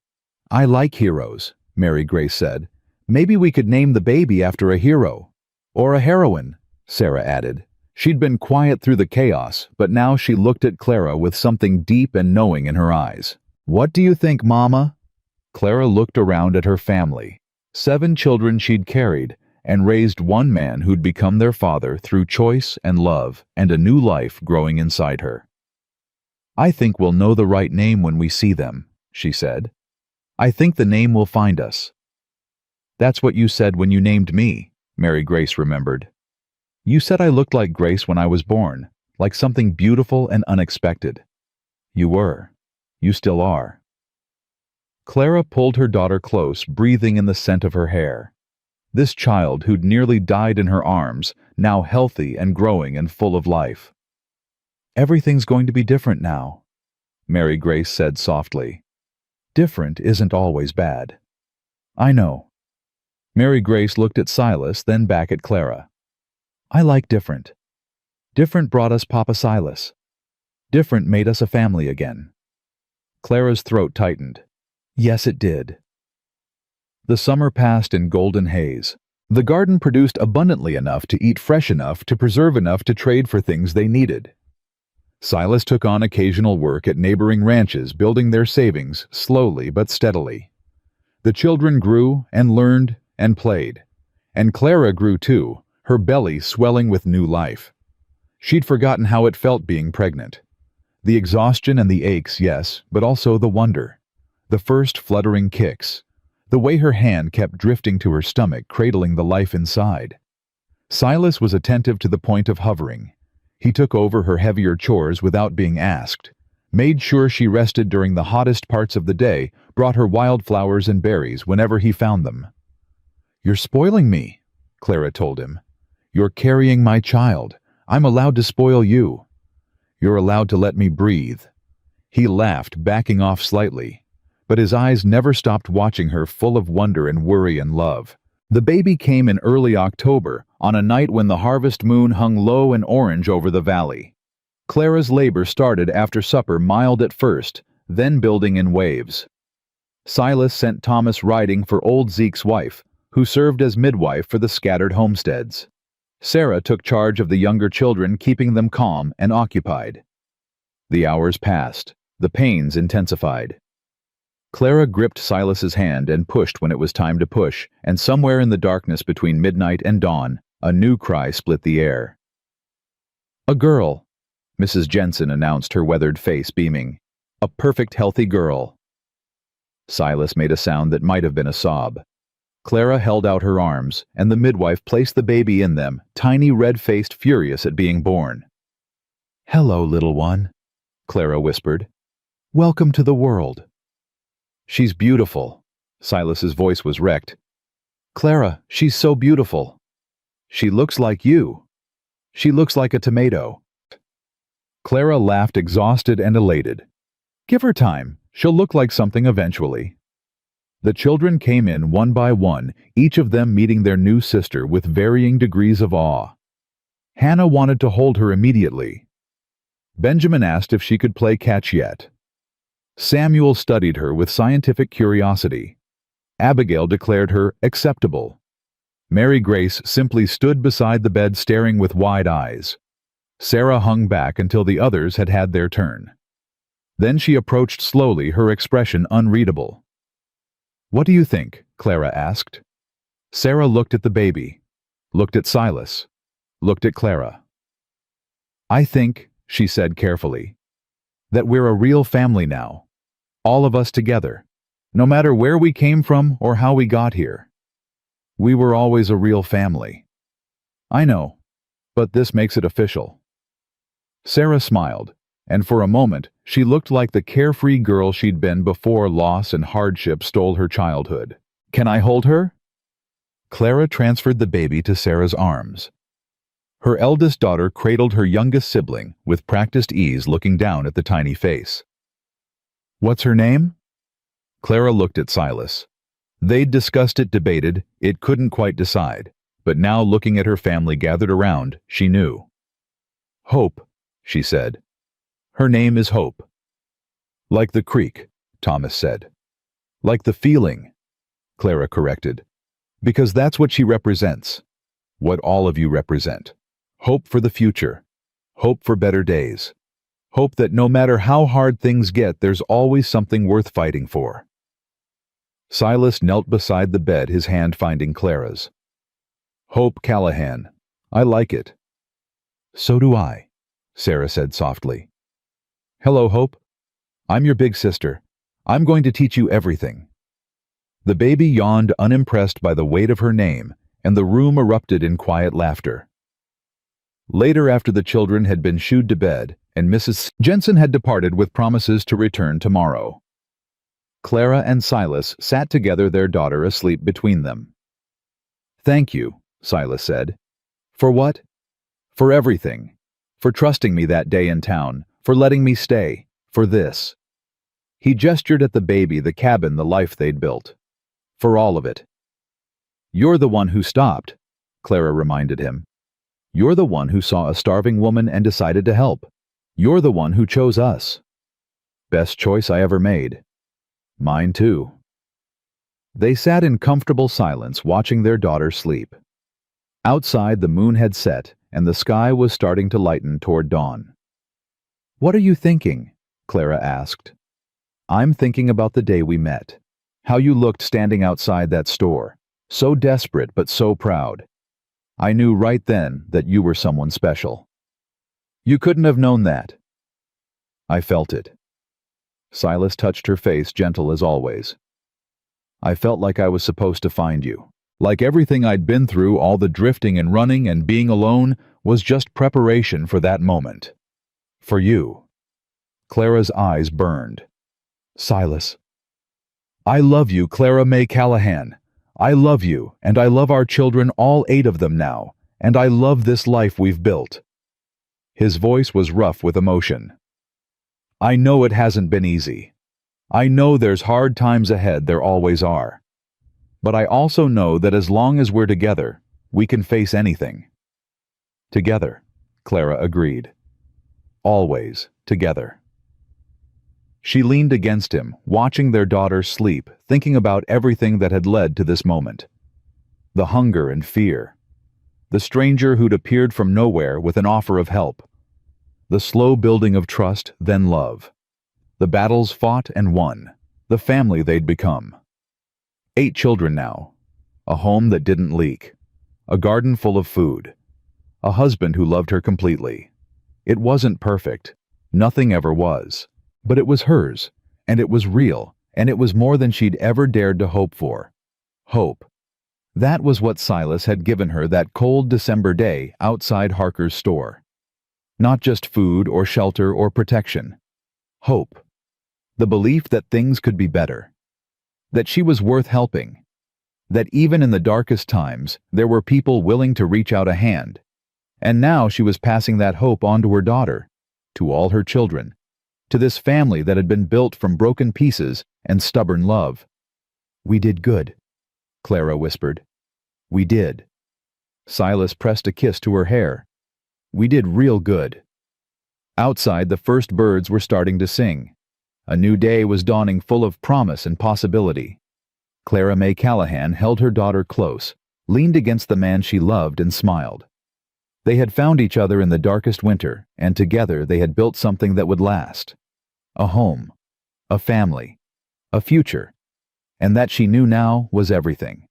I like heroes, Mary Grace said. Maybe we could name the baby after a hero. Or a heroine, Sarah added. She'd been quiet through the chaos, but now she looked at Clara with something deep and knowing in her eyes. What do you think, Mama? Clara looked around at her family. 7 children she'd carried, and raised one man who'd become their father through choice and love and a new life growing inside her. I think we'll know the right name when we see them, she said. I think the name will find us. That's what you said when you named me, Mary Grace remembered. You said I looked like Grace when I was born, like something beautiful and unexpected. You were. You still are. Clara pulled her daughter close, breathing in the scent of her hair. This child who'd nearly died in her arms, now healthy and growing and full of life. Everything's going to be different now, Mary Grace said softly. Different isn't always bad. I know. Mary Grace looked at Silas, then back at Clara. I like different. Different brought us Papa Silas. Different made us a family again. Clara's throat tightened. Yes, it did. The summer passed in golden haze. The garden produced abundantly enough to eat, fresh enough to preserve, enough to trade for things they needed. Silas took on occasional work at neighboring ranches, building their savings slowly but steadily. The children grew and learned and played. And Clara grew too, her belly swelling with new life. She'd forgotten how it felt being pregnant. The exhaustion and the aches, yes, but also the wonder. The first fluttering kicks. The way her hand kept drifting to her stomach, cradling the life inside. Silas was attentive to the point of hovering. He took over her heavier chores without being asked, made sure she rested during the hottest parts of the day, brought her wildflowers and berries whenever he found them. You're spoiling me, Clara told him. You're carrying my child. I'm allowed to spoil you. You're allowed to let me breathe. He laughed, backing off slightly, but his eyes never stopped watching her, full of wonder and worry and love. The baby came in early October, on a night when the harvest moon hung low and orange over the valley. Clara's labor started after supper, mild at first, then building in waves. Silas sent Thomas riding for old Zeke's wife, who served as midwife for the scattered homesteads. Sarah took charge of the younger children, keeping them calm and occupied. The hours passed. The pains intensified. Clara gripped Silas's hand and pushed when it was time to push, and somewhere in the darkness between midnight and dawn, a new cry split the air. A girl, Mrs. Jensen announced, her weathered face beaming. A perfect, healthy girl. Silas made a sound that might have been a sob. Clara held out her arms, and the midwife placed the baby in them, tiny, red-faced, furious at being born. Hello, little one, Clara whispered. Welcome to the world. She's beautiful. Silas's voice was wrecked. Clara, she's so beautiful. She looks like you. She looks like a tomato. Clara laughed, exhausted and elated. Give her time. She'll look like something eventually. The children came in one by one, each of them meeting their new sister with varying degrees of awe. Hannah wanted to hold her immediately. Benjamin asked if she could play catch yet. Samuel studied her with scientific curiosity. Abigail declared her acceptable. Mary Grace simply stood beside the bed, staring with wide eyes. Sarah hung back until the others had had their turn. Then she approached slowly, her expression unreadable. What do you think? Clara asked. Sarah looked at the baby, looked at Silas, looked at Clara. I think, she said carefully, that we're a real family now. All of us together, no matter where we came from or how we got here. We were always a real family. I know, but this makes it official. Sarah smiled, and for a moment she looked like the carefree girl she'd been before loss and hardship stole her childhood. Can I hold her? Clara transferred the baby to Sarah's arms. Her eldest daughter cradled her youngest sibling with practiced ease, looking down at the tiny face. What's her name? Clara looked at Silas. They'd discussed it, debated, it couldn't quite decide, but now looking at her family gathered around, she knew. Hope, she said. Her name is Hope. Like the creek, Thomas said. Like the feeling. Clara corrected. Because that's what she represents. What all of you represent. Hope for the future. Hope for better days. Hope that no matter how hard things get, there's always something worth fighting for. Silas knelt beside the bed, his hand finding Clara's. Hope Callahan. I like it. So do I, Sarah said softly. Hello, Hope. I'm your big sister. I'm going to teach you everything. The baby yawned, unimpressed by the weight of her name, and the room erupted in quiet laughter. Later, after the children had been shooed to bed, and Mrs. Jensen had departed with promises to return tomorrow, Clara and Silas sat together, their daughter asleep between them. Thank you, Silas said. For what? For everything. For trusting me that day in town, for letting me stay, for this. He gestured at the baby, the cabin, the life they'd built. For all of it. You're the one who stopped, Clara reminded him. You're the one who saw a starving woman and decided to help. You're the one who chose us. Best choice I ever made. Mine too. They sat in comfortable silence, watching their daughter sleep. Outside, the moon had set, and the sky was starting to lighten toward dawn. What are you thinking? Clara asked. I'm thinking about the day we met. How you looked standing outside that store. So desperate, but so proud. I knew right then that you were someone special. You couldn't have known that. I felt it. Silas touched her face, gentle as always. I felt like I was supposed to find you. Like everything I'd been through, all the drifting and running and being alone, was just preparation for that moment. For you. Clara's eyes burned. Silas. I love you, Clara May Callahan. I love you, and I love our children, all 8 of them now, and I love this life we've built. His voice was rough with emotion. I know it hasn't been easy. I know there's hard times ahead, there always are. But I also know that as long as we're together, we can face anything. Together, Clara agreed. Always together. She leaned against him, watching their daughter sleep, thinking about everything that had led to this moment. The hunger and fear. The stranger who'd appeared from nowhere with an offer of help. The slow building of trust, then love. The battles fought and won. The family they'd become. 8 children now. A home that didn't leak. A garden full of food. A husband who loved her completely. It wasn't perfect. Nothing ever was. But it was hers, and it was real, and it was more than she'd ever dared to hope for. Hope. That was what Silas had given her that cold December day outside Harker's store. Not just food or shelter or protection. Hope. The belief that things could be better. That she was worth helping. That even in the darkest times, there were people willing to reach out a hand. And now she was passing that hope on to her daughter, to all her children, to this family that had been built from broken pieces and stubborn love. We did good, Clara whispered. We did. Silas pressed a kiss to her hair. We did real good. Outside, the first birds were starting to sing. A new day was dawning, full of promise and possibility. Clara May Callahan held her daughter close, leaned against the man she loved, and smiled. They had found each other in the darkest winter, and together they had built something that would last. A home, a family, a future, and that she knew now was everything.